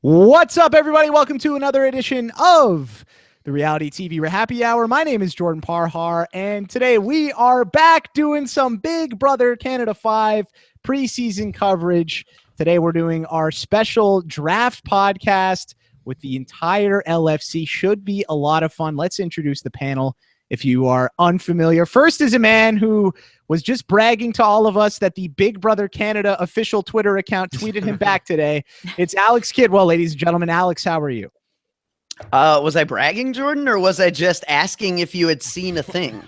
What's up, everybody? Welcome to another edition of the Reality TV RHAPpy Hour. My name is Jordan Parhar, and today we are back doing some Big Brother Canada 5 preseason coverage. Today we're doing our special draft podcast with the entire LFC. Should be a lot of fun. Let's introduce the panel if you are unfamiliar. First is a man who was just bragging to all of us that the Big Brother Canada official Twitter account tweeted him back today. It's Alex Kidwell, ladies and gentlemen. Alex, how are you? Was I bragging, Jordan, or was I just asking if you had seen a thing?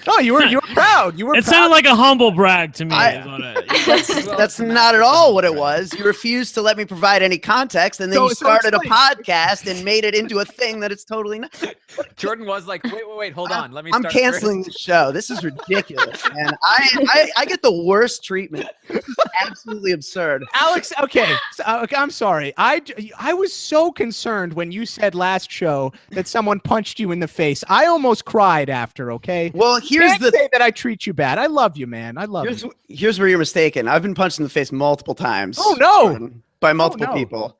Oh, you were proud. You were. It proud. sounded like a humble brag to me. That's not at all what it was. You refused to let me provide any context, and then you started a podcast and made it into a thing that it's totally not. Jordan was like, wait, hold on. Let me. I'm canceling the show. This is ridiculous, and I get the worst treatment. Absolutely absurd. Alex, okay, I'm sorry. I was so concerned when you said last show that someone punched you in the face. I almost cried after. Okay. Well, here's the say that I treat you bad. I love you, man. I love you. Here's where you're mistaken. I've been punched in the face multiple times. Oh no! By multiple people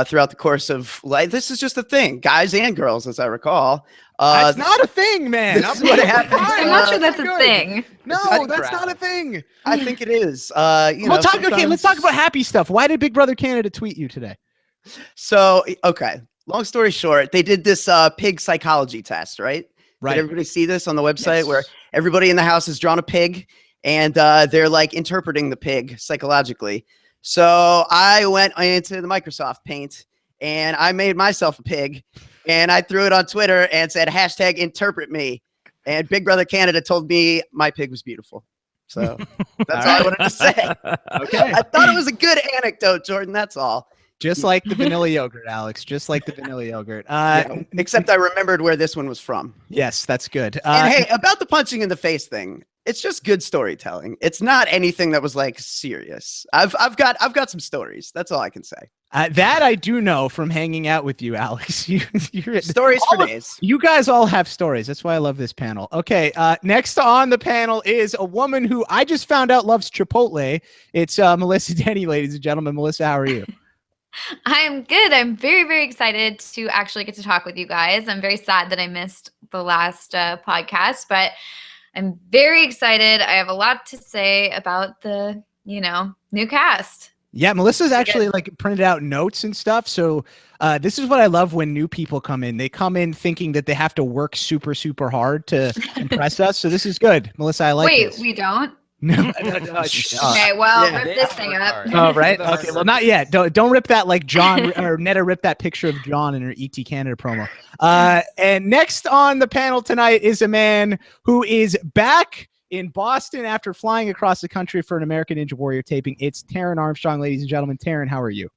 throughout the course of life. This is just a thing, guys and girls, as I recall. That's not a thing, man. This is what happens. I'm not sure that's a thing. No, that's not a thing. I think it is. Let's talk about happy stuff. Why did Big Brother Canada tweet you today? So, okay. Long story short, they did this pig psychology test, right? Right. Did everybody see this on the website where everybody in the house has drawn a pig and they're like interpreting the pig psychologically? So I went into the Microsoft Paint and I made myself a pig and I threw it on Twitter and said #interpret me. And Big Brother Canada told me my pig was beautiful. So that's all I wanted to say. Okay. I thought it was a good anecdote, Jordan. That's all. Just like the vanilla yogurt, Alex. Just like the vanilla yogurt. Except I remembered where this one was from. Yes, that's good. And hey, about the punching in the face thing, it's just good storytelling. It's not anything that was like serious. I've got some stories. That's all I can say. That I do know from hanging out with you, Alex. You're stories for days. You guys all have stories. That's why I love this panel. Okay, next on the panel is a woman who I just found out loves Chipotle. It's Melissa Denny, ladies and gentlemen. Melissa, how are you? I'm good. I'm very, very excited to actually get to talk with you guys. I'm very sad that I missed the last podcast, but I'm very excited. I have a lot to say about the, new cast. Yeah, Melissa's actually like printed out notes and stuff. So this is what I love when new people come in. They come in thinking that they have to work super, super hard to impress us. So this is good. Melissa, I like this. Wait, we don't? No. Okay, well, rip this thing up. Oh, right. Okay, well, not yet. Don't rip that like John or Neta ripped that picture of John in her ET Canada promo. And next on the panel tonight is a man who is back in Boston after flying across the country for an American Ninja Warrior taping. It's Taran Armstrong, ladies and gentlemen. Taran, how are you?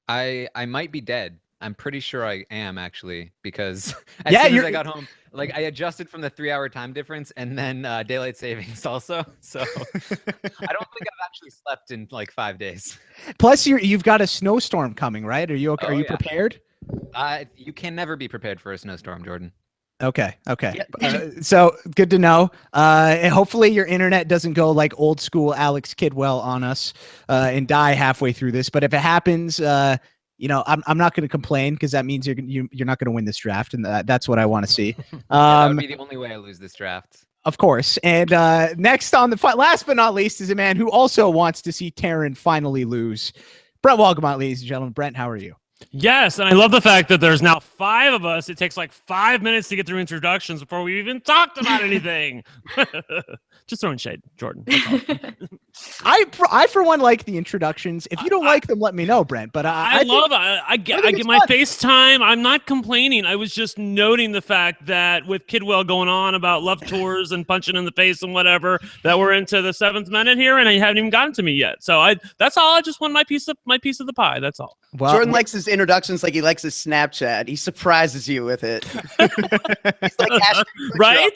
I might be dead. I'm pretty sure I am, actually, because as soon as I got home, like I adjusted from the 3-hour time difference and then daylight savings also. So I don't think I've actually slept in like 5 days. Plus, you've got a snowstorm coming, right? Are you okay? Are you prepared? You can never be prepared for a snowstorm, Jordan. Okay. So good to know. And hopefully your internet doesn't go like old school Alex Kidwell on us and die halfway through this. But if it happens, I'm not going to complain because that means you're not going to win this draft, and that's what I want to see. That would be the only way I lose this draft. Of course. And next on the last but not least is a man who also wants to see Taran finally lose. Brent, welcome out, ladies and gentlemen. Brent, how are you? Yes, and I love the fact that there's now 5 of us. It takes like 5 minutes to get through introductions before we even talked about anything. Just throwing shade, Jordan. I for one like the introductions. If you don't like them, let me know, Brent. But I get my FaceTime. I'm not complaining. I was just noting the fact that with Kidwell going on about love tours and punching in the face and whatever, that we're into the 7th minute here, and I haven't even gotten to me yet. So that's all. I just want my piece of the pie. That's all. Well, Jordan likes his introductions like he likes his Snapchat. He surprises you with it. He's like, right?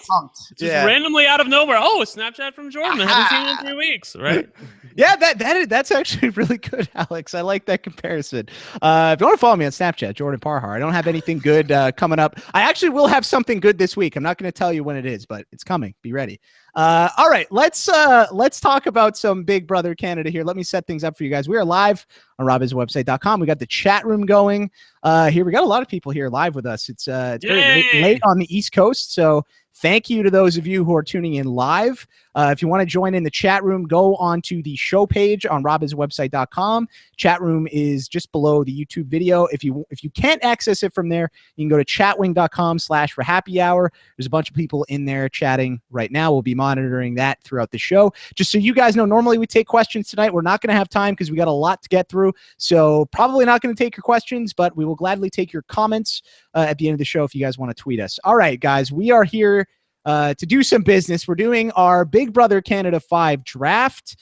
Just randomly out of nowhere. Oh, a Snapchat from Jordan. I haven't seen it in 3 weeks. Right? Yeah, that's actually really good, Alex. I like that comparison. If you want to follow me on Snapchat, Jordan Parhar. I don't have anything good coming up. I actually will have something good this week. I'm not going to tell you when it is, but it's coming. Be ready. All right, let's talk about some Big Brother Canada here. Let me set things up for you guys. We are live on robhasawebsite.com. We got the chat room going. Here we got a lot of people here live with us. It's very late on the East Coast, so thank you to those of you who are tuning in live. If you want to join in the chat room, go onto the show page on robhasawebsite.com. Chat room is just below the YouTube video. If you can't access it from there, you can go to chatwing.com/RHAPpy. There's a bunch of people in there chatting right now. We'll be monitoring that throughout the show. Just so you guys know, normally we take questions tonight. We're not going to have time because we got a lot to get through. So probably not going to take your questions, but we will gladly take your comments at the end of the show if you guys want to tweet us. All right, guys, we are here to do some business. We're doing our Big Brother Canada 5 draft.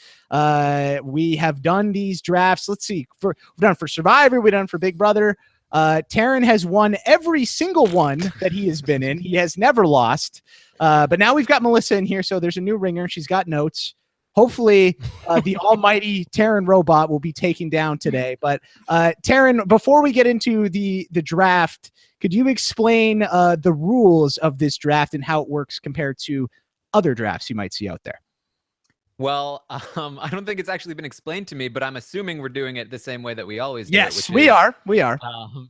We have done these drafts. Let's see. We've done for Survivor. We've done for Big Brother. Taran has won every single one that he has been in. He has never lost. But now we've got Melissa in here, so there's a new ringer. She's got notes. Hopefully, the almighty Taran robot will be taken down today. But Taran, before we get into the draft, could you explain the rules of this draft and how it works compared to other drafts you might see out there? Well, I don't think it's actually been explained to me, but I'm assuming we're doing it the same way that we always do. Yes, we are. We are.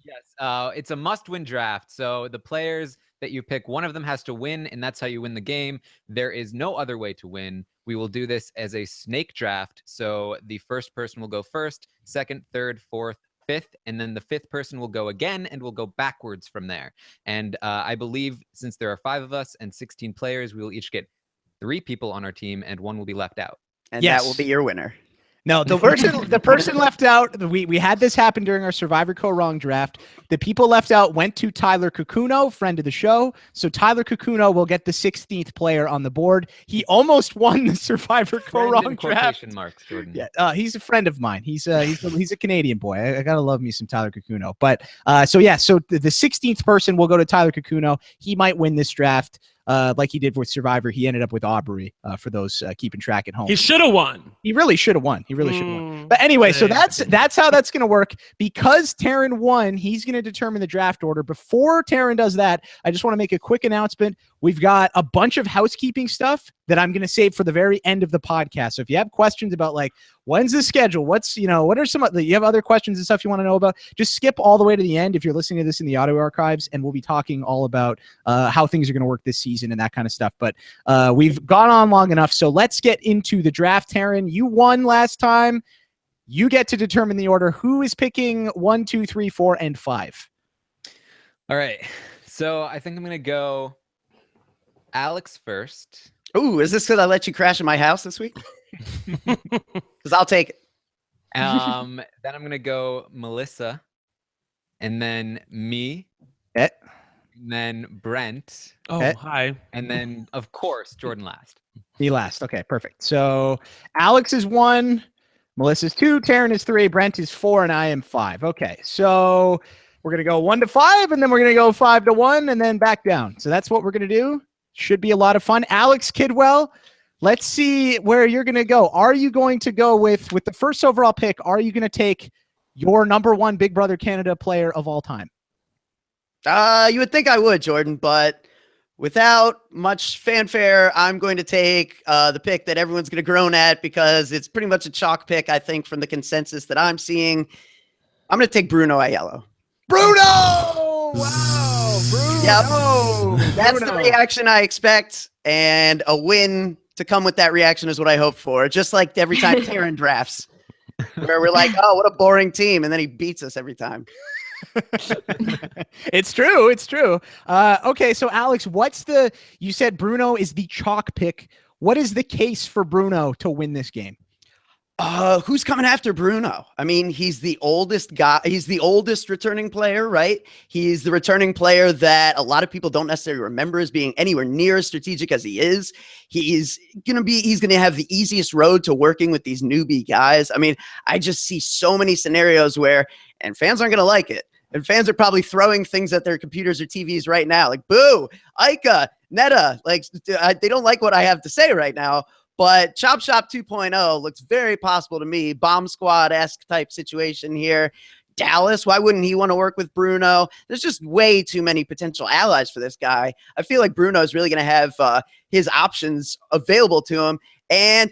Yes, it's a must-win draft. So the players that you pick, one of them has to win, and that's how you win the game. There is no other way to win. We will do this as a snake draft. So the first person will go first, second, third, fourth, fifth, and then the fifth person will go again, and we'll go backwards from there. And I believe since there are 5 of us and 16 players, we will each get 3 people on our team, and 1 will be left out. And that will be your winner. No, the person left out. We had this happen during our Survivor Co Wrong draft. The people left out went to Tyler Cucuno, friend of the show. So Tyler Cucuno will get the 16th player on the board. He almost won the Survivor Co Wrong draft. Marks, Jordan. Yeah, he's a friend of mine. He's a Canadian boy. I gotta love me some Tyler Cucuno. But so the 16th person will go to Tyler Cucuno. He might win this draft. Like he did with Survivor. He ended up with Aubrey for those keeping track at home. He should have won. He really should have won. He really should have won. But anyway, so that's how that's going to work. Because Taran won, he's going to determine the draft order. Before Taran does that, I just want to make a quick announcement. We've got a bunch of housekeeping stuff that I'm going to save for the very end of the podcast. So if you have questions about like, when's the schedule? What are some of you have other questions and stuff you want to know about? Just skip all the way to the end if you're listening to this in the audio archives, and we'll be talking all about how things are going to work this season and that kind of stuff. But we've gone on long enough, so let's get into the draft. Taran, you won last time. You get to determine the order. Who is picking 1, 2, 3, 4, and 5? All right. So I think I'm going to go Alex first. Ooh, is this because I let you crash in my house this week? Because I'll take it. Then I'm going to go Melissa, and then me, and then Brent. Oh, hi. And then, of course, Jordan last. Me last. Okay, perfect. So Alex is 1, Melissa's 2, Taran is 3, Brent is 4, and I am 5. Okay, so we're going to go 1 to 5, and then we're going to go 5 to 1, and then back down. So that's what we're going to do. Should be a lot of fun. Alex Kidwell, let's see where you're going to go. Are you going to go with the first overall pick? Are you going to take your number 1 Big Brother Canada player of all time? You would think I would, Jordan, but without much fanfare, I'm going to take the pick that everyone's going to groan at because it's pretty much a chalk pick, I think, from the consensus that I'm seeing. I'm going to take Bruno Aiello. Bruno! Wow, Bruno! Yep. That's the reaction I expect, and a win to come with that reaction is what I hope for. Just like every time Taran drafts, where we're like, oh, what a boring team, and then he beats us every time. It's true. It's true. Okay, so Alex, you said Bruno is the chalk pick. What is the case for Bruno to win this game? Who's coming after Bruno? I mean, he's the oldest guy. He's the oldest returning player, right? He's the returning player that a lot of people don't necessarily remember as being anywhere near as strategic as he is. He's going to have the easiest road to working with these newbie guys. I mean, I just see so many scenarios where, and fans aren't going to like it, and fans are probably throwing things at their computers or TVs right now. Like, boo, Aika, Neta, like they don't like what I have to say right now. But Chop Shop 2.0 looks very possible to me. Bomb Squad-esque type situation here. Dallas. Why wouldn't he want to work with Bruno? There's just way too many potential allies for this guy. I feel like Bruno is really going to have his options available to him. And,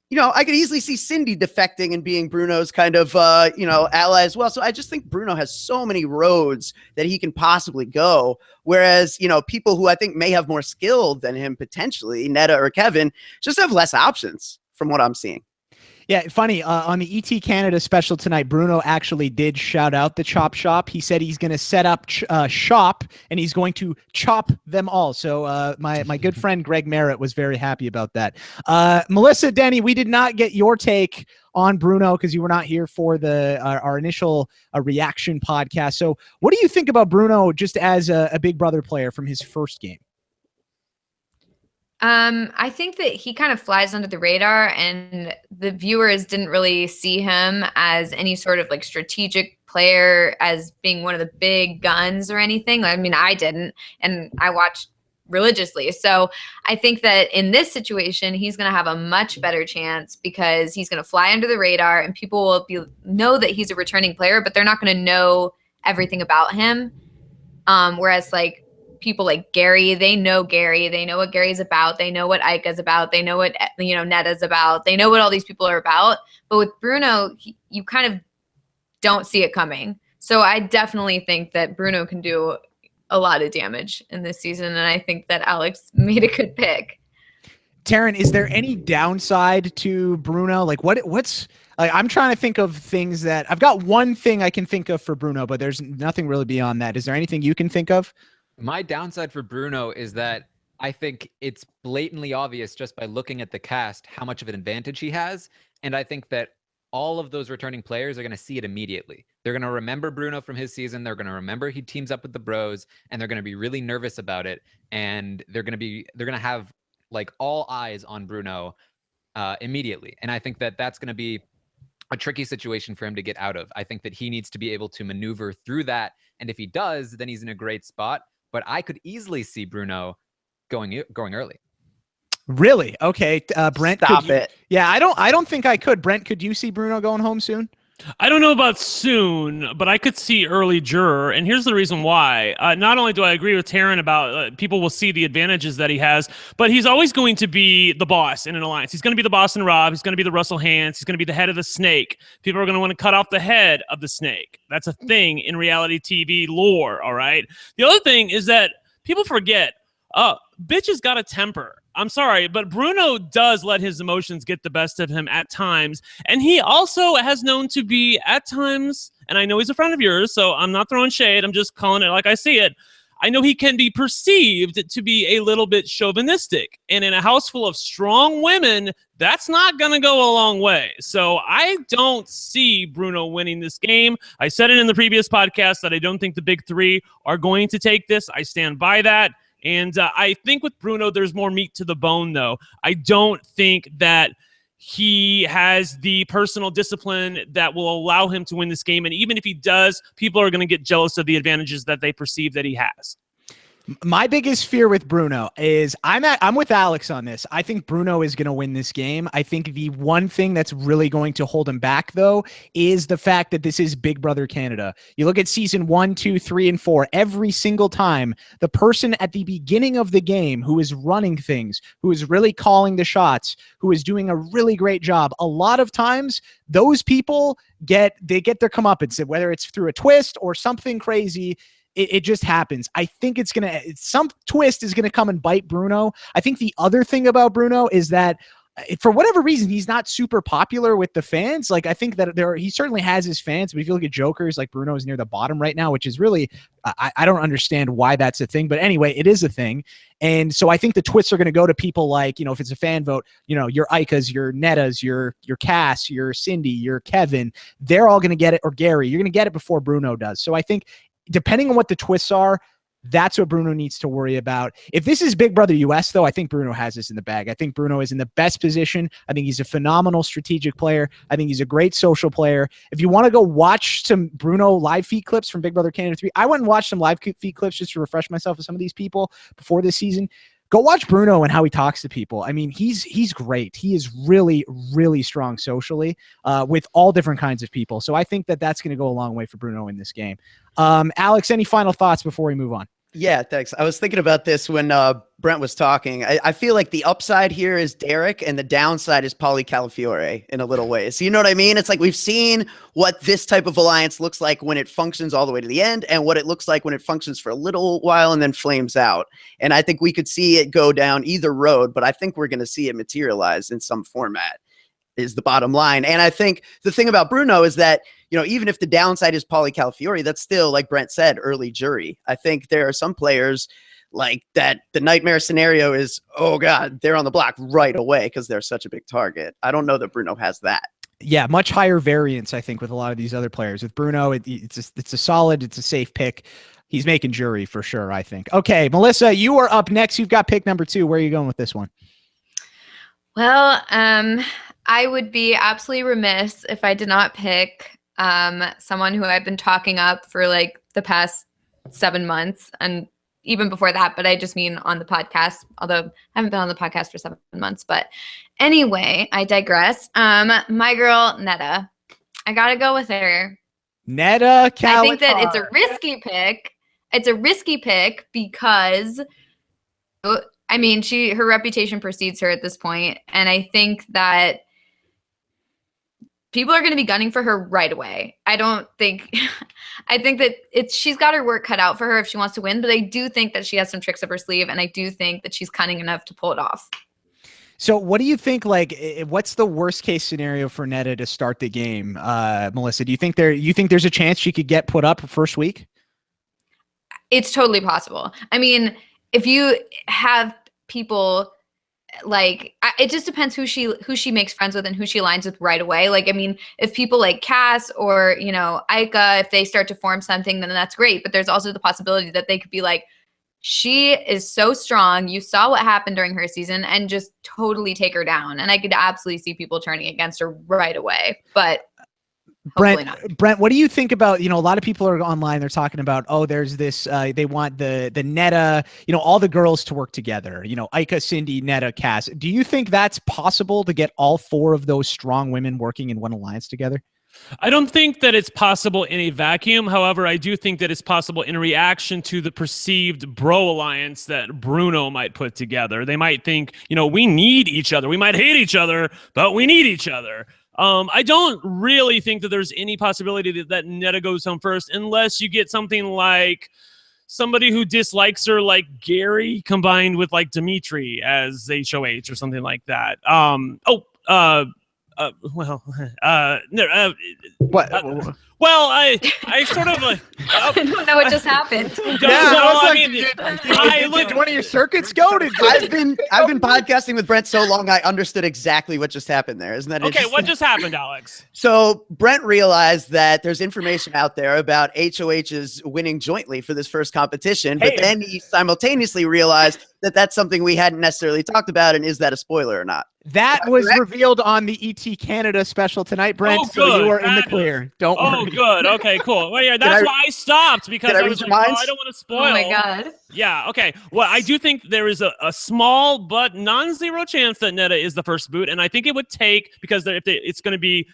I could easily see Cindy defecting and being Bruno's kind of, ally as well. So I just think Bruno has so many roads that he can possibly go. Whereas, people who I think may have more skill than him potentially, Neta or Kevin, just have less options from what I'm seeing. Yeah, funny. On the ET Canada special tonight, Bruno actually did shout out the Chop Shop. He said he's going to set up shop and he's going to chop them all. So my good friend Greg Merritt was very happy about that. Melissa, Denny, we did not get your take on Bruno because you were not here for our initial reaction podcast. So what do you think about Bruno just as a Big Brother player from his first game? I think that he kind of flies under the radar, and the viewers didn't really see him as any sort of like strategic player, as being one of the big guns or anything. I mean, I didn't, and I watched religiously. So I think that in this situation, he's going to have a much better chance because he's going to fly under the radar, and people will know that he's a returning player, but they're not going to know everything about him. Whereas like people like Gary, they know what Gary's about. They know what Aika's about. They know what, Neta's about. They know what all these people are about. But with Bruno, you kind of don't see it coming. So I definitely think that Bruno can do a lot of damage in this season. And I think that Alex made a good pick. Taran, is there any downside to Bruno? Like what's like, I'm trying to think of things that I've got one thing I can think of for Bruno, but there's nothing really beyond that. Is there anything you can think of? My downside for Bruno is that I think it's blatantly obvious just by looking at the cast how much of an advantage he has. And I think that all of those returning players are going to see it immediately. They're going to remember Bruno from his season. They're going to remember he teams up with the bros, and they're going to be really nervous about it. And they're going to have like all eyes on Bruno immediately. And I think that that's going to be a tricky situation for him to get out of. I think that he needs to be able to maneuver through that. And if he does, then he's in a great spot. But I could easily see Bruno going early. Really? Okay. Brent, stop it. Yeah, I don't think I could. Brent, could you see Bruno going home soon? I don't know about soon, but I could see early juror. And here's the reason why. Not only do I agree with Taran about people will see the advantages that he has, but he's always going to be the boss in an alliance. He's going to be the boss in Rob. He's going to be the Russell Hantz. He's going to be the head of the snake. People are going to want to cut off the head of the snake. That's a thing in reality TV lore, all right? The other thing is that people forget, bitch has got a temper. I'm sorry, but Bruno does let his emotions get the best of him at times. And he also has known to be at times, and I know he's a friend of yours, so I'm not throwing shade. I'm just calling it like I see it. I know he can be perceived to be a little bit chauvinistic. And in a house full of strong women, that's not going to go a long way. So I don't see Bruno winning this game. I said it in the previous podcast that I don't think the big three are going to take this. I stand by that. And I think with Bruno, there's more meat to the bone, though. I don't think that he has the personal discipline that will allow him to win this game. And even if he does, people are going to get jealous of the advantages that they perceive that he has. My biggest fear with Bruno is I'm with Alex on this. I think Bruno is going to win this game. I think the one thing that's really going to hold him back, though, is the fact that this is Big Brother Canada. You look at season 1, 2, 3, and 4. Every single time, the person at the beginning of the game who is running things, who is really calling the shots, who is doing a really great job, a lot of times those people get their comeuppance, whether it's through a twist or something crazy. It just happens. I think some twist is going to come and bite Bruno. I think the other thing about Bruno is that for whatever reason, he's not super popular with the fans. Like, I think that he certainly has his fans, but if you look at Jokers, like Bruno is near the bottom right now, which is really, I don't understand why that's a thing, but anyway, it is a thing. And so I think the twists are going to go to people like, if it's a fan vote, your Aikas, your Netas, your Cass, your Cindy, your Kevin, they're all going to get it, or Gary, you're going to get it before Bruno does. So I think depending on what the twists are, that's what Bruno needs to worry about. If this is Big Brother US, though, I think Bruno has this in the bag. I think Bruno is in the best position. I think he's a phenomenal strategic player. I think he's a great social player. If you want to go watch some Bruno live feed clips from Big Brother Canada 3, I went and watched some live feed clips just to refresh myself with some of these people before this season. Go watch Bruno and how he talks to people. I mean, he's great. He is really, really strong socially with all different kinds of people. So I think that that's going to go a long way for Bruno in this game. Alex, any final thoughts before we move on? Yeah, thanks. I was thinking about this when Brent was talking. I feel like the upside here is Derek and the downside is Pauly Calafiore in a little way. So you know what I mean? It's like we've seen what this type of alliance looks like when it functions all the way to the end and what it looks like when it functions for a little while and then flames out. And I think we could see it go down either road, but I think we're going to see it materialize in some format is the bottom line. And I think the thing about Bruno is that, you know, even if the downside is Pauly Calafiore, that's still, like Brent said, early jury. I think there are some players like that. The nightmare scenario is, oh God, they're on the block right away because they're such a big target. I don't know that Bruno has that. Yeah, much higher variance, I think, with a lot of these other players. With Bruno, it's a solid, it's a safe pick. He's making jury for sure, I think. Okay, Melissa, you are up next. You've got pick number 2. Where are you going with this one? Well, I would be absolutely remiss if I did not pick someone who I've been talking up for like the past 7 months and even before that, but I just mean on the podcast, although I haven't been on the podcast for 7 months. But anyway, I digress. My girl, Neta. I got to go with her. Neta Calafiore. I think that it's a risky pick. It's a risky pick because, I mean, her reputation precedes her at this point, and I think that people are going to be gunning for her right away. I think that she's got her work cut out for her if she wants to win, but I do think that she has some tricks up her sleeve, and I do think that she's cunning enough to pull it off. So what do you think, like, what's the worst case scenario for Neta to start the game? Melissa, do you think there's a chance she could get put up first week? It's totally possible. I mean, if you have people like, it just depends who she makes friends with and who she aligns with right away. Like, I mean, if people like Cass or, you know, Aika, if they start to form something, then that's great. But there's also the possibility that they could be like, she is so strong. You saw what happened during her season and just totally take her down. And I could absolutely see people turning against her right away. But Brent, what do you think about, you know, a lot of people are online, they're talking about, oh, there's this, they want the Neta, you know, all the girls to work together, you know, Aika, Cindy, Neta, Cass. Do you think that's possible to get all 4 of those strong women working in one alliance together? I don't think that it's possible in a vacuum. However, I do think that it's possible in reaction to the perceived bro alliance that Bruno might put together. They might think, you know, we need each other. We might hate each other, but we need each other. I don't really think that there's any possibility that Neta goes home first unless you get something like somebody who dislikes her, like Gary, combined with like Dimmitri as HOH or something like that. Well, I sort of I don't know what just happened. Did one of your circuits go? I've been podcasting with Brent so long, I understood exactly what just happened there. Isn't that okay? What just happened, Alex? So Brent realized that there's information out there about HOHs winning jointly for this first competition, but then he simultaneously realized that that's something we hadn't necessarily talked about, and is that a spoiler or not? That was revealed on the ET Canada special tonight, Brent. Oh, so you are in the clear. Don't worry. Oh, good. Okay, cool. Well, yeah, that's why I stopped, because I was like, I don't want to spoil. Oh my God. Yeah. Okay. Well, I do think there is a small but non-zero chance that Neta is the first boot, and I think it would take, because it's going to be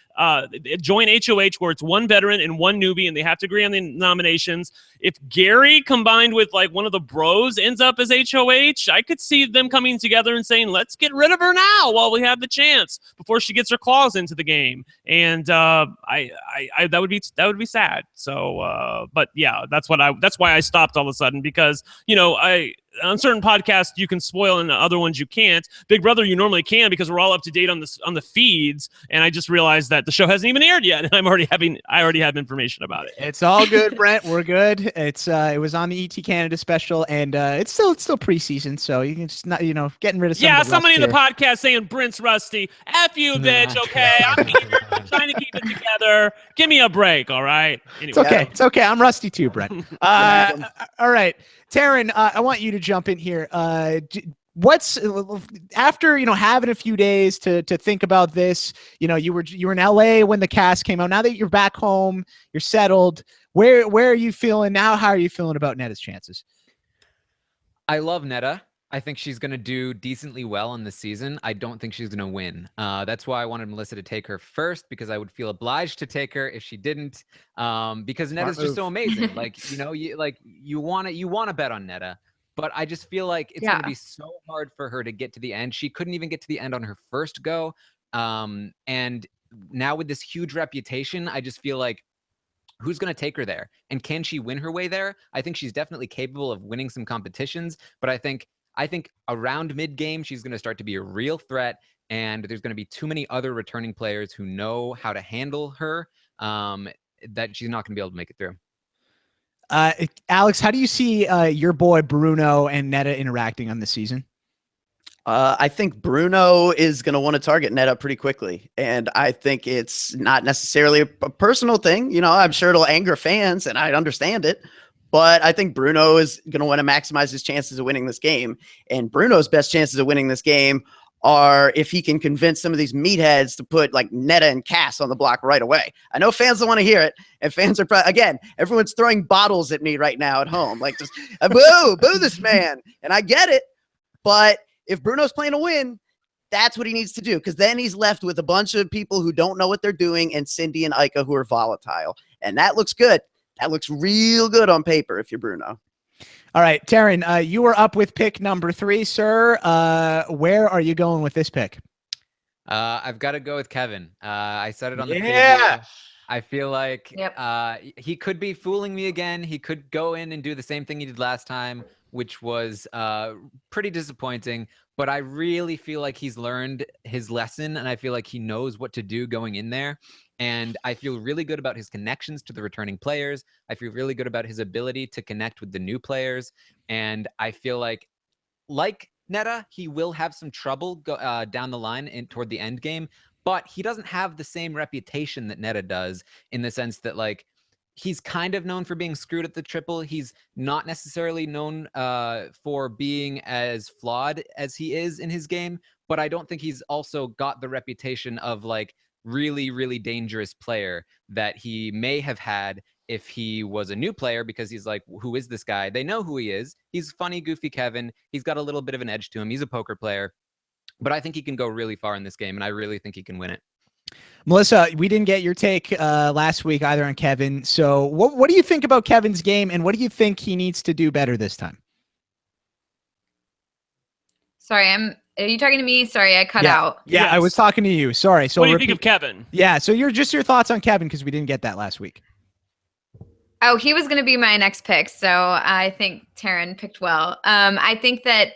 joint HOH where it's one veteran and one newbie, and they have to agree on the nominations. If Gary combined with like one of the bros ends up as HOH, I could see them coming together and saying, let's get rid of her now while we have the chance before she gets her claws into the game. And that would be sad. So, but yeah, that's why I stopped all of a sudden, because, you know, on certain podcasts you can spoil and other ones you can't. Big Brother, you normally can, because we're all up to date on the feeds. And I just realized that the show hasn't even aired yet, and I already have information about it. It's all good, Brent. We're good. It was on the ET Canada special, and it's still preseason, so you can just not, you know, getting rid of some. Yeah, of the somebody in the here. podcast saying Brent's rusty. F you, bitch. Okay, I'm here trying to keep it together. Give me a break, all right? Anyway. It's okay. It's okay. I'm rusty too, Brent. All right. Taran, I want you to jump in here. What's after, you know, having a few days to think about this? You know, you were in LA when the cast came out. Now that you're back home, you're settled. Where are you feeling now? How are you feeling about Neta's chances? I love Neta. I think she's going to do decently well in the season. I don't think she's going to win. That's why I wanted Melissa to take her first, because I would feel obliged to take her if she didn't. Because Neta's just so amazing. Like, you know, you want to bet on Neta, but I just feel like it's going to be so hard for her to get to the end. She couldn't even get to the end on her first go. And now with this huge reputation, I just feel like, who's going to take her there? And can she win her way there? I think she's definitely capable of winning some competitions, but I think around mid-game, she's going to start to be a real threat, and there's going to be too many other returning players who know how to handle her, that she's not going to be able to make it through. Alex, how do you see your boy Bruno and Neta interacting on this season? I think Bruno is going to want to target Neta pretty quickly. And I think it's not necessarily a personal thing. You know, I'm sure it'll anger fans, and I understand it. But I think Bruno is going to want to maximize his chances of winning this game. And Bruno's best chances of winning this game are if he can convince some of these meatheads to put like Neta and Cass on the block right away. I know fans don't want to hear it. And fans are again, everyone's throwing bottles at me right now at home. Like, just boo this man. And I get it. But if Bruno's playing to win, that's what he needs to do. Because then he's left with a bunch of people who don't know what they're doing, and Cindy and Aika who are volatile. And that looks good. That looks real good on paper if you're Bruno. All right, Taran, you were up with pick number 3, sir. Where are you going with this pick? I've got to go with Kevin. I said it on the preview. I feel like he could be fooling me again. He could go in and do the same thing he did last time, which was pretty disappointing. But I really feel like he's learned his lesson, and I feel like he knows what to do going in there. And I feel really good about his connections to the returning players. I feel really good about his ability to connect with the new players. And I feel like Neta, he will have some trouble down the line and toward the end game, but he doesn't have the same reputation that Neta does, in the sense that, like, he's kind of known for being screwed at the triple. He's not necessarily known for being as flawed as he is in his game, but I don't think he's also got the reputation of, like, really, really dangerous player that he may have had if he was a new player, because he's like, who is this guy? They know who he is. He's funny, goofy Kevin. He's got a little bit of an edge to him. He's a poker player, but I think he can go really far in this game, and I really think he can win it. Melissa, we didn't get your take last week either on Kevin. So what do you think about Kevin's game, and what do you think he needs to do better this time? Sorry, are you talking to me? Sorry, I cut out. Yeah, yes. I was talking to you. Sorry. So what do you think of Kevin? Yeah, so your thoughts on Kevin, because we didn't get that last week. Oh, he was going to be my next pick, so I think Taran picked well. I think that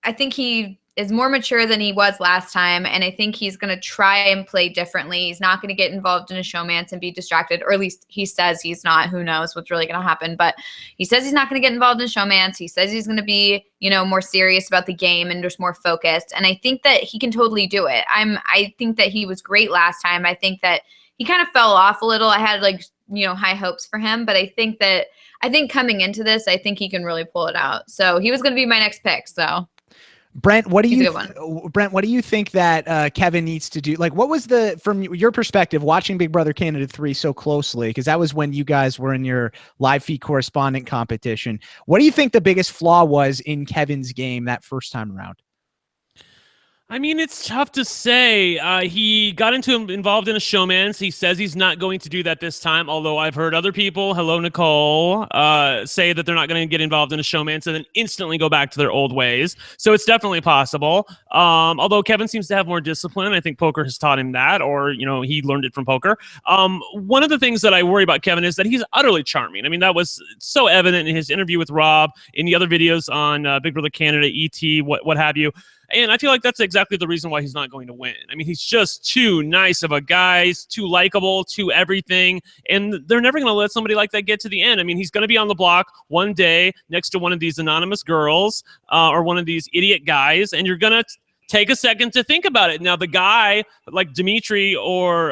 I think he is more mature than he was last time, and I think he's going to try and play differently. He's not going to get involved in a showmance and be distracted, or at least he says he's not. Who knows what's really going to happen, but he says he's not going to get involved in showmance. He says he's going to be, more serious about the game and just more focused, and I think that he can totally do it. I think that he was great last time. I think that he kind of fell off a little. I had high hopes for him, but I think coming into this, I think he can really pull it out. So he was going to be my next pick. So Brent, what do you think that Kevin needs to do? Like, what was from your perspective, watching Big Brother Canada 3 so closely, because that was when you guys were in your live feed correspondent competition. What do you think the biggest flaw was in Kevin's game that first time around? I mean, it's tough to say. He got involved in a showmance. He says he's not going to do that this time, although I've heard other people, hello, Nicole, say that they're not going to get involved in a showmance and then instantly go back to their old ways. So it's definitely possible. Although Kevin seems to have more discipline. I think poker has taught him that, or, he learned it from poker. One of the things that I worry about Kevin is that he's utterly charming. I mean, that was so evident in his interview with Rob, in the other videos on Big Brother Canada, ET, what have you. And I feel like that's exactly the reason why he's not going to win. I mean, he's just too nice of a guy. He's too likable, too everything. And they're never going to let somebody like that get to the end. I mean, he's going to be on the block one day next to one of these anonymous girls or one of these idiot guys. And you're going to take a second to think about it. Now, the guy like Dimmitri or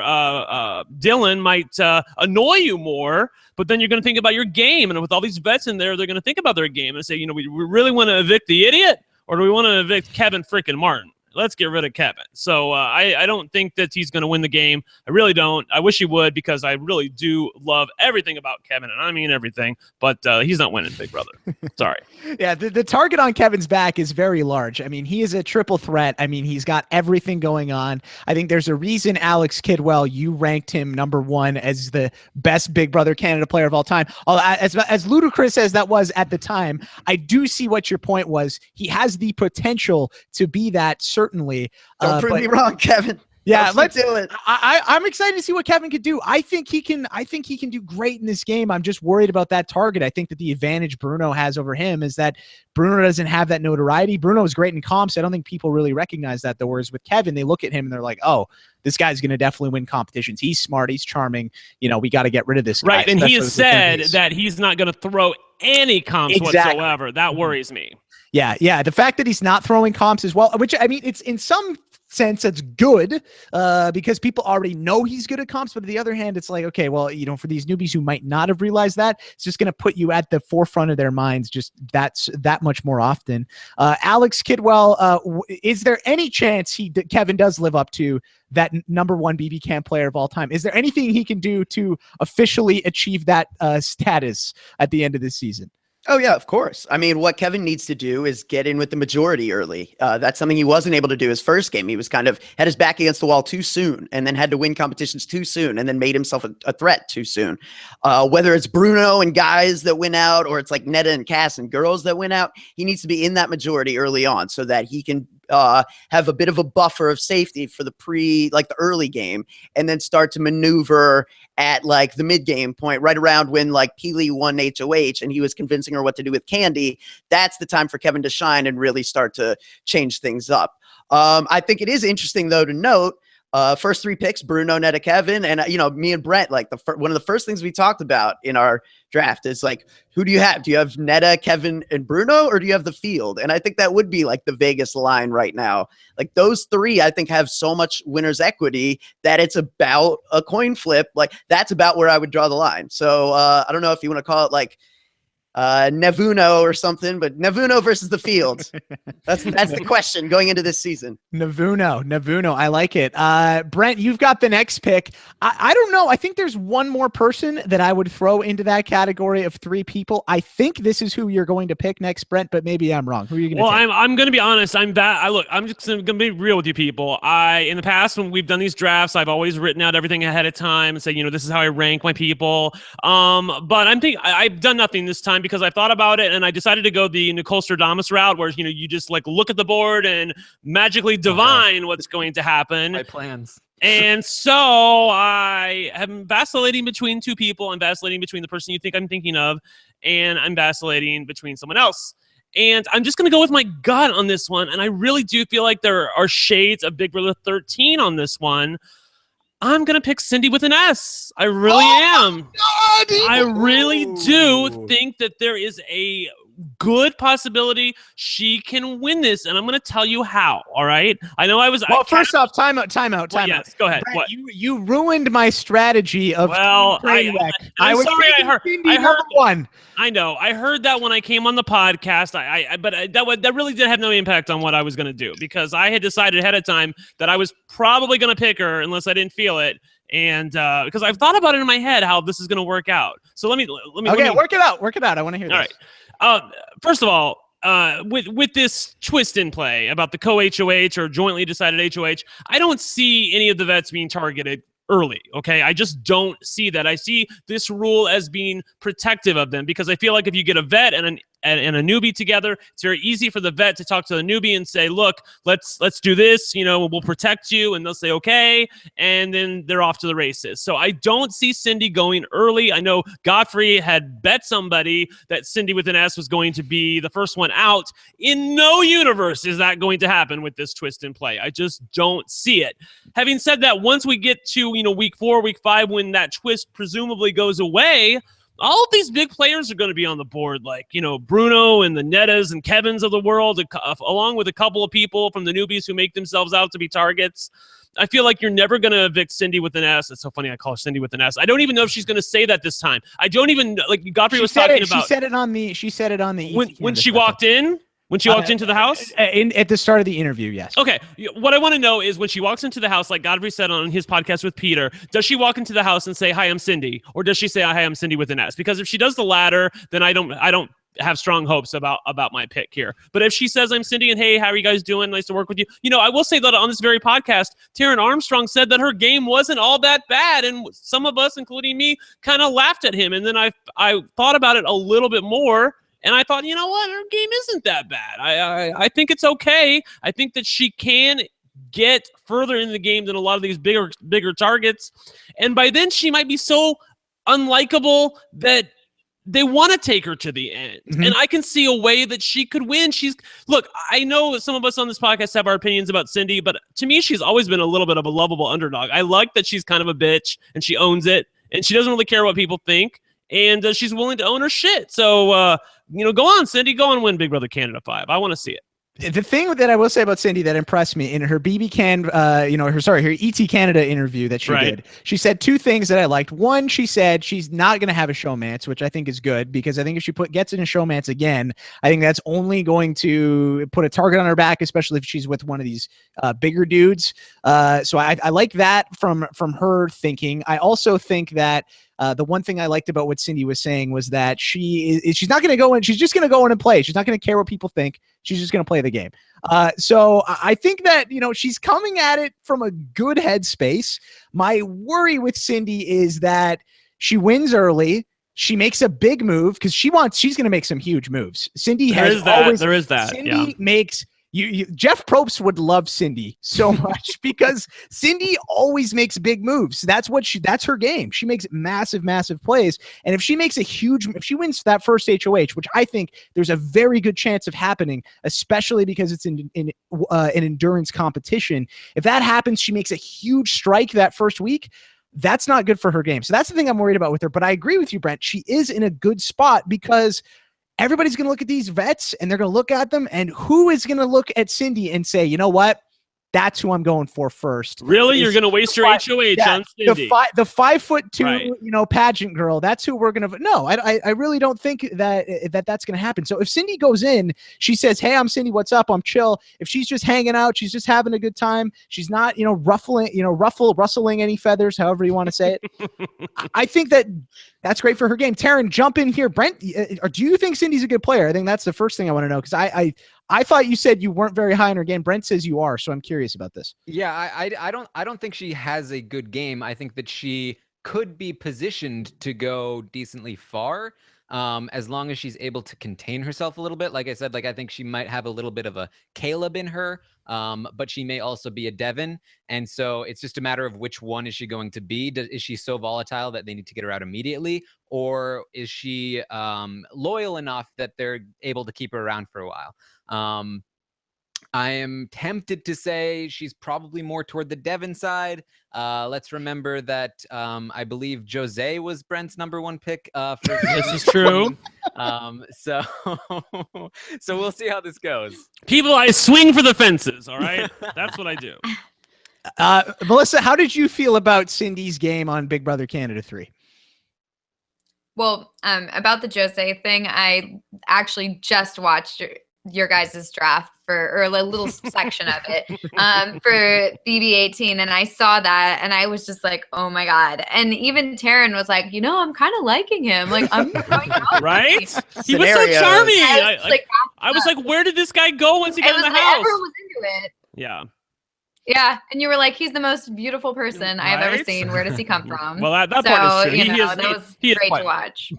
Dylan might annoy you more, but then you're going to think about your game. And with all these vets in there, they're going to think about their game and say, we really want to evict the idiot? Or do we want to evict Kevin freaking Martin? let's get rid of Kevin. So I don't think that he's going to win the game. I really don't. I wish he would, because I really do love everything about Kevin, and I mean everything, but he's not winning, Big Brother. Sorry. Yeah, the target on Kevin's back is very large. I mean, he is a triple threat. I mean, he's got everything going on. I think there's a reason, Alex Kidwell, you ranked him #1 as the best Big Brother Canada player of all time. As ludicrous as that was at the time, I do see what your point was. He has the potential to be that, certainly. Don't prove me wrong, Kevin. Yeah, let's do it. I'm excited to see what Kevin could do. I think he can do great in this game. I'm just worried about that target. I think that the advantage Bruno has over him is that Bruno doesn't have that notoriety. Bruno is great in comps. I don't think people really recognize that, though. Whereas with Kevin, they look at him and they're like, oh, this guy's going to definitely win competitions. He's smart. He's charming. You know, we got to get rid of this guy. Right, and he has said that he's not going to throw any comps whatsoever. That worries me. Yeah. The fact that he's not throwing comps as well, which, I mean, it's in some sense it's good because people already know he's good at comps, but on the other hand, it's like, okay, well, you know, for these newbies who might not have realized that, it's just going to put you at the forefront of their minds just that much more often. Alex Kidwell, is there any chance Kevin does live up to that #1 BB Camp player of all time? Is there anything he can do to officially achieve that status at the end of this season? Oh, yeah, of course. I mean, what Kevin needs to do is get in with the majority early. That's something he wasn't able to do his first game. He was kind of had his back against the wall too soon, and then had to win competitions too soon, and then made himself a threat too soon. Whether it's Bruno and guys that win out, or it's like Neta and Cass and girls that win out, he needs to be in that majority early on so that he can have a bit of a buffer of safety for the the early game, and then start to maneuver at like the mid game point, right around when like Peely won HOH and he was convincing her what to do with Candy. That's the time for Kevin to shine and really start to change things up. I think it is interesting though to note, first 3 picks, Bruno, Neta, Kevin, and you know, me and Brent, like one of the first things we talked about in our draft is like, who do you have? Do you have Neta, Kevin, and Bruno, or do you have the field? And I think that would be like the Vegas line right now. Like those 3, I think, have so much winner's equity that it's about a coin flip. Like that's about where I would draw the line. So I don't know if you want to call it like Nevuno or something, but Nevuno versus the field. That's the question going into this season. Nevuno. I like it. Brent, you've got the next pick. I don't know. I think there's one more person that I would throw into that category of 3 people. I think this is who you're going to pick next, Brent, but maybe I'm wrong. Who are you going to take? I'm going to be honest. I'm just going to be real with you people. In the past, when we've done these drafts, I've always written out everything ahead of time and said, you know, this is how I rank my people. But I've done nothing this time because I thought about it and I decided to go the Nicole Stradamus route, where you know you just like look at the board and magically divine what's going to happen. My plans. And so I am vacillating between 2 people. I'm vacillating between the person you think I'm thinking of, and I'm vacillating between someone else. And I'm just going to go with my gut on this one. And I really do feel like there are shades of Big Brother 13 on this one. I'm going to pick Cindy with an S. I really am. God! I really do think that there is a good possibility she can win this, and I'm going to tell you how, all right? I know I was... Well, first off, time out. Yes, go ahead. Brent, what? You ruined my strategy of... Well, I'm sorry I heard #1. I know. I heard that when I came on the podcast, but that really did have no impact on what I was going to do, because I had decided ahead of time that I was probably going to pick her unless I didn't feel it. And because I've thought about it in my head how this is going to work out. So let me work it out. Work it out. I want to hear this. All right. First of all, with this twist in play about the co-HOH or jointly decided HOH, I don't see any of the vets being targeted early. Okay. I just don't see that. I see this rule as being protective of them, because I feel like if you get a vet and a newbie together, it's very easy for the vet to talk to the newbie and say, look, let's do this, you know, we'll protect you. And they'll say, okay. And then they're off to the races. So I don't see Cindy going early. I know Godfrey had bet somebody that Cindy with an S was going to be the first one out. In no universe is that going to happen with this twist in play. I just don't see it. Having said that, once we get to, you know, week 4, week 5, when that twist presumably goes away, all of these big players are going to be on the board, like, you know, Bruno and the Netas and Kevins of the world, along with a couple of people from the newbies who make themselves out to be targets. I feel like you're never going to evict Cindy with an S. It's so funny I call her Cindy with an S. I don't even know if she's going to say that this time. I don't even, like Godfrey was talking about. She said it on the when she walked in. When she walked into the house? At the start of the interview, yes. Okay. What I want to know is when she walks into the house, like Godfrey said on his podcast with Peter, does she walk into the house and say, "Hi, I'm Cindy," or does she say, "Hi, I'm Cindy" with an S? Because if she does the latter, then I don't have strong hopes about my pick here. But if she says, "I'm Cindy," and "Hey, how are you guys doing? Nice to work with you." I will say that on this very podcast, Taran Armstrong said that her game wasn't all that bad, and some of us, including me, kind of laughed at him. And then I thought about it a little bit more. And I thought, you know what? Her game isn't that bad. I think it's okay. I think that she can get further in the game than a lot of these bigger targets. And by then, she might be so unlikable that they want to take her to the end. Mm-hmm. And I can see a way that she could win. Look, I know some of us on this podcast have our opinions about Cindy, but to me, she's always been a little bit of a lovable underdog. I like that she's kind of a bitch and she owns it and she doesn't really care what people think. And she's willing to own her shit. So, go on, Cindy. Go on, win Big Brother Canada 5. I want to see it. The thing that I will say about Cindy that impressed me in her her ET Canada interview that she did, she said two things that I liked. One, she said she's not going to have a showmance, which I think is good because I think if she gets in a showmance again, I think that's only going to put a target on her back, especially if she's with one of these bigger dudes. So I like that from her thinking. I also think that the one thing I liked about what Cindy was saying was that she's not going to go in. She's just going to go in and play. She's not going to care what people think. She's just going to play the game. So I think that, she's coming at it from a good headspace. My worry with Cindy is that she wins early. She makes a big move because she's going to make some huge moves. Cindy there is that. Cindy makes Jeff Probst would love Cindy so much because Cindy always makes big moves. That's her game. She makes massive, massive plays. And if she wins that first HOH, which I think there's a very good chance of happening, especially because it's in an endurance competition. If that happens, she makes a huge strike that first week. That's not good for her game. So that's the thing I'm worried about with her. But I agree with you, Brent. She is in a good spot because everybody's going to look at these vets and they're going to look at them, and who is going to look at Cindy and say, you know what? That's who I'm going for first. Really? You're going to waste your HOH on Cindy? The 5'2", pageant girl. That's who we're going to. No, I really don't think that's going to happen. So if Cindy goes in, she says, "Hey, I'm Cindy. What's up? I'm chill." If she's just hanging out, she's just having a good time. She's not, rustling any feathers, however you want to say it. I think that's great for her game. Taran, jump in here. Brent, do you think Cindy's a good player? I think that's the first thing I want to know because I thought you said you weren't very high on her game. Brent says you are, so I'm curious about this. Yeah, I don't think she has a good game. I think that she could be positioned to go decently far, as long as she's able to contain herself a little bit. Like I said, I think she might have a little bit of a Caleb in her, but she may also be a Devin. And so it's just a matter of which one is she going to be. Is she so volatile that they need to get her out immediately? Or is she loyal enough that they're able to keep her around for a while? I am tempted to say she's probably more toward the Devin side. Let's remember that I believe Jose was Brent's #1 pick. This is true. So we'll see how this goes. People, I swing for the fences. All right, that's what I do. Melissa, how did you feel about Cindy's game on Big Brother Canada 3? Well, about the Jose thing, I actually just watched your guys' draft or a little section of it for BB18, and I saw that and I was just like, oh my god. And even Taran was like, I'm kind of liking him, like I'm right. He was so charming. I was like, where did this guy go once he got in the house? Everyone was into it. Yeah, and you were like, he's the most beautiful person I've ever seen. Where does he come from? Well, that part is true. That was great to watch.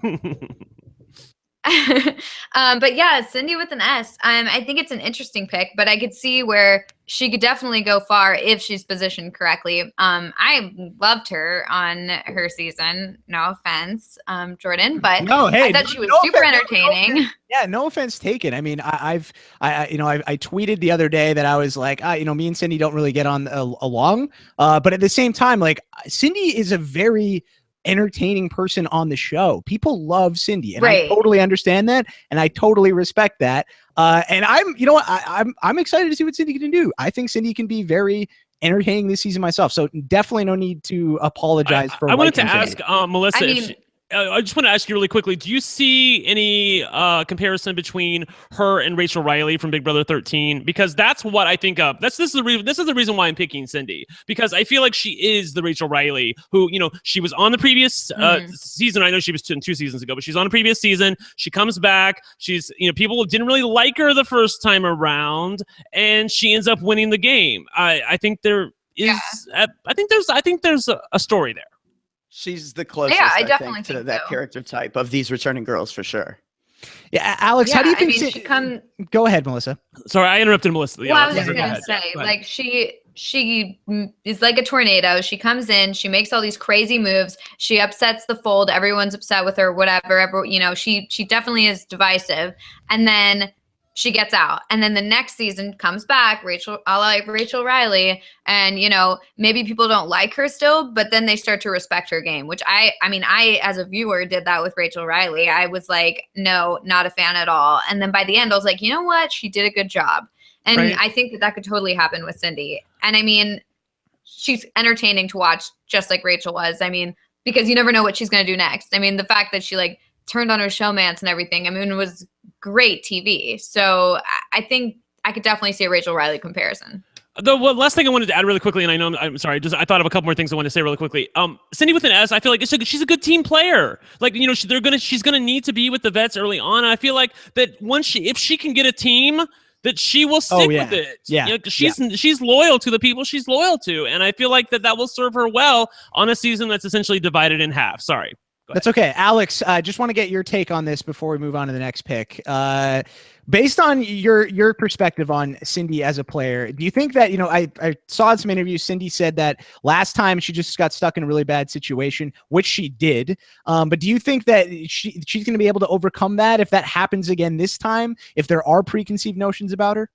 But yeah, Cindy with an S. I think it's an interesting pick, but I could see where she could definitely go far if she's positioned correctly. I loved her on her season. No offense, Jordan, but I thought she was super entertaining. No offense taken. I mean, I tweeted the other day that I was like, me and Cindy don't really get on along, but at the same time, Cindy is a very entertaining person on the show. People love Cindy, and I totally understand that, and I totally respect that. And I'm excited to see what Cindy can do. I think Cindy can be very entertaining this season myself. So definitely no need to apologize for. I wanted to ask Melissa. I just want to ask you really quickly, do you see any comparison between her and Rachel Riley from Big Brother 13? Because that's what I think of. This is the reason why I'm picking Cindy, because I feel like she is the Rachel Riley who, she was on the previous season. I know she was 2 seasons ago, but she's on the previous season. She comes back. She's, people didn't really like her the first time around, and she ends up winning the game. I think there is, I think there's a story there. She's the closest, I definitely think to that character type of these returning girls for sure. Yeah, Alex, how do you think? Go ahead, Melissa. Sorry, I interrupted Melissa. Well, I was just gonna say, like, she is like a tornado. She comes in, she makes all these crazy moves. She upsets the fold. Everyone's upset with her. Whatever. She definitely is divisive. And then she gets out, and then the next season comes back, Rachel Riley, and maybe people don't like her still, but then they start to respect her game, which I as a viewer did that with Rachel Riley. I was like, no, not a fan at all. And then by the end I was like, you know what, she did a good job. And right. I think that could totally happen with Cindy. And she's entertaining to watch, just like Rachel was. Because you never know what she's going to do next. The fact that she turned on her showmance and everything, it was great TV. So I think I could definitely see a Rachel Riley comparison. The last thing I wanted to add really quickly, and I'm sorry, I thought of a couple more things I wanted to say really quickly. Cindy with an S, I feel like she's a good team player. She's gonna need to be with the vets early on. And I feel like that if she can get a team, that she will stick with it. Yeah, she's loyal to the people she's loyal to, and I feel like that will serve her well on a season that's essentially divided in half. Sorry. That's okay. Alex, I just want to get your take on this before we move on to the next pick. Based on your perspective on Cindy as a player, do you think that, I saw in some interviews, Cindy said that last time she just got stuck in a really bad situation, which she did. But do you think that she's going to be able to overcome that if that happens again this time, if there are preconceived notions about her?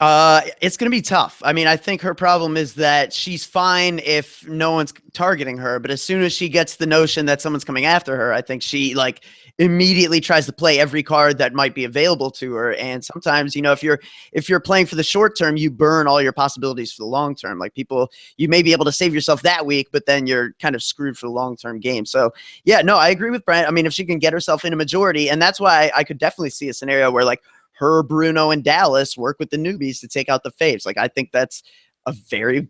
It's going to be tough. I think her problem is that she's fine if no one's targeting her, but as soon as she gets the notion that someone's coming after her, I think she immediately tries to play every card that might be available to her. And sometimes, if you're playing for the short term, you burn all your possibilities for the long term. You may be able to save yourself that week, but then you're kind of screwed for the long-term game. So yeah, no, I agree with Brent. If she can get herself in a majority, and that's why I could definitely see a scenario where her, Bruno, and Dallas work with the newbies to take out the faves. I think that's a very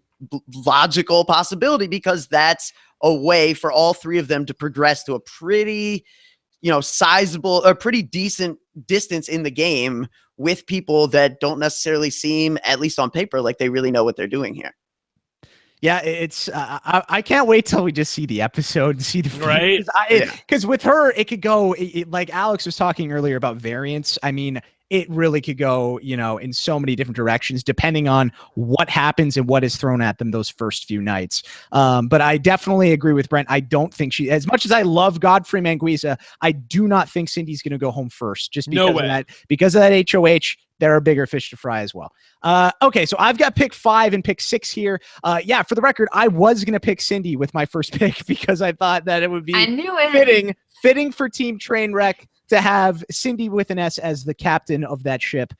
logical possibility, because that's a way for all three of them to progress to a pretty, sizable or pretty decent distance in the game with people that don't necessarily seem, at least on paper, like they really know what they're doing here. Yeah, it's I can't wait till we just see the episode and see the right. Because with her, it could go like Alex was talking earlier about variance. It really could go, in so many different directions, depending on what happens and what is thrown at them those first few nights. But I definitely agree with Brent. I don't think as much as I love Godfrey Manguiza, I do not think Cindy's going to go home first, just because of that HOH. There are bigger fish to fry as well. Okay, so I've got pick 5 and pick 6 here. For the record, I was going to pick Cindy with my first pick because I thought that it would be fitting for Team Trainwreck to have Cindy with an S as the captain of that ship.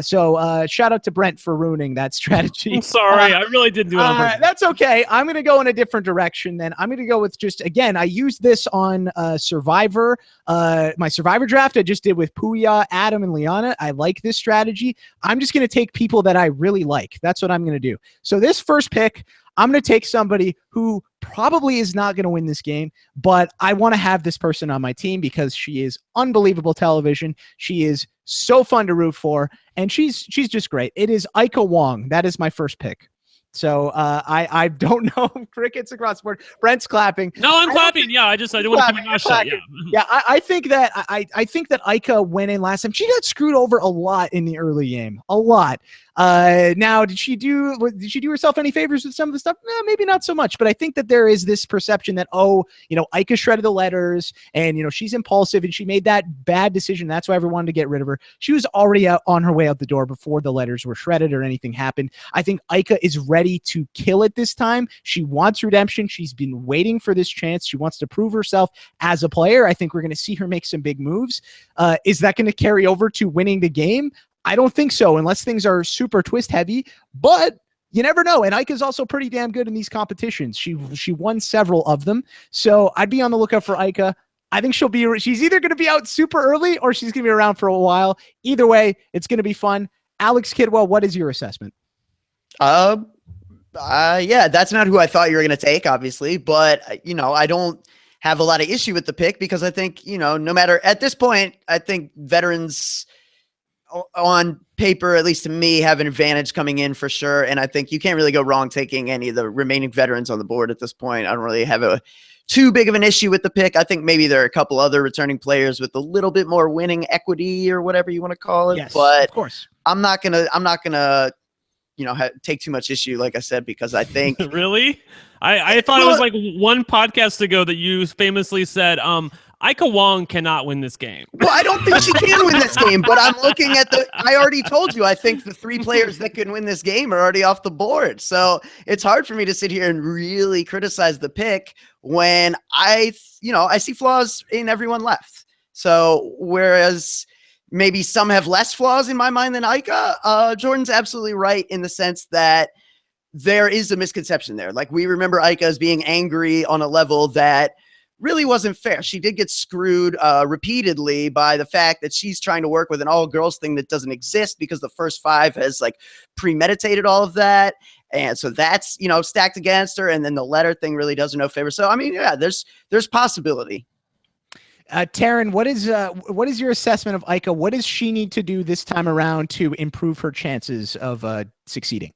So shout out to Brent for ruining that strategy. I'm sorry. I really didn't do it on purpose. That's okay. I'm going to go in a different direction then. I'm going to go with again, I used this on Survivor. My Survivor draft I just did with Puya, Adam, and Liana. I like this strategy. I'm just going to take people that I really like. That's what I'm going to do. So this first pick, I'm going to take somebody who probably is not going to win this game, but I want to have this person on my team because she is unbelievable television. She is so fun to root for, and she's just great. It is Aika Wong. That is my first pick. So I don't know. Crickets across the board. Brent's clapping. No, I'm clapping. Yeah, I didn't want to keep my mouth shut. Yeah, I think that Aika went in last time. She got screwed over a lot in the early game. A lot. Now, did she do herself any favors with some of the stuff? No, maybe not so much, but I think that there is this perception that, Aika shredded the letters and, she's impulsive and she made that bad decision. That's why everyone wanted to get rid of her. She was already on her way out the door before the letters were shredded or anything happened. I think Aika is ready to kill it this time. She wants redemption. She's been waiting for this chance. She wants to prove herself as a player. I think we're going to see her make some big moves. Is that going to carry over to winning the game? I don't think so, unless things are super twist heavy. But, you never know. And Aika's also pretty damn good in these competitions. She won several of them. So I'd be on the lookout for Aika. I think she's either going to be out super early or she's going to be around for a while. Either way, it's going to be fun. Alex Kidwell, what is your assessment? Yeah, that's not who I thought you were going to take, obviously, but I don't have a lot of issue with the pick because I think, no matter at this point, I think veterans on paper, at least to me, have an advantage coming in for sure. And I think you can't really go wrong taking any of the remaining veterans on the board at this point. I don't really have too big of an issue with the pick. I think maybe there are a couple other returning players with a little bit more winning equity or whatever you want to call it. Yes, but of course. I'm not gonna take too much issue, like I said, because I think really, I thought it was like one podcast ago that you famously said, Aika Wong cannot win this game. Well, I don't think she can win this game, but I'm looking at I already told you, I think the 3 players that can win this game are already off the board. So it's hard for me to sit here and really criticize the pick when I see flaws in everyone left. So whereas maybe some have less flaws in my mind than Aika, Jordan's absolutely right in the sense that there is a misconception there. Like, we remember Aika as being angry on a level that really wasn't fair. She did get screwed repeatedly by the fact that she's trying to work with an all-girls thing that doesn't exist because the first 5 has like premeditated all of that. And so that's, stacked against her. And then the letter thing really does her no favor. So, I mean, yeah, there's possibility. Taran, what is your assessment of Aika? What does she need to do this time around to improve her chances of succeeding?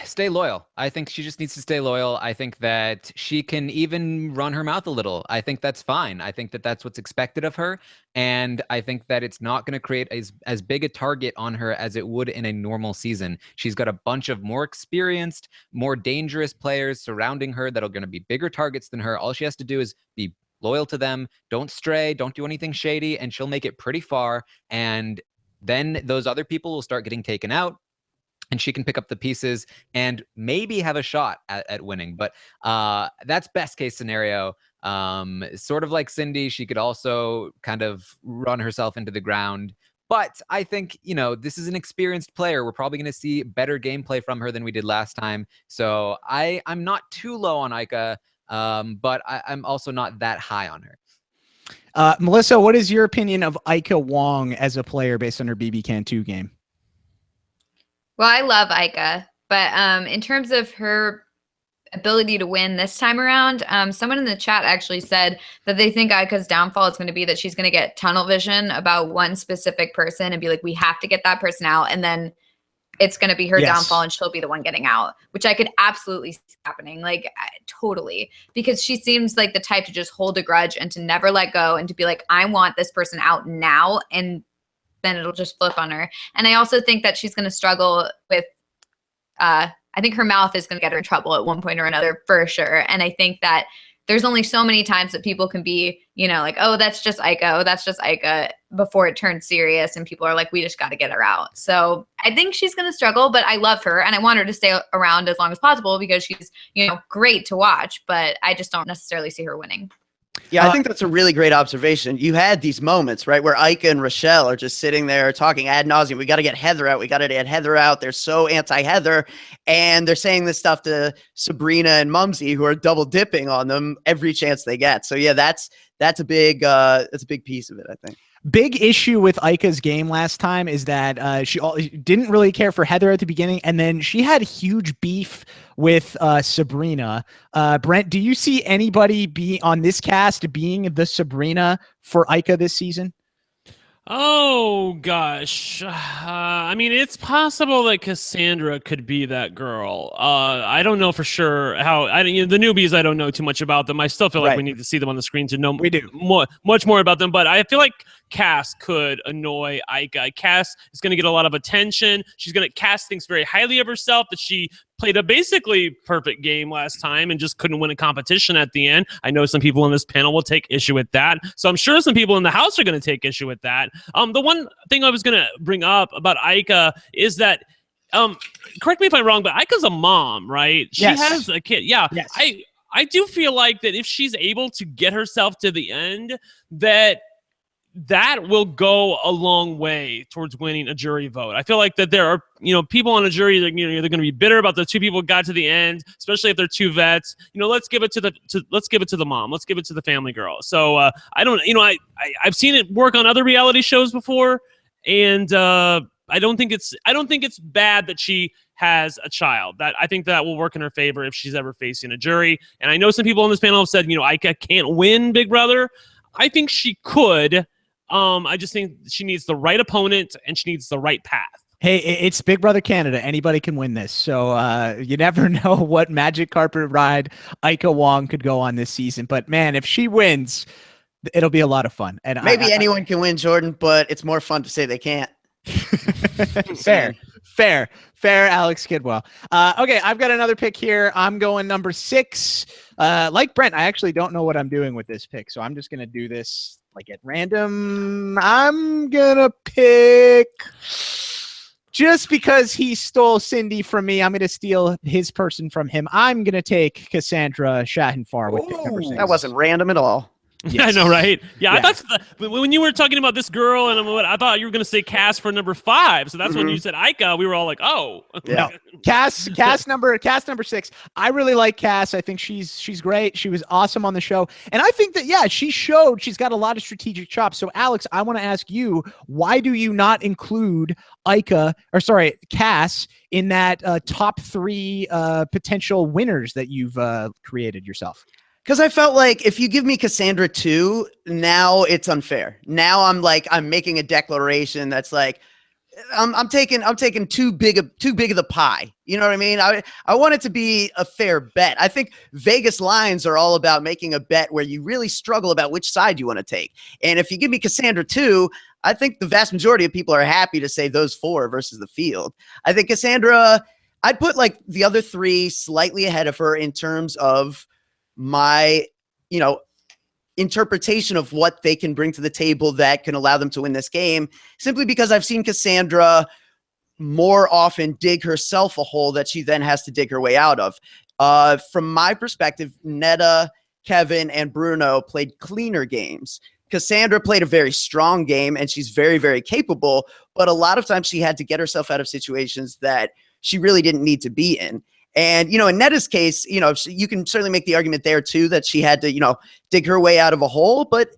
Stay loyal. I think she just needs to stay loyal. I think that she can even run her mouth a little. I think that's fine. I think that that's what's expected of her. And I think that it's not going to create as big a target on her as it would in a normal season. She's got a bunch of more experienced, more dangerous players surrounding her that are going to be bigger targets than her. All she has to do is be loyal to them. Don't stray. Don't do anything shady. And she'll make it pretty far. And then those other people will start getting taken out. And she can pick up the pieces and maybe have a shot at winning. But that's best case scenario. Sort of like Cindy, she could also kind of run herself into the ground. But I think, this is an experienced player. We're probably going to see better gameplay from her than we did last time. So I'm not too low on Aika, but I'm also not that high on her. Melissa, what is your opinion of Aika Wong as a player based on her BB Can 2 game? Well, I love Aika, but in terms of her ability to win this time around, someone in the chat actually said that they think Aika's downfall is going to be that she's going to get tunnel vision about one specific person and be like, we have to get that person out. And then it's going to be her downfall and she'll be the one getting out, which I could absolutely see happening. Like, totally. Because she seems like the type to just hold a grudge and to never let go and to be like, I want this person out now. And then it'll just flip on her. And I also think that she's going to struggle with, I think her mouth is going to get her in trouble at one point or another for sure. And I think that there's only so many times that people can be, like, oh, that's just Aika. Oh, that's just Aika, before it turns serious. And people are like, we just got to get her out. So I think she's going to struggle, but I love her. And I want her to stay around as long as possible because she's, great to watch, but I just don't necessarily see her winning. Yeah, I think that's a really great observation. You had these moments, right, where Aika and Rochelle are just sitting there talking ad nauseum. We got to get Heather out. We got to get Heather out. They're so anti-Heather. And they're saying this stuff to Sabrina and Mumsy, who are double dipping on them every chance they get. So, yeah, that's a big piece of it, I think. Big issue with Aika's game last time is that she didn't really care for Heather at the beginning, and then she had huge beef with Sabrina. Brent, do you see anybody be on this cast being the Sabrina for Aika this season? Oh, gosh. I mean, it's possible that Cassandra could be that girl. I don't know for sure how. The newbies, I don't know too much about them. I still feel like we need to see them on the screen to know much more about them. But I feel like Cass could annoy Aika. Cass is going to get a lot of attention. Cass thinks very highly of herself, that she played a basically perfect game last time and just couldn't win a competition at the end. I know some people in this panel will take issue with that. So I'm sure some people in the house are going to take issue with that. The one thing I was going to bring up about Aika is that, correct me if I'm wrong, but Aika's a mom, right? She has a kid. Yeah. Yes. I do feel like that if she's able to get herself to the end, that that will go a long way towards winning a jury vote. I feel like that there are, people on a jury that, they're going to be bitter about the two people who got to the end, especially if they're two vets. Let's give it to the mom. Let's give it to the family girl. So I don't, I've seen it work on other reality shows before, and I don't think it's bad that she has a child. That I think that will work in her favor if she's ever facing a jury. And I know some people on this panel have said, Aika can't win Big Brother. I think she could. I just think she needs the right opponent and she needs the right path. Hey, it's Big Brother Canada. Anybody can win this. So you never know what magic carpet ride Aika Wong could go on this season. But man, if she wins, it'll be a lot of fun. And maybe anyone can win, Jordan, but it's more fun to say they can't. Fair, Alex Kidwell. Okay, I've got another pick here. I'm going number 6. Like Brent, I actually don't know what I'm doing with this pick, so I'm just going to do this like at random. I'm going to pick, just because he stole Cindy from me, I'm going to steal his person from him. I'm going to take Cassandra Schadenfar with pick number 6. That wasn't random at all. Yes. I know, right? Yeah. I thought when you were talking about this girl, and I thought you were going to say Cass for number 5. So that's when you said Aika. We were all like, "Oh, yeah." No. Cass number 6. I really like Cass. I think she's great. She was awesome on the show, and I think that she showed she's got a lot of strategic chops. So Alex, I want to ask you, why do you not include Cass in that top 3 potential winners that you've created yourself? Because I felt like if you give me Cassandra 2, now it's unfair. Now I'm making a declaration that's like, I'm taking too big of the pie. You know what I mean? I want it to be a fair bet. I think Vegas lines are all about making a bet where you really struggle about which side you want to take. And if you give me Cassandra 2, I think the vast majority of people are happy to say those 4 versus the field. I think Cassandra, I'd put like the other 3 slightly ahead of her in terms of my, interpretation of what they can bring to the table that can allow them to win this game, simply because I've seen Cassandra more often dig herself a hole that she then has to dig her way out of. From my perspective, Neta, Kevin, and Bruno played cleaner games. Cassandra played a very strong game, and she's very, very capable, but a lot of times she had to get herself out of situations that she really didn't need to be in. And, in Neta's case, you can certainly make the argument there too, that she had to, dig her way out of a hole. But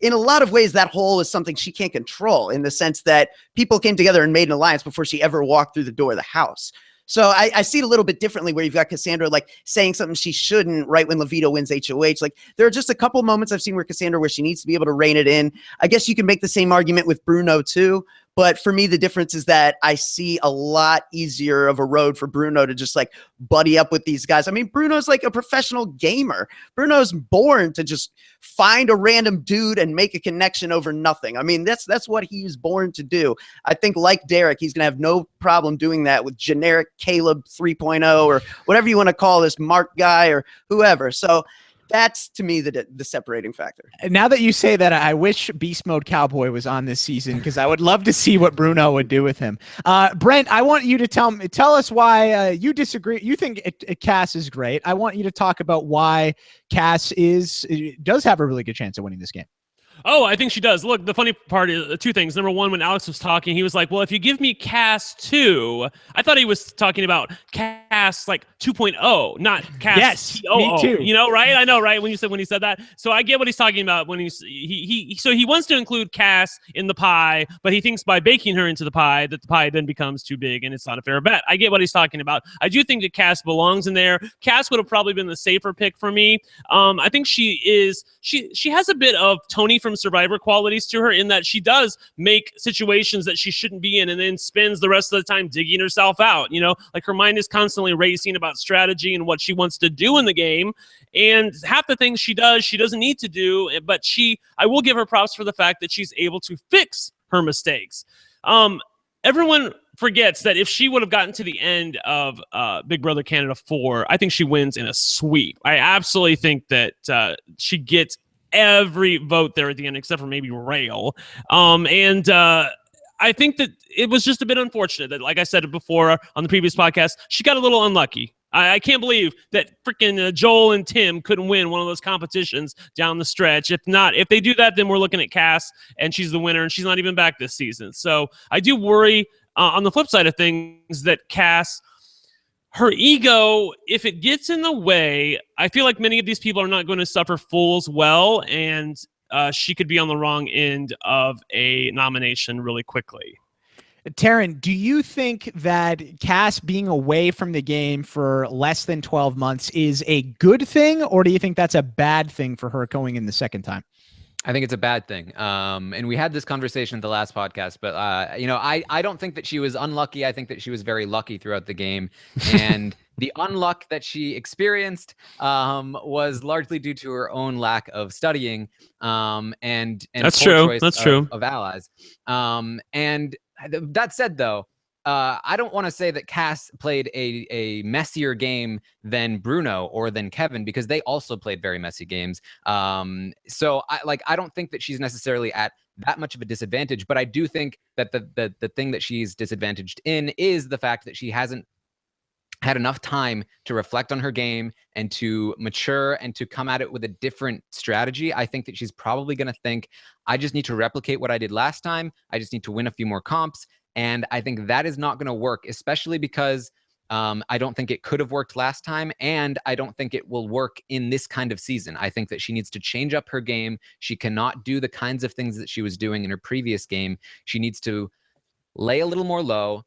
in a lot of ways, that hole is something she can't control, in the sense that people came together and made an alliance before she ever walked through the door of the house. So I see it a little bit differently, where you've got Cassandra like saying something she shouldn't right when Levito wins HOH. Like, there are just a couple moments I've seen where Cassandra, where she needs to be able to rein it in. I guess you can make the same argument with Bruno too. But for me, the difference is that I see a lot easier of a road for Bruno to just like buddy up with these guys. I mean, Bruno's like a professional gamer. Bruno's born to just find a random dude and make a connection over nothing. I mean, that's what he's born to do. I think, like Derek, he's going to have no problem doing that with generic Caleb 3.0 or whatever you want to call this Mark guy or whoever. So that's, to me, the separating factor. Now that you say that, I wish Beast Mode Cowboy was on this season, because I would love to see what Bruno would do with him. Brent, I want you to tell us why you disagree. You think Cass is great. I want you to talk about why Cass does have a really good chance of winning this game. Oh, I think she does. Look, the funny part is 2 things. Number 1, when Alex was talking, he was like, well, if you give me Cass 2, I thought he was talking about Cass like 2.0, not Cass. Yes, T-O-O, me too. Right? I know, right? When he said that. So I get what he's talking about when he wants to include Cass in the pie, but he thinks by baking her into the pie that the pie then becomes too big and it's not a fair bet. I get what he's talking about. I do think that Cass belongs in there. Cass would have probably been the safer pick for me. I think she has a bit of Tony from Survivor qualities to her, in that she does make situations that she shouldn't be in and then spends the rest of the time digging herself out. Like, her mind is constantly racing about strategy and what she wants to do in the game. And half the things she does, she doesn't need to do, but I will give her props for the fact that she's able to fix her mistakes. Everyone forgets that if she would have gotten to the end of Big Brother Canada 4, I think she wins in a sweep. I absolutely think that she gets every vote there at the end, except for maybe Rail. I think that it was just a bit unfortunate that, like I said before on the previous podcast, she got a little unlucky. I can't believe that freaking Joel and Tim couldn't win one of those competitions down the stretch. If they do that, then we're looking at Cass, and she's the winner, and she's not even back this season. So I do worry on the flip side of things that Cass, her ego, if it gets in the way, I feel like many of these people are not going to suffer fools well, and she could be on the wrong end of a nomination really quickly. Taran, do you think that Cass being away from the game for less than 12 months is a good thing, or do you think that's a bad thing for her going in the second time? I think it's a bad thing. And we had this conversation at the last podcast, but I don't think that she was unlucky. I think that she was very lucky throughout the game. And the unluck that she experienced was largely due to her own lack of studying and that's poor true. choice That's true. of allies. And that said, though, I don't want to say that Cass played a messier game than Bruno or than Kevin, because they also played very messy games. So I don't think that she's necessarily at that much of a disadvantage, but I do think that the thing that she's disadvantaged in is the fact that she hasn't had enough time to reflect on her game and to mature and to come at it with a different strategy. I think that she's probably going to think, I just need to replicate what I did last time. I just need to win a few more comps. And I think that is not going to work, especially because I don't think it could have worked last time. And I don't think it will work in this kind of season. I think that she needs to change up her game. She cannot do the kinds of things that she was doing in her previous game. She needs to lay a little more low,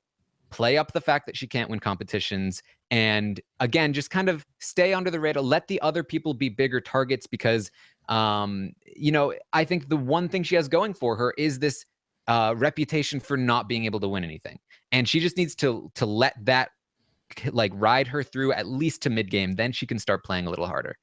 play up the fact that she can't win competitions, and again, just kind of stay under the radar, let the other people be bigger targets, because I think the one thing she has going for her is this reputation for not being able to win anything, and she just needs to let that ride her through at least to mid game. Then she can start playing a little harder.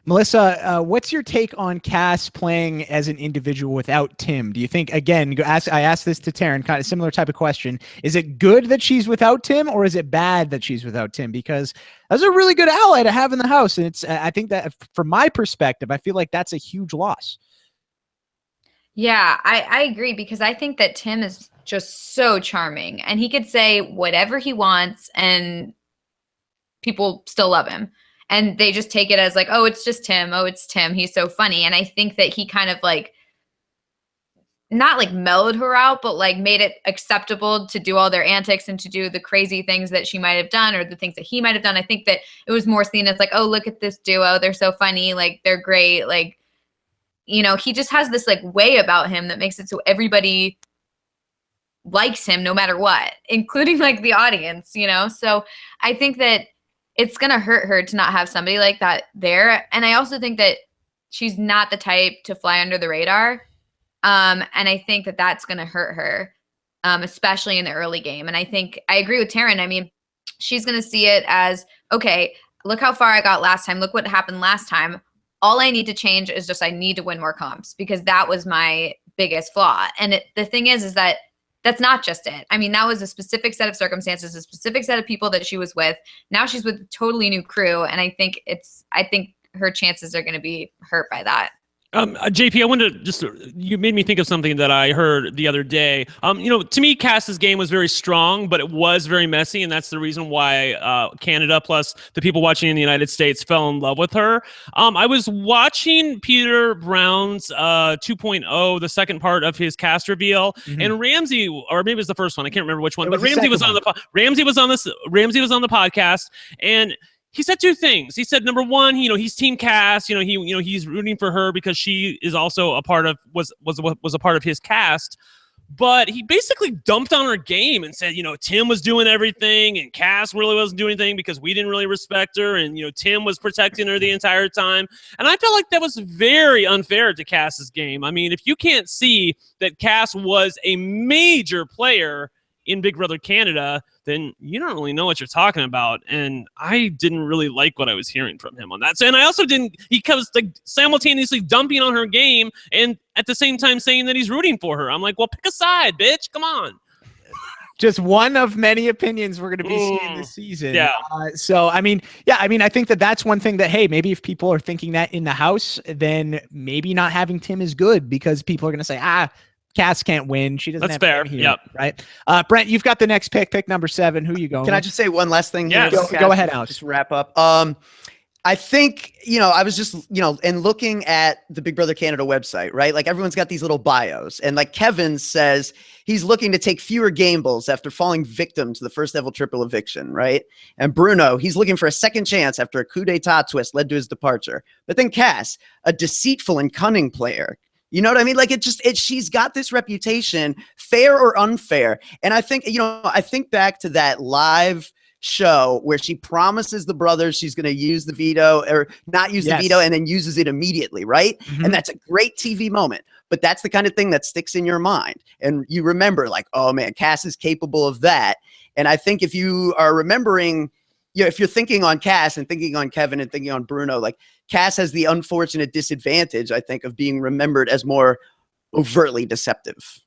Melissa, what's your take on Cass playing as an individual without Tim? Do you think, again, I asked this to Taran, kind of similar type of question. Is it good that she's without Tim, or is it bad that she's without Tim? Because that's a really good ally to have in the house. And I think that from my perspective, I feel like that's a huge loss. Yeah, I agree, because I think that Tim is just so charming, and he could say whatever he wants and people still love him. And they just take it as like, oh, it's just Tim. Oh, it's Tim. He's so funny. And I think that he kind of not mellowed her out, but made it acceptable to do all their antics and to do the crazy things that she might have done or the things that he might have done. I think that it was more seen as oh, look at this duo. They're so funny. They're great. He just has this way about him that makes it so everybody likes him no matter what, including the audience, So I think that it's going to hurt her to not have somebody like that there. And I also think that she's not the type to fly under the radar. And I think that that's going to hurt her, especially in the early game. And I think I agree with Taran. I mean, she's going to see it as, okay, look how far I got last time. Look what happened last time. All I need to change is just I need to win more comps, because that was my biggest flaw. And the thing is that that's not just it. I mean, that was a specific set of circumstances, a specific set of people that she was with. Now she's with a totally new crew. And I think her chances are going to be hurt by that. JP, I wanted to you made me think of something that I heard the other day. To me, Cass's game was very strong, but it was very messy. And that's the reason why Canada, plus the people watching in the United States, fell in love with her. I was watching Peter Brown's 2.0, the second part of his cast reveal, and Ramsey, or maybe it was the first one, I can't remember which one, but Ramsey was on the podcast, and he said two things. He said, number one, he's Team Cass. He's rooting for her because she is also was a part of his cast. But he basically dumped on her game and said, Tim was doing everything and Cass really wasn't doing anything because we didn't really respect her, and Tim was protecting her the entire time. And I felt like that was very unfair to Cass's game. I mean, if you can't see that Cass was a major player in Big Brother Canada, then you don't really know what you're talking about. And I didn't really like what I was hearing from him on that. And I also didn't, he was simultaneously dumping on her game and at the same time saying that he's rooting for her. I'm like, well, pick a side, bitch. Come on. Just one of many opinions we're going to be seeing this season. Yeah. I think that's one thing that, hey, maybe if people are thinking that in the house, then maybe not having Tim is good, because people are going to say, Cass can't win. She doesn't That's have fair. him here, Yep. right? Brent, you've got the next pick number 7. Who you going? Can I just say one last thing? Yes. Here? Go ahead, Alex. Just wrap up. I think, I was just, and looking at the Big Brother Canada website, right? Like everyone's got these little bios, and like Kevin says he's looking to take fewer gambles after falling victim to the first ever triple eviction, right? And Bruno, he's looking for a second chance after a coup d'etat twist led to his departure. But then Cass, a deceitful and cunning player. You know what I mean? Like she's got this reputation, fair or unfair. And I think, I think back to that live show where she promises the brothers she's going to use the veto or not use the veto and then uses it immediately, right? And that's a great TV moment. But that's the kind of thing that sticks in your mind. And you remember like, oh man, Cass is capable of that. And I think if you are remembering, if you're thinking on Cass and thinking on Kevin and thinking on Bruno, like Cass has the unfortunate disadvantage, I think, of being remembered as more overtly deceptive.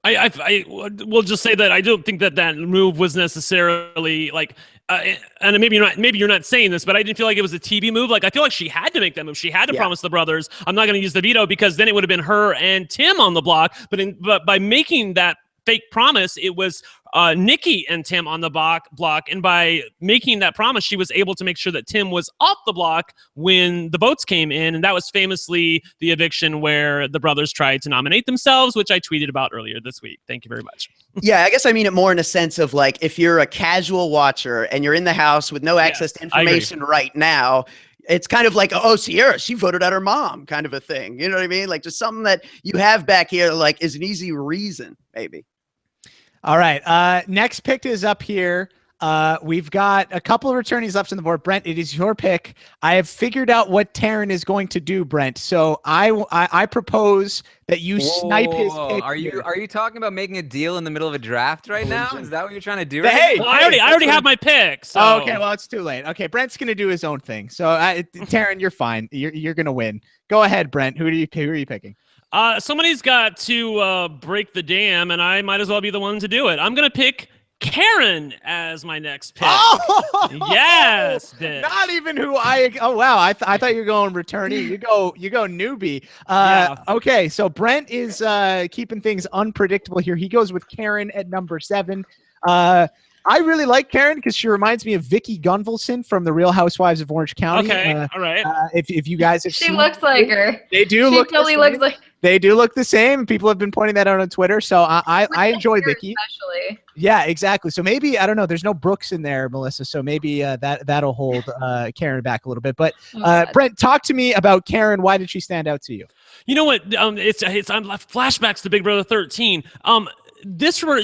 I will just say that I don't think that move was necessarily like, and maybe you're not saying this, but I didn't feel like it was a TV move. Like I feel like she had to make that move. She had to promise the brothers, I'm not going to use the veto, because then it would have been her and Tim on the block. But by making that fake promise, it was Nikki and Tim on the block, and by making that promise, she was able to make sure that Tim was off the block when the votes came in, and that was famously the eviction where the brothers tried to nominate themselves, which I tweeted about earlier this week. Thank you very much. Yeah, I guess I mean it more in a sense of like if you're a casual watcher and you're in the house with no access to information right now, it's kind of like, oh, Sierra, she voted out her mom kind of a thing. You know what I mean? Like just something that you have back here like is an easy reason, maybe. All right. Next pick is up here. We've got a couple of returnees left on the board. Brent, it is your pick. I have figured out what Taran is going to do, Brent. So I propose that you snipe his pick. Are you talking about making a deal in the middle of a draft right now? Is that what you're trying to do? Hey, well, I already have my pick. So. Oh, okay, well, it's too late. Okay, Brent's gonna do his own thing. So Taran, you're fine. You're gonna win. Go ahead, Brent. Who are you picking? Somebody's got to break the dam, and I might as well be the one to do it. I'm going to pick Karen as my next pick. Oh! Yes, bitch. Not even who oh, wow. I thought you were going returnee. You go newbie. Okay, so Brent is keeping things unpredictable here. He goes with Karen at number 7. I really like Karen because she reminds me of Vicky Gunvalson from The Real Housewives of Orange County. Okay, all right. If you guys have She seen looks like her. They do She look totally looks like. They do look the same. People have been pointing that out on Twitter. So I enjoy Vicky. Especially. Yeah, exactly. So maybe, I don't know, there's no Brooks in there, Melissa. So maybe that'll hold Karen back a little bit. But Brent, talk to me about Karen. Why did she stand out to you? You know what? It's flashbacks to Big Brother 13.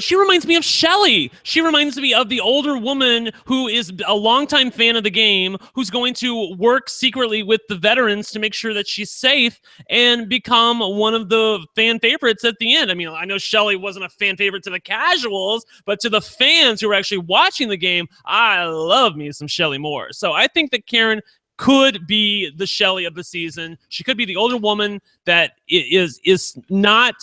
She reminds me of Shelly. She reminds me of the older woman who is a longtime fan of the game, who's going to work secretly with the veterans to make sure that she's safe and become one of the fan favorites at the end. I mean, I know Shelly wasn't a fan favorite to the casuals, but to the fans who are actually watching the game, I love me some Shelly Moore. So I think that Karen could be the Shelly of the season. She could be the older woman that is not...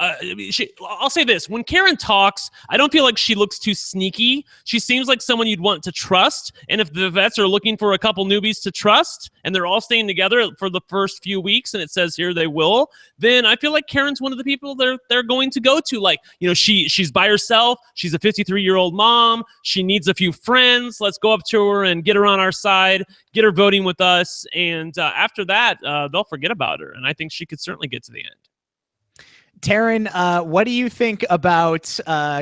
I'll say this. When Karen talks, I don't feel like she looks too sneaky. She seems like someone you'd want to trust. And if the vets are looking for a couple newbies to trust and they're all staying together for the first few weeks, and it says here they will, then I feel like Karen's one of the people they're going to go to. Like, she's by herself. She's a 53-year-old mom. She needs a few friends. Let's go up to her and get her on our side, get her voting with us. And after that, they'll forget about her. And I think she could certainly get to the end. Taran, what do you think about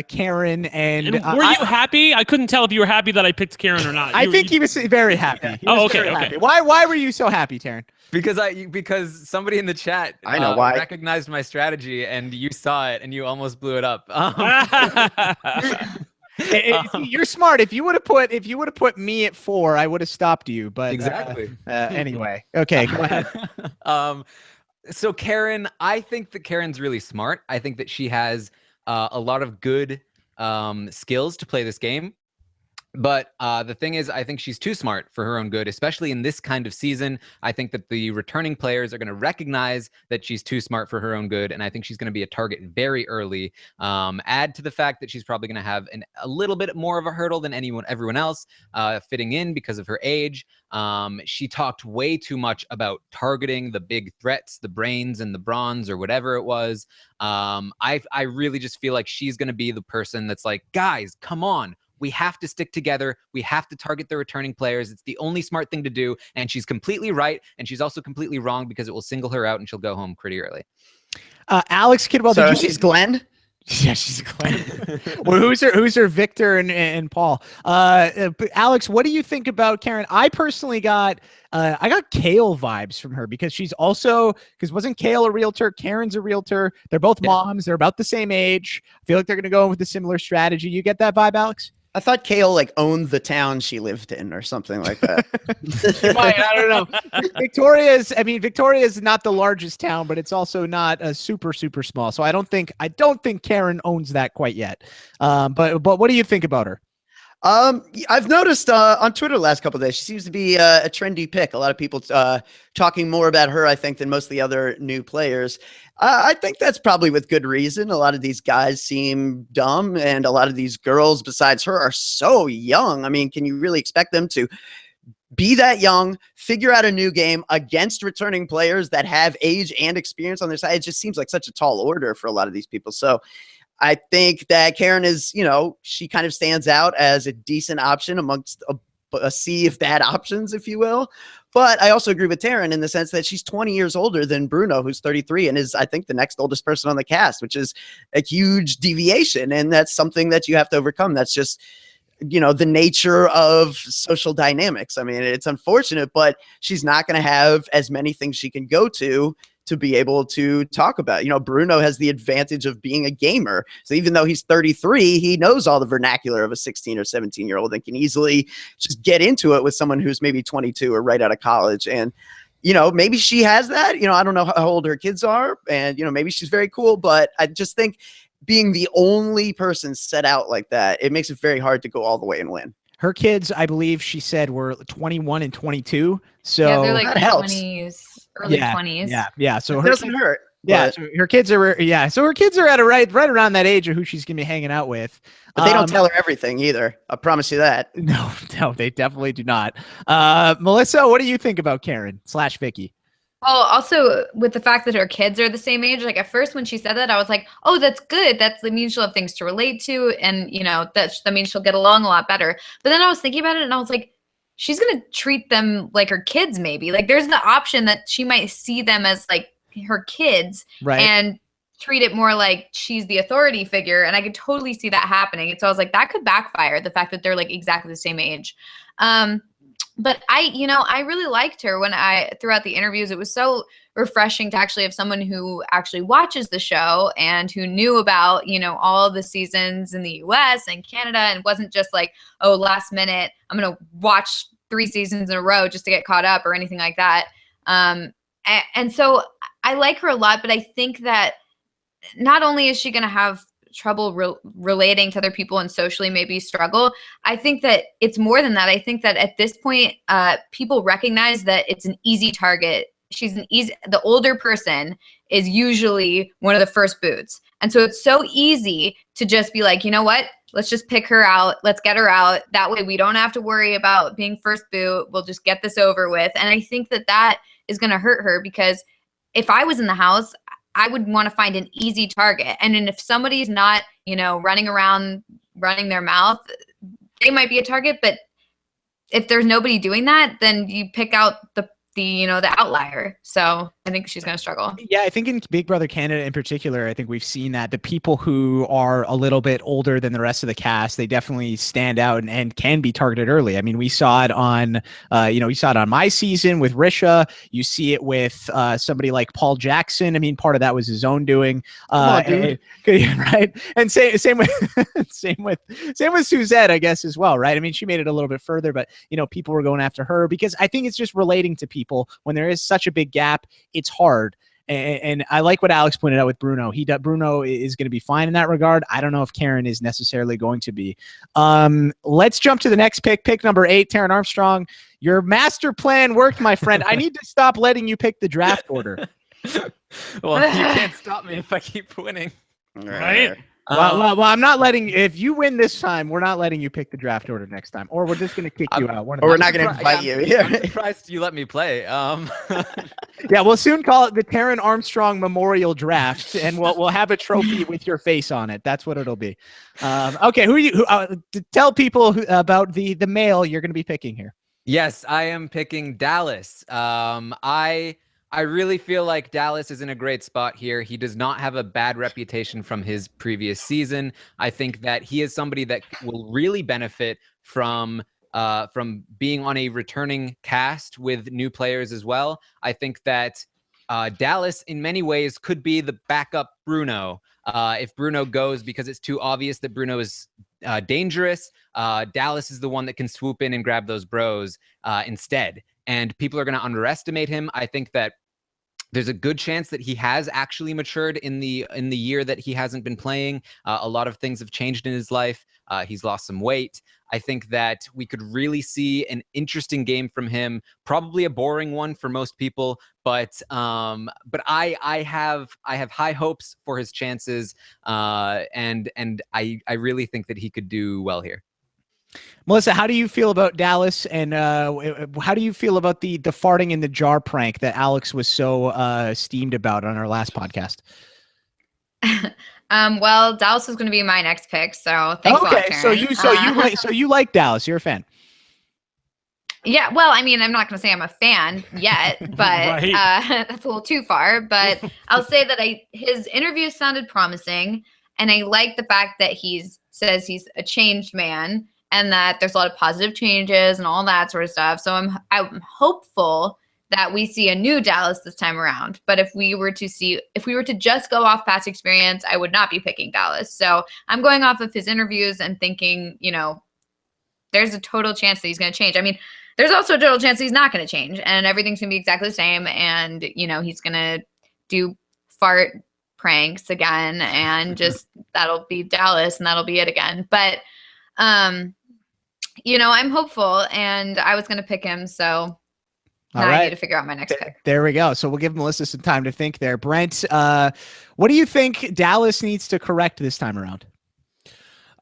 Karen? And were you happy? I couldn't tell if you were happy that I picked Karen or not. I think he was very happy. Okay. Happy. Why were you so happy, Taran? Because somebody in the chat recognized my strategy and you saw it and you almost blew it up. You're smart. If you would have put me at 4, I would have stopped you. But exactly. Anyway, okay, go ahead. So Karen, I think that Karen's really smart. I think that she has a lot of good skills to play this game. But the thing is, I think she's too smart for her own good, especially in this kind of season. I think that the returning players are going to recognize that she's too smart for her own good, and I think she's going to be a target very early. Add to the fact that she's probably going to have a little bit more of a hurdle than everyone else fitting in because of her age. She talked way too much about targeting the big threats, the brains and the bronze or whatever it was. I really just feel like she's going to be the person that's like, guys, come on. We have to stick together. We have to target the returning players. It's the only smart thing to do. And she's completely right. And she's also completely wrong because it will single her out and she'll go home pretty early. Alex Kidwell, so she's Glenn? Yeah, she's Glenn. Well, who's her Victor and Paul? Alex, what do you think about Karen? I personally got Kale vibes from her because wasn't Kale a realtor? Karen's a realtor. They're both moms. They're about the same age. I feel like they're going to go with a similar strategy. You get that vibe, Alex? I thought Kale owned the town she lived in or something like that. She might, I don't know. Victoria is not the largest town, but it's also not a super small. So I don't think Karen owns that quite yet. But what do you think about her? I've noticed on Twitter the last couple of days, she seems to be a trendy pick. A lot of people talking more about her, I think, than most of the other new players. I think that's probably with good reason. A lot of these guys seem dumb, and a lot of these girls besides her are so young. I mean, can you really expect them to be that young, figure out a new game against returning players that have age and experience on their side? It just seems like such a tall order for a lot of these people. So I think that Karen is, she kind of stands out as a decent option amongst a sea of bad options, if you will. But I also agree with Taran in the sense that she's 20 years older than Bruno, who's 33 and is, I think, the next oldest person on the cast, which is a huge deviation. And that's something that you have to overcome. That's just, the nature of social dynamics. I mean, it's unfortunate, but she's not going to have as many things she can go to be able to talk about. Bruno has the advantage of being a gamer. So even though he's 33, he knows all the vernacular of a 16 or 17-year-old and can easily just get into it with someone who's maybe 22 or right out of college. And, maybe she has that. I don't know how old her kids are, and, maybe she's very cool, but I just think being the only person set out like that, it makes it very hard to go all the way and win. Her kids, I believe she said, were 21 and 22. So yeah, they're like that helps. 20s, early 20s. Yeah. So it her doesn't hurt. Yeah, so her kids are at right around that age of who she's gonna be hanging out with. But they don't tell her everything either. I promise you that. No, they definitely do not. Melissa, what do you think about Karen / Vicky? Well, also with the fact that her kids are the same age, like at first when she said that, I was like, oh, that's good. That means she'll have things to relate to. And, that means she'll get along a lot better. But then I was thinking about it and I was like, she's going to treat them like her kids, maybe. Like there's the option that she might see them as like her kids, right, and treat it more like she's the authority figure. And I could totally see that happening. And so I was like, that could backfire, the fact that they're like exactly the same age. But I really liked her throughout the interviews. It was so refreshing to actually have someone who actually watches the show and who knew about, all the seasons in the US and Canada, and wasn't just like, oh, last minute, I'm going to watch 3 seasons in a row just to get caught up or anything like that. And so I like her a lot, but I think that not only is she going to have trouble relating to other people and socially maybe struggle, I think that it's more than that. I think that at this point, people recognize that it's an easy target. The older person is usually one of the first boots. And so it's so easy to just be like, you know what? Let's just pick her out. Let's get her out. That way we don't have to worry about being first boot. We'll just get this over with. And I think that is going to hurt her, because if I was in the house, I would want to find an easy target. And then if somebody's not, running around, running their mouth, they might be a target. But if there's nobody doing that, then you pick out the outlier. So I think she's going to struggle. Yeah, I think in Big Brother Canada in particular, I think we've seen that the people who are a little bit older than the rest of the cast, they definitely stand out and can be targeted early. I mean, we saw it on, my season with Risha. You see it with somebody like Paul Jackson. I mean, part of that was his own doing. Right? And same with Suzette, I guess, as well, right? I mean, she made it a little bit further, but people were going after her because I think it's just relating to people when there is such a big gap. It's hard. And I like what Alex pointed out with Bruno. Bruno is going to be fine in that regard. I don't know if Karen is necessarily going to be. Let's jump to the next pick number 8, Taran Armstrong. Your master plan worked, my friend. I need to stop letting you pick the draft order. Well, you can't stop me if I keep winning. Right? Well, I'm not letting. If you win this time, we're not letting you pick the draft order next time, or we're just going to kick you out. Or we're not going to invite you. I'm surprised you let me play. Yeah, we'll soon call it the Taran Armstrong Memorial Draft, and we'll have a trophy with your face on it. That's what it'll be. Okay, tell people about the male you're going to be picking here. Yes, I am picking Dallas. I really feel like Dallas is in a great spot here. He does not have a bad reputation from his previous season. I think that he is somebody that will really benefit from being on a returning cast with new players as well. I think that Dallas, in many ways, could be the backup Bruno. If Bruno goes because it's too obvious that Bruno is dangerous, Dallas is the one that can swoop in and grab those bros instead. And people are going to underestimate him. I think that there's a good chance that he has actually matured in the year that he hasn't been playing. A lot of things have changed in his life. He's lost some weight. I think that we could really see an interesting game from him. Probably a boring one for most people, but I have high hopes for his chances, and I really think that he could do well here. Melissa, how do you feel about Dallas, and how do you feel about the farting in the jar prank that Alex was so steamed about on our last podcast? Well, Dallas is going to be my next pick, so thanks a lot, Taran. So you like Dallas? You're a fan? Yeah, well, I mean, I'm not going to say I'm a fan yet, but that's a little too far. But I'll say that his interview sounded promising, and I like the fact that says he's a changed man, and that there's a lot of positive changes and all that sort of stuff. So I'm hopeful that we see a new Dallas this time around. But if we were to just go off past experience, I would not be picking Dallas. So I'm going off of his interviews and thinking, there's a total chance that he's going to change. I mean, there's also a total chance that he's not going to change, and everything's going to be exactly the same. And, he's going to do fart pranks again, and just that'll be Dallas, and that'll be it again. But, I'm hopeful, and I was going to pick him. So now I need to figure out my next pick. There we go. So we'll give Melissa some time to think there. Brent, what do you think Dallas needs to correct this time around?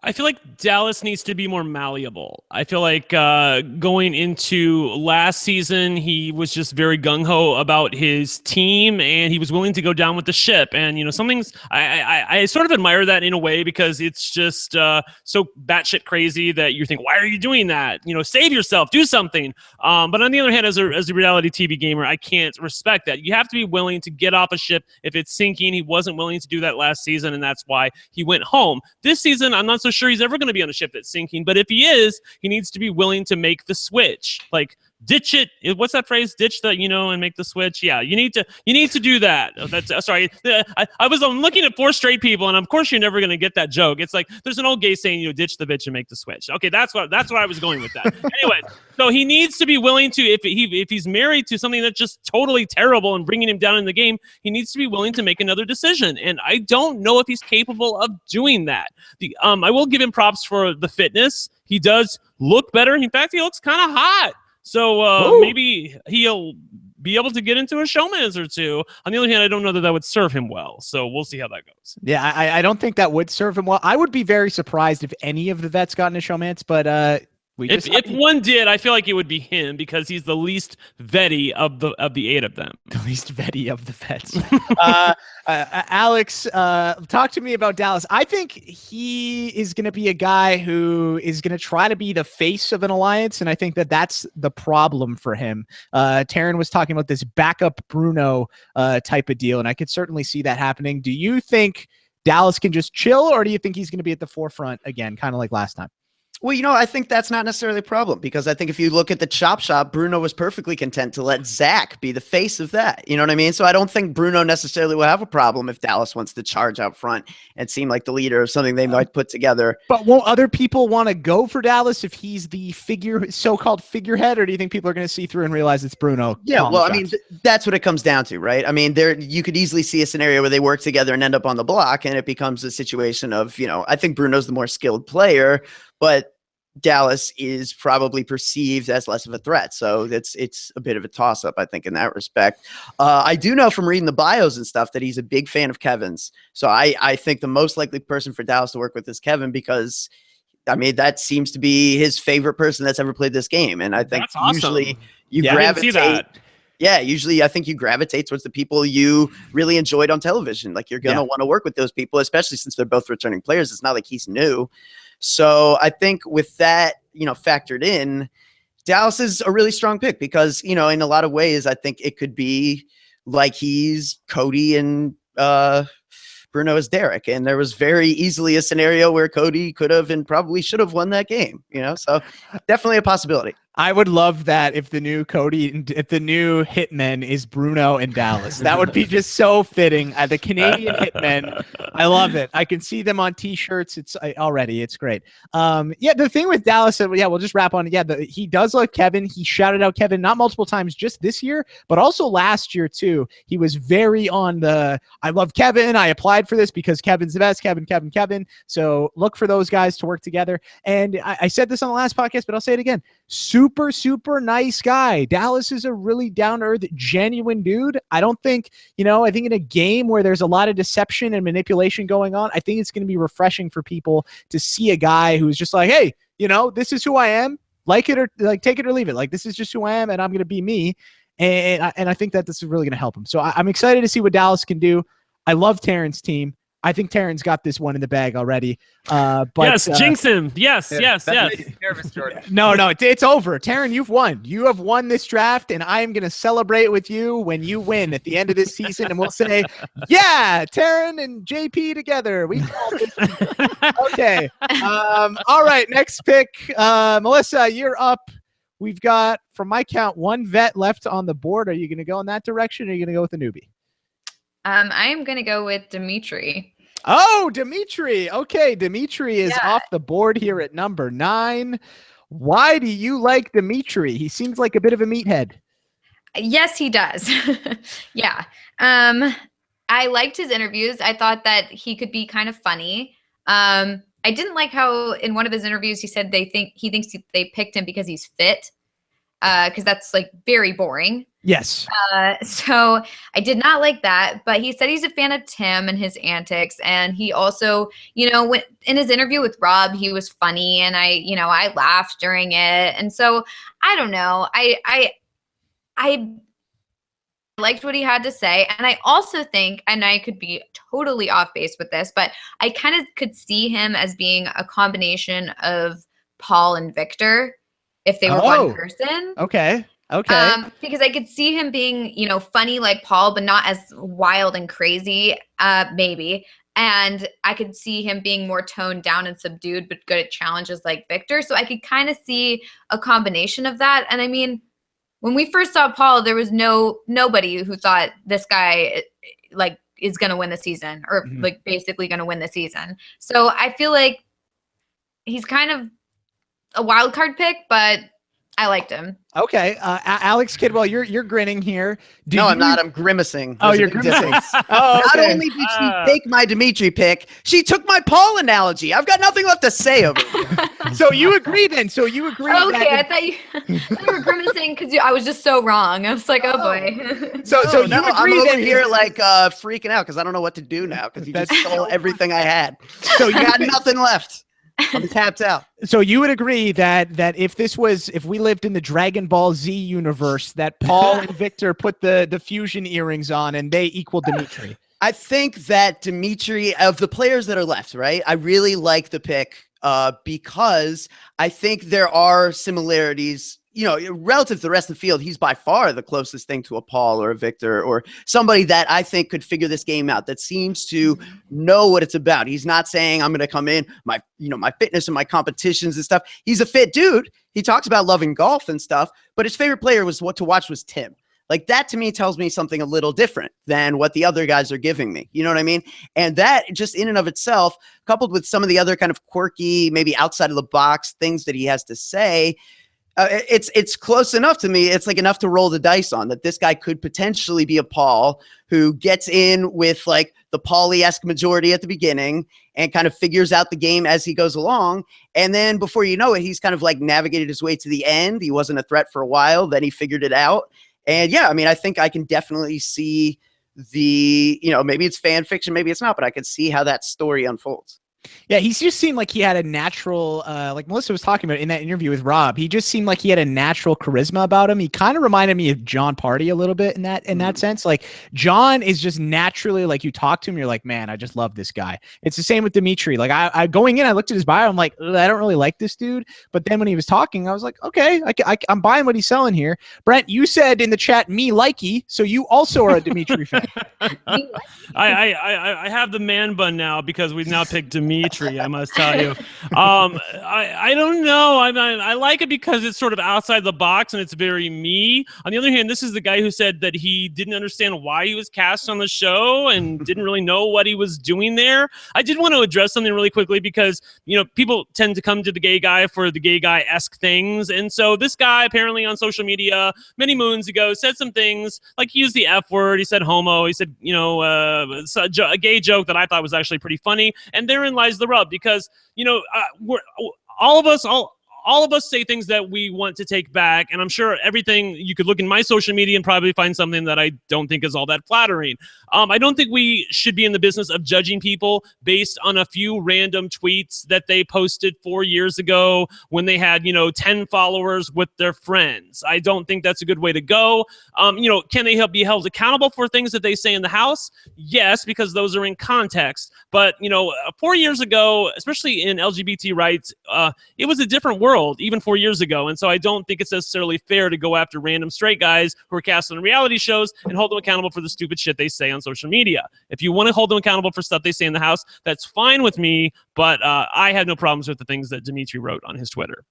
I feel like Dallas needs to be more malleable. I feel like going into last season, he was just very gung-ho about his team, and he was willing to go down with the ship. And, some things, I sort of admire that in a way, because it's just so batshit crazy that you think, why are you doing that? Save yourself, do something. But on the other hand, as a reality TV gamer, I can't respect that. You have to be willing to get off a ship if it's sinking. He wasn't willing to do that last season, and that's why he went home. This season, I'm not so sure he's ever going to be on a ship that's sinking, but if he is, he needs to be willing to make the switch. Like, ditch it. What's that phrase? Ditch the, and make the switch. Yeah, you need to do that. That's sorry. I'm looking at 4 straight people, and of course you're never going to get that joke. It's like there's an old gay saying, ditch the bitch and make the switch. Okay, that's what I was going with that. Anyway, so he needs to be willing to, if he's married to something that's just totally terrible and bringing him down in the game, he needs to be willing to make another decision. And I don't know if he's capable of doing that. I will give him props for the fitness. He does look better. In fact, he looks kind of hot. So maybe he'll be able to get into a showman's or two. On the other hand, I don't know that would serve him well. So we'll see how that goes. Yeah, I don't think that would serve him well. I would be very surprised if any of the vets got into showman's, but if one did, I feel like it would be him, because he's the least vetty of the 8 of them. The least vetty of the vets. Alex, talk to me about Dallas. I think he is going to be a guy who is going to try to be the face of an alliance, and I think that that's the problem for him. Taran was talking about this backup Bruno type of deal, and I could certainly see that happening. Do you think Dallas can just chill, or do you think he's going to be at the forefront again, kind of like last time? Well, I think that's not necessarily a problem because I think if you look at the chop shop, Bruno was perfectly content to let Zach be the face of that. You know what I mean? So I don't think Bruno necessarily will have a problem if Dallas wants to charge out front and seem like the leader of something they might put together. But won't other people want to go for Dallas if he's the so-called figurehead, or do you think people are going to see through and realize it's Bruno? Yeah, well, I mean, that's what it comes down to, right? I mean, you could easily see a scenario where they work together and end up on the block, and it becomes a situation of, I think Bruno's the more skilled player, but Dallas is probably perceived as less of a threat. So it's a bit of a toss-up, I think, in that respect. I do know from reading the bios and stuff that he's a big fan of Kevin's. So I think the most likely person for Dallas to work with is Kevin because, I mean, that seems to be his favorite person that's ever played this game. And I think usually you gravitate. Yeah, usually I think you gravitate towards the people you really enjoyed on television. Like you're going to want to work with those people, especially since they're both returning players. It's not like he's new. So I think with that, factored in, Dallas is a really strong pick because, in a lot of ways, I think it could be like he's Cody and Bruno is Derek. And there was very easily a scenario where Cody could have and probably should have won that game, so definitely a possibility. I would love that if the new Hitman is Bruno and Dallas. That would be just so fitting. The Canadian Hitmen, I love it. I can see them on T-shirts. It's great. The thing with Dallas, we'll just wrap on it. Yeah, he does love Kevin. He shouted out Kevin not multiple times just this year, but also last year too. He was very on the I love Kevin. I applied for this because Kevin's the best. Kevin. So look for those guys to work together. And I said this on the last podcast, but I'll say it again. Super, super nice guy. Dallas is a really down-to-earth, genuine dude. I don't think, I think in a game where there's a lot of deception and manipulation going on, I think it's going to be refreshing for people to see a guy who's just like, hey, this is who I am. Like it or take it or leave it. Like, this is just who I am, and I'm going to be me. And I think that this is really going to help him. So I'm excited to see what Dallas can do. I love Taran's team. I think Taran's got this one in the bag already. But yes, jinx him. Yes. Nervous, Jordan. No, it's over. Taran, you've won. You have won this draft, and I am going to celebrate with you when you win at the end of this season, and we'll say, yeah, Taran and JP together. We called this. Okay. All right, next pick. Melissa, you're up. We've got, from my count, one vet left on the board. Are you going to go in that direction, or are you going to go with a newbie? I am going to go with Dimmitri. Oh, Dimmitri. Okay, Dimmitri is off the board here at number 9. Why do you like Dimmitri? He seems like a bit of a meathead. Yes, he does. Yeah. I liked his interviews. I thought that he could be kind of funny. I didn't like how in one of his interviews he said he thinks they picked him because he's fit. Because that's like very boring. Yes. So I did not like that, but he said he's a fan of Tim and his antics. And he also, when in his interview with Rob, he was funny and I laughed during it. And so I don't know. I liked what he had to say. And I also think, and I could be totally off base with this, but I kind of could see him as being a combination of Paul and Victor if they were one person. Okay. Because I could see him being, funny like Paul, but not as wild and crazy, maybe. And I could see him being more toned down and subdued, but good at challenges like Victor. So I could kind of see a combination of that. And I mean, when we first saw Paul, there was nobody who thought this guy is going to win the season or basically going to win the season. So I feel like he's kind of a wild card pick, but I liked him. Okay. Alex Kidwell, you're grinning here. I'm not. I'm grimacing. You're grimacing. Oh, okay. Not only did she take my Dimmitri pick, she took my Paul analogy. I've got nothing left to say over it. So you agree then? So you agree? Okay, I thought you were grimacing because I was just so wrong. I was like, oh boy. So you agree? I'm over here freaking out because I don't know what to do now because you just stole everything I had. So you got nothing left. I'm tapped out. So you would agree that if we lived in the Dragon Ball Z universe, that Paul and Victor put the fusion earrings on and they equal Dimmitri? I think that Dimmitri, of the players that are left, right, I really like the pick because I think there are similarities, relative to the rest of the field, he's by far the closest thing to a Paul or a Victor or somebody that I think could figure this game out, that seems to know what it's about. He's not saying I'm going to come in my fitness and my competitions and stuff. He's a fit dude. He talks about loving golf and stuff, but his favorite player was Tim. Like, that to me tells me something a little different than what the other guys are giving me. You know what I mean? And that just in and of itself, coupled with some of the other kind of quirky, maybe outside of the box things that he has to say, it's close enough to me. It's like enough to roll the dice on, that this guy could potentially be a Paul who gets in with like the Pauly-esque majority at the beginning and kind of figures out the game as he goes along. And then before you know it, he's kind of like navigated his way to the end. He wasn't a threat for a while. Then he figured it out. And yeah, I mean, I think I can definitely see maybe it's fan fiction, maybe it's not, but I can see how that story unfolds. Yeah, he just seemed like he had a natural, like Melissa was talking about in that interview with Rob, he just seemed like he had a natural charisma about him. He kind of reminded me of John Party a little bit in that sense. Like, John is just naturally, like, you talk to him, you're like, man, I just love this guy. It's the same with Dimmitri. Like, I going in, I looked at his bio, I'm like, I don't really like this dude. But then when he was talking, I was like, okay, I'm buying what he's selling here. Brent, you said in the chat, me likey, so you also are a Dimmitri fan. I have the man bun now because we've now picked Dimmitri, I must tell you. I don't know. I like it because it's sort of outside the box and it's very me. On the other hand, this is the guy who said that he didn't understand why he was cast on the show and didn't really know what he was doing there. I did want to address something really quickly because, people tend to come to the gay guy for the gay guy-esque things. And so this guy apparently on social media many moons ago said some things, like he used the F word, he said homo, he said, a gay joke that I thought was actually pretty funny. And therein lies the rub, because we're all of us say things that we want to take back, and I'm sure everything you could look in my social media and probably find something that I don't think is all that flattering. I don't think we should be in the business of judging people based on a few random tweets that they posted 4 years ago when they had 10 followers with their friends. I don't think that's a good way to go. Can they be held accountable for things that they say in the house? Yes, because those are in context. But 4 years ago, especially in LGBT rights, it was a different world even 4 years ago. And so I don't think it's necessarily fair to go after random straight guys who are cast on reality shows and hold them accountable for the stupid shit they say on social media. If you want to hold them accountable for stuff they say in the house, that's fine with me. But I had no problems with the things that Dimmitri wrote on his Twitter.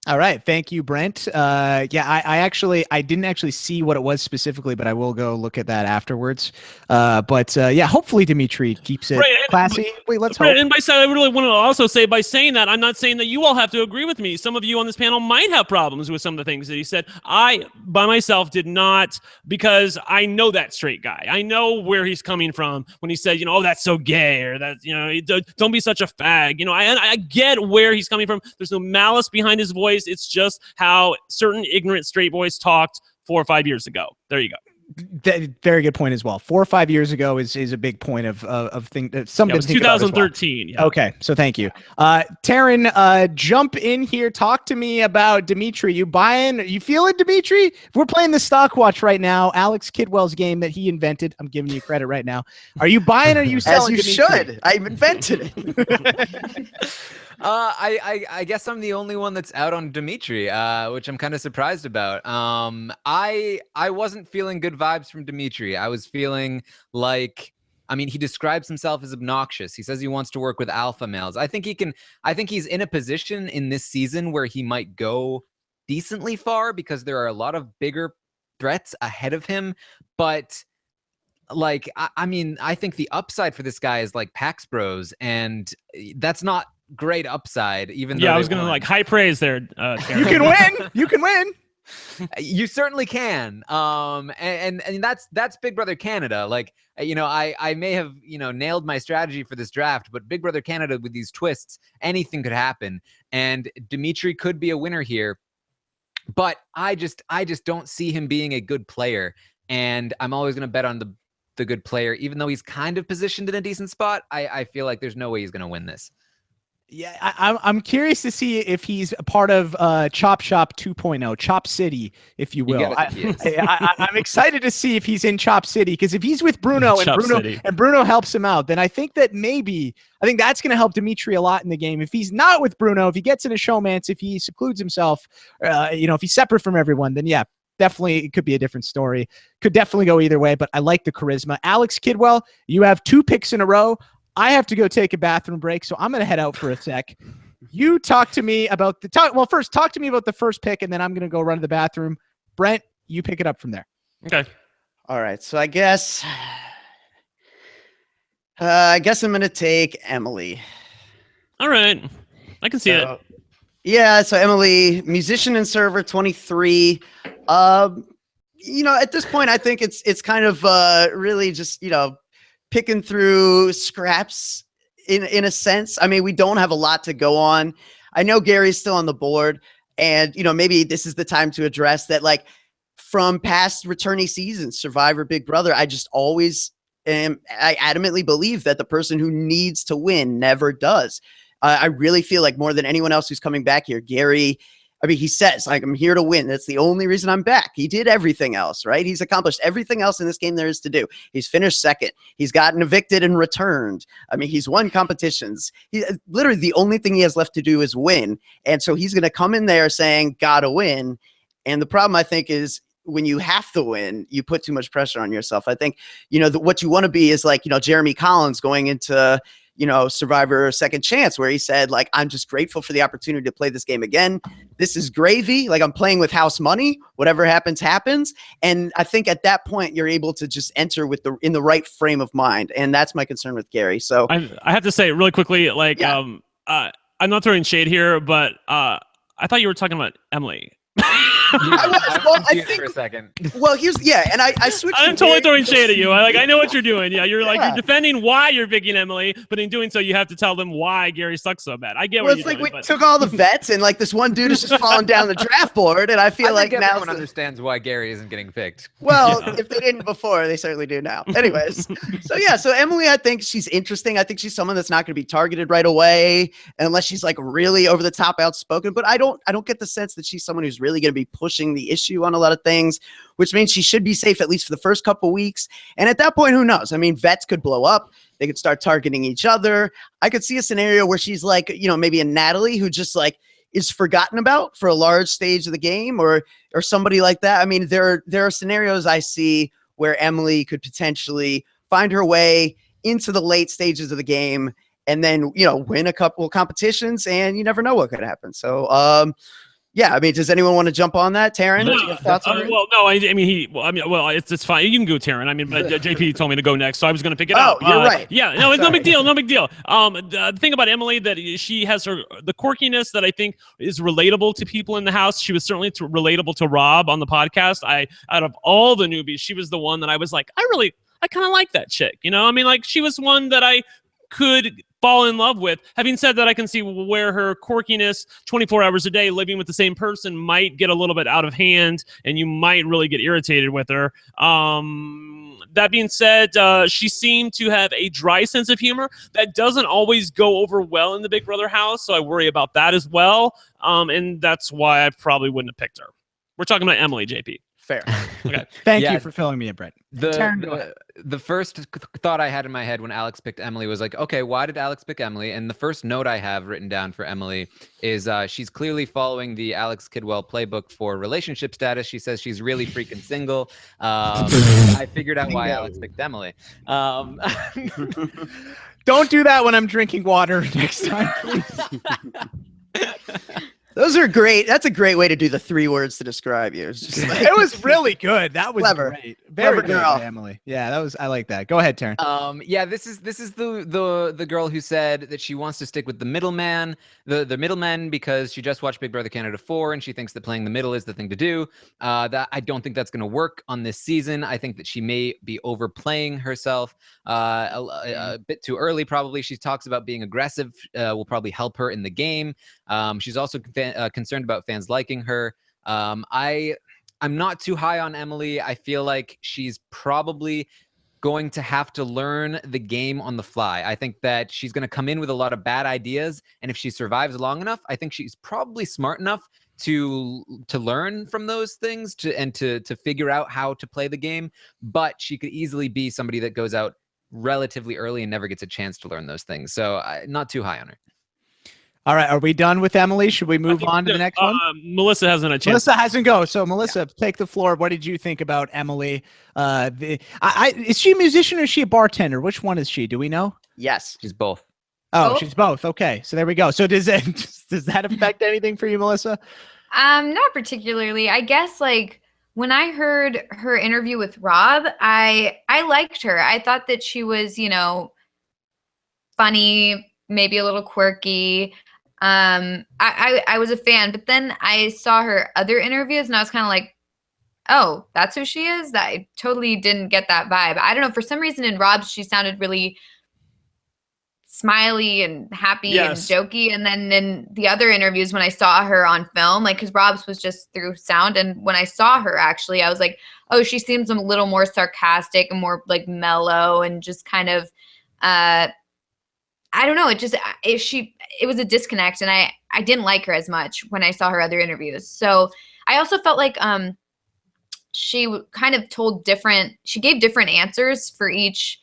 All right. Thank you, Brent. I didn't actually see what it was specifically, but I will go look at that afterwards. Hopefully Dimmitri keeps it classy. Let's hope. And I really want to also say, by saying that, I'm not saying that you all have to agree with me. Some of you on this panel might have problems with some of the things that he said. I, by myself, did not, because I know that straight guy. I know where he's coming from when he said, oh, that's so gay, or that, don't be such a fag. I get where he's coming from. There's no malice behind his voice. It's just how certain ignorant straight boys talked 4 or 5 years ago. There you go. Very good point as well. 4 or 5 years ago is a big point of thing that something. It was 2013. Well. Yeah. Okay, so thank you, Taran. Jump in here. Talk to me about Dimmitri. You feeling Dimmitri? We're playing the stock watch right now. Alex Kidwell's game that he invented. I'm giving you credit right now. Are you buying or are you selling? As you should. I invented it. I guess I'm the only one that's out on Dimmitri, which I'm kind of surprised about. I wasn't feeling good vibes from Dimmitri. I was feeling like, he describes himself as obnoxious. He says he wants to work with alpha males. I think he's in a position in this season where he might go decently far because there are a lot of bigger threats ahead of him. But I think the upside for this guy is like Pax Bros, and that's not great upside, even though I was gonna high praise there. You can win. You can win. You certainly can. And that's Big Brother Canada. I may have nailed my strategy for this draft, but Big Brother Canada, with these twists, anything could happen, and Dimmitri could be a winner here. But I just don't see him being a good player, and I'm always gonna bet on the good player, even though he's kind of positioned in a decent spot. I feel like there's no way he's gonna win this. Yeah, I'm curious to see if he's a part of Chop Shop 2.0, Chop City, if you will. I'm excited to see if he's in Chop City, because if he's with Bruno and Bruno helps him out, then I think that's going to help Dimmitri a lot in the game. If he's not with Bruno, if he gets in a showmance, if he secludes himself, if he's separate from everyone, then yeah, definitely it could be a different story. Could definitely go either way, but I like the charisma. Alex Kidwell, you have 2 picks in a row. I have to go take a bathroom break, so I'm going to head out for a sec. You talk to me about first talk to me about the first pick, and then I'm going to go run to the bathroom. Brent, you pick it up from there. Okay. All right. So I guess I'm going to take Emily. All right. I can see it. Yeah. So Emily, musician and server, 23. At this point, I think it's kind of really just, picking through scraps in a sense. I mean, we don't have a lot to go on. I know Gary's still on the board, and maybe this is the time to address that, like, from past returnee seasons, Survivor, Big Brother, I just always I adamantly believe that the person who needs to win never does. I really feel like more than anyone else who's coming back here, Gary, he says, like, I'm here to win. That's the only reason I'm back. He did everything else, right? He's accomplished everything else in this game there is to do. He's finished second. He's gotten evicted and returned. He's won competitions. Literally the only thing he has left to do is win. And so he's going to come in there saying, gotta win. And the problem, I think, is when you have to win, you put too much pressure on yourself. I think, what you want to be is like, Jeremy Collins going into, Survivor Second Chance, where he said, like, I'm just grateful for the opportunity to play this game again. This is gravy. Like, I'm playing with house money. Whatever happens, happens. And I think at that point, you're able to just enter in the right frame of mind. And that's my concern with Gary. So I have to say really quickly, like, yeah. I'm not throwing shade here, but I thought you were talking about Emily. I think for a second. Well, and I switched. I'm totally throwing shade at you. I know what you're doing. Yeah, you're defending why you're picking Emily, but in doing so, you have to tell them why Gary sucks so bad. I get what you're doing. We took all the vets, and like this one dude is just falling down the draft board, and I feel like now everyone understands why Gary isn't getting picked. Well, if they didn't before, they certainly do now. Anyways, so Emily, I think she's interesting. I think she's someone that's not going to be targeted right away unless she's like really over the top outspoken. But I don't get the sense that she's someone who's really going to be pushing the issue on a lot of things, which means she should be safe at least for the first couple weeks. And at that point, who knows? Vets could blow up. They could start targeting each other. I could see a scenario where she's like, maybe a Natalie who just like is forgotten about for a large stage of the game, or somebody like that. There are scenarios I see where Emily could potentially find her way into the late stages of the game and then, win a couple of competitions, and you never know what could happen. So, yeah, does anyone want to jump on that, Taran? Well, no, it's fine. You can go, Taran. But JP told me to go next, so I was going to pick it up. Oh, you're right. Yeah, no, it's no big deal. No big deal. The thing about Emily, that she has the quirkiness that I think is relatable to people in the house. She was certainly relatable to Rob on the podcast. Out of all the newbies, she was the one that I was like, I kind of like that chick. She was one that I could fall in love with. Having said that, I can see where her quirkiness 24 hours a day living with the same person might get a little bit out of hand, and you might really get irritated with her. That being said, she seemed to have a dry sense of humor that doesn't always go over well in the Big Brother house, so I worry about that as well. And that's why I probably wouldn't have picked her. We're talking about Emily, JP. Fair. Okay. Thank you for filling me in, Brent. The first thought I had in my head when Alex picked Emily was like, okay, why did Alex pick Emily? And the first note I have written down for Emily is she's clearly following the Alex Kidwell playbook for relationship status. She says she's really freaking single. I figured out why Alex picked Emily. Don't do that when I'm drinking water next time, please. Those are great. That's a great way to do the 3 words to describe you. It was really good. That was clever. Great. Very clever girl, Emily. Yeah, I like that. Go ahead, Taran. Yeah, this is the girl who said that she wants to stick with the middleman, the middlemen, because she just watched Big Brother Canada 4 and she thinks that playing the middle is the thing to do. That I don't think that's going to work on this season. I think that she may be overplaying herself a bit too early. Probably she talks about being aggressive will probably help her in the game. She's also concerned about fans liking her. I'm not too high on Emily. I feel like she's probably going to have to learn the game on the fly. I think that she's going to come in with a lot of bad ideas, and if she survives long enough, I think she's probably smart enough to learn from those things to figure out how to play the game. But she could easily be somebody that goes out relatively early and never gets a chance to learn those things. So not too high on her. All right, are we done with Emily? Should we move on to the next one? Melissa hasn't a chance. Melissa hasn't go. So Melissa, take the floor. What did you think about Emily? Is she a musician or is she a bartender? Which one is she? Do we know? Yes. She's both. Oh, she's both. Okay, so there we go. So does that affect anything for you, Melissa? Not particularly. I guess like when I heard her interview with Rob, I liked her. I thought that she was, funny, maybe a little quirky. I was a fan, but then I saw her other interviews and I was kind of like, oh, that's who she is? I totally didn't get that vibe. I don't know. For some reason in Rob's, she sounded really smiley and happy and jokey. And then in the other interviews, when I saw her on film, like, because Rob's was just through sound. And when I saw her, actually, I was like, oh, she seems a little more sarcastic and more like mellow and just kind of, I don't know. It was a disconnect, and I didn't like her as much when I saw her other interviews. So I also felt like she kind of she gave different answers for each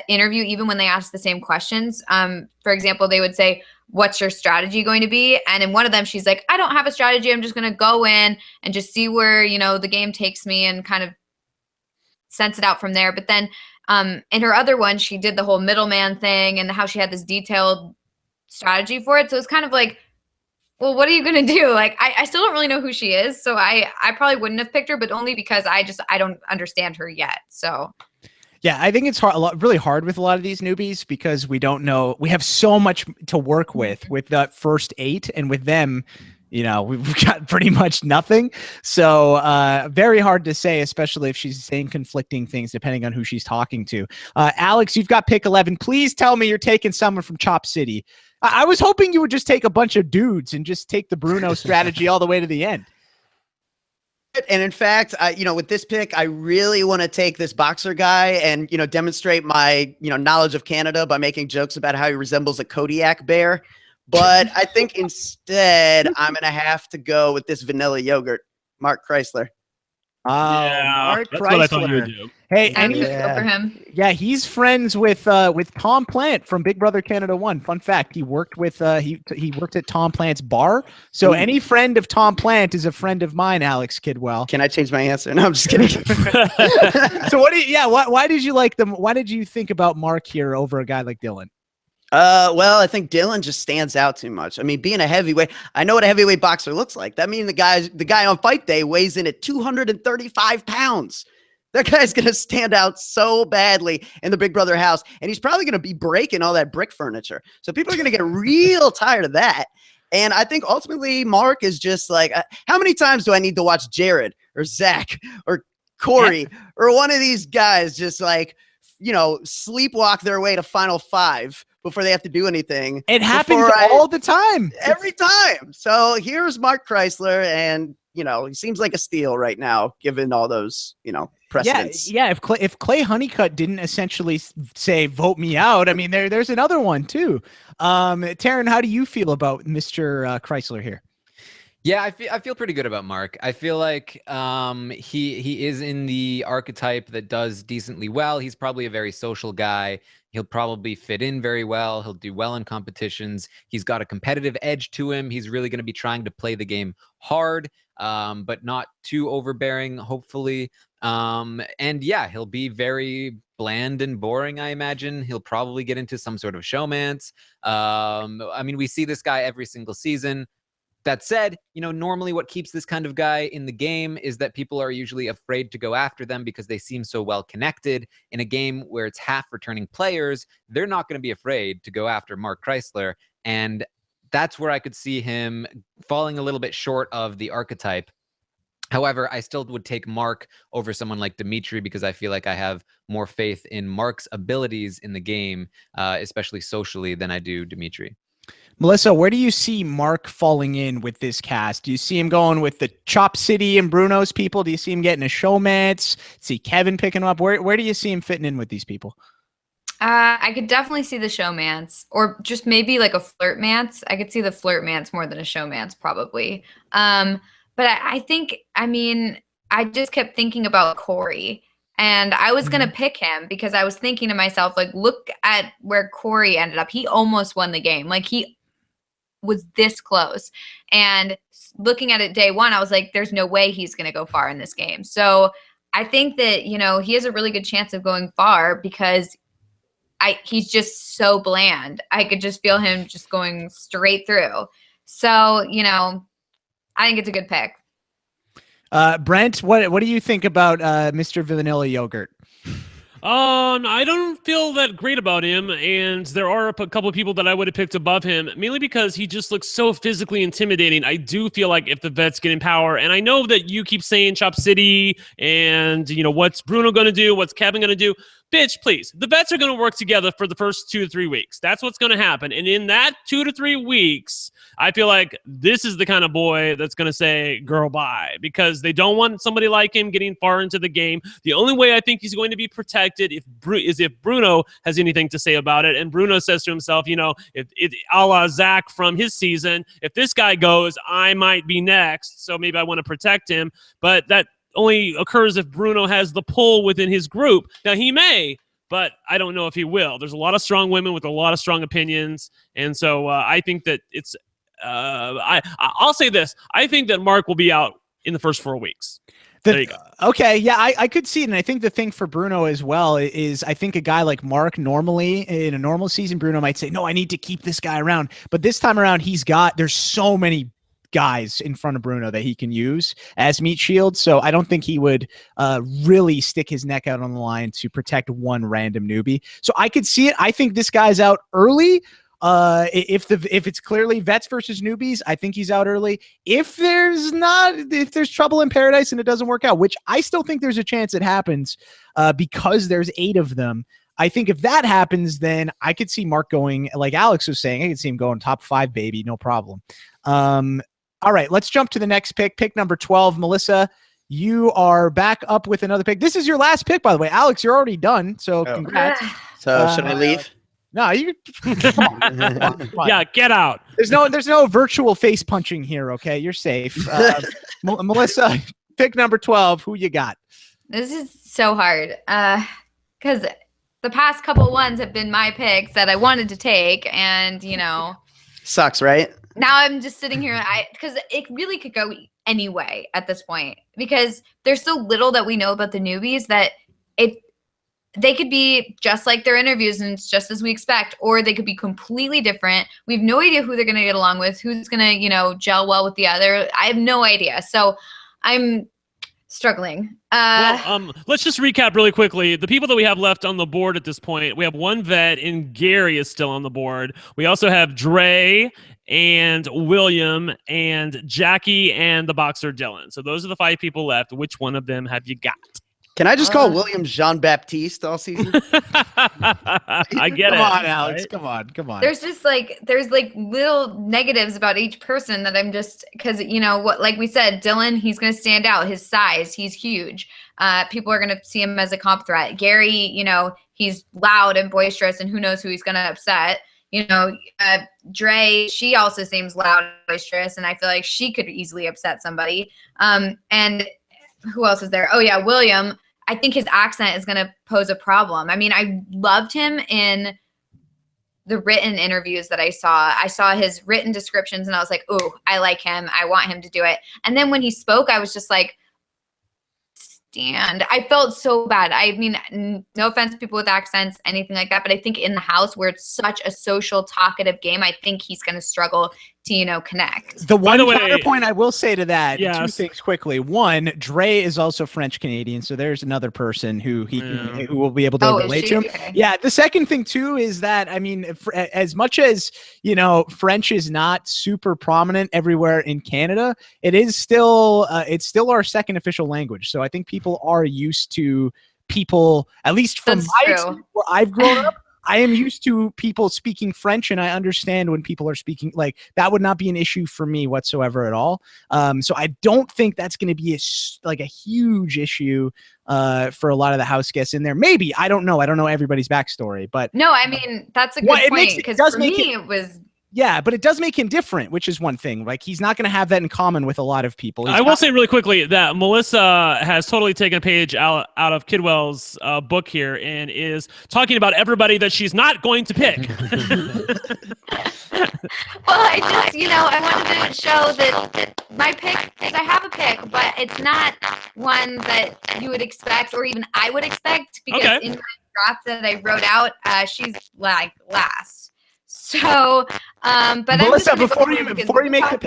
interview, even when they asked the same questions. For example, they would say, what's your strategy going to be? And in one of them, she's like, I don't have a strategy. I'm just going to go in and just see where, the game takes me and kind of sense it out from there. But then in her other one, she did the whole middleman thing and how she had this detailed strategy for it. So it's kind of like, well, what are you going to do? Like, I still don't really know who she is. So I probably wouldn't have picked her, but only because I don't understand her yet. So. Yeah, I think it's really hard with a lot of these newbies because we don't know. We have so much to work with that first 8, and with them, we've got pretty much nothing. So very hard to say, especially if she's saying conflicting things depending on who she's talking to. Alex, you've got pick 11. Please tell me you're taking someone from Chop City. I was hoping you would just take a bunch of dudes and just take the Bruno strategy all the way to the end. And in fact, with this pick, I really want to take this boxer guy and, demonstrate my, knowledge of Canada by making jokes about how he resembles a Kodiak bear. But I think instead, I'm going to have to go with this vanilla yogurt, Mark Chrysler. Oh, yeah, Mark that's Chrysler. what I thought you would do. Hey, I feel for him. Yeah, he's friends with Tom Plant from Big Brother Canada 1. Fun fact: he worked with he worked at Tom Plant's bar. So any friend of Tom Plant is a friend of mine, Alex Kidwell. Can I change my answer? No, I'm just kidding. So why did you like them? Why did you think about Mark here over a guy like Dylan? Well, I think Dylan just stands out too much. I mean, being a heavyweight, I know what a heavyweight boxer looks like. That means the guy on fight day weighs in at 235 pounds. That guy's going to stand out so badly in the Big Brother house, and he's probably going to be breaking all that brick furniture. So people are going to get real tired of that. And I think ultimately Mark is just like, how many times do I need to watch Jared or Zach or Corey or one of these guys just like, sleepwalk their way to Final 5 before they have to do anything? It happens all the time. Every time. So here's Mark Chrysler, and he seems like a steal right now, given all those, precedents. Yeah. If Clay Honeycutt didn't essentially say vote me out, I mean there's another one too. Taran, how do you feel about Mr. Chrysler here? Yeah, I feel pretty good about Mark. I feel like he is in the archetype that does decently well. He's probably a very social guy. He'll probably fit in very well. He'll do well in competitions. He's got a competitive edge to him. He's really going to be trying to play the game hard, but not too overbearing, hopefully. And yeah, he'll be very bland and boring, I imagine. He'll probably get into some sort of showmance. I mean, we see this guy every single season. That said, normally what keeps this kind of guy in the game is that people are usually afraid to go after them because they seem so well connected. In a game where it's half returning players, they're not going to be afraid to go after Mark Chrysler. And that's where I could see him falling a little bit short of the archetype. However, I still would take Mark over someone like Dimmitri because I feel like I have more faith in Mark's abilities in the game, especially socially, than I do Dimmitri. Melissa, where do you see Mark falling in with this cast? Do you see him going with the Chop City and Bruno's people? Do you see him getting a showmance? See Kevin picking him up? Where do you see him fitting in with these people? I could definitely see the showmance, or just maybe like a flirtmance. I could see the flirtmance more than a showmance, probably. But I think, I mean, I just kept thinking about Corey, and I was gonna pick him because I was thinking to myself, like, look at where Corey ended up. He almost won the game. Like, he was this close. And looking at it day one, I was like, there's no way he's gonna go far in this game. So I think that, you know, he has a really good chance of going far because he's just so bland. I could just feel him just going straight through. So, you know, I think it's a good pick. Brent, what do you think about Mr. Vanilla Yogurt? I don't feel that great about him, and there are a couple of people that I would have picked above him, mainly because he just looks so physically intimidating. I do feel like if the vets get in power, and I know that you keep saying Chop City, and, you know, what's Bruno going to do, what's Kevin going to do? Bitch, please. The vets are going to work together for the first 2 to 3 weeks. That's what's going to happen. And in that 2 to 3 weeks, I feel like this is the kind of boy that's going to say, girl, bye, because they don't want somebody like him getting far into the game. The only way I think he's going to be protected is if Bruno has anything to say about it. And Bruno says to himself, you know, if a la Zach from his season, if this guy goes, I might be next. So maybe I want to protect him. But that only occurs if Bruno has the pull within his group. Now, he may, but I don't know if he will. There's a lot of strong women with a lot of strong opinions. And so I think that it's I'll say this. I think that Mark will be out in the first 4 weeks. There you go. Okay, yeah, I could see it. And I think the thing for Bruno as well is I think a guy like Mark, normally in a normal season, Bruno might say, no, I need to keep this guy around. But this time around, there's so many guys in front of Bruno that he can use as meat shields. So I don't think he would really stick his neck out on the line to protect one random newbie. So I could see it. I think this guy's out early. If it's clearly vets versus newbies, I think he's out early. If there's trouble in paradise and it doesn't work out, which I still think there's a chance it happens, because there's 8 of them. I think if that happens, then I could see Mark going, like Alex was saying, I could see him going top 5, baby, no problem. All right, let's jump to the next pick. Pick number 12, Melissa. You are back up with another pick. This is your last pick, by the way. Alex, you're already done, so congrats. So should I leave? No, you. Come on. Yeah, get out. There's no virtual face punching here. Okay, you're safe. Melissa, pick number 12. Who you got? This is so hard because the past couple ones have been my picks that I wanted to take, and you know, sucks, right? Now I'm just sitting here, because it really could go any way at this point, because there's so little that we know about the newbies that they could be just like their interviews and it's just as we expect, or they could be completely different. We have no idea who they're going to get along with, who's going to, you know, gel well with the other. I have no idea. So I'm struggling. Let's just recap really quickly. The people that we have left on the board at this point, we have one vet and Gary is still on the board. We also have Dre and William and Jackie and the boxer Dylan. So those are the 5 people left. Which one of them have you got? Can I just call William Jean-Baptiste all season? I get it. Come on, Alex. Right? Come on. There's little negatives about each person that I'm just, because, you know, what, like we said, Dylan, he's going to stand out. His size, he's huge. People are going to see him as a comp threat. Gary, you know, he's loud and boisterous, and who knows who he's going to upset. You know, Dre, she also seems loud and boisterous, and I feel like she could easily upset somebody. And who else is there? Oh, yeah, William. I think his accent is going to pose a problem. I mean, I loved him in the written interviews that I saw. I saw his written descriptions, and I was like, oh, I like him. I want him to do it. And then when he spoke, I was just like, stand. I felt so bad. I mean, no offense to people with accents, anything like that, but I think in the house where it's such a social, talkative game, I think he's going to struggle to, you know, connect. The one counterpoint I will say to that, yes. 2 things quickly. One, Dre is also French Canadian, so there's another person who who will be able to relate to him. Okay. Yeah. The second thing too is that, I mean, as much as, you know, French is not super prominent everywhere in Canada, it's still our second official language. So I think people are used to people, at least from my experience where I've grown up. I am used to people speaking French, and I understand when people are speaking, like, that would not be an issue for me whatsoever at all. So I don't think that's going to be a huge issue for a lot of the house guests in there. Maybe, I don't know. I don't know everybody's backstory, but no, I mean, that's a good point, because for me it was. Yeah, but it does make him different, which is one thing. Like, he's not going to have that in common with a lot of people. I will say really quickly that Melissa has totally taken a page out of Kidwell's book here and is talking about everybody that she's not going to pick. Well, I just, I wanted to show that my pick is I have a pick, but it's not one that you would expect or even I would expect, because in my draft that I wrote out, she's like last. So, but Melissa, before you make the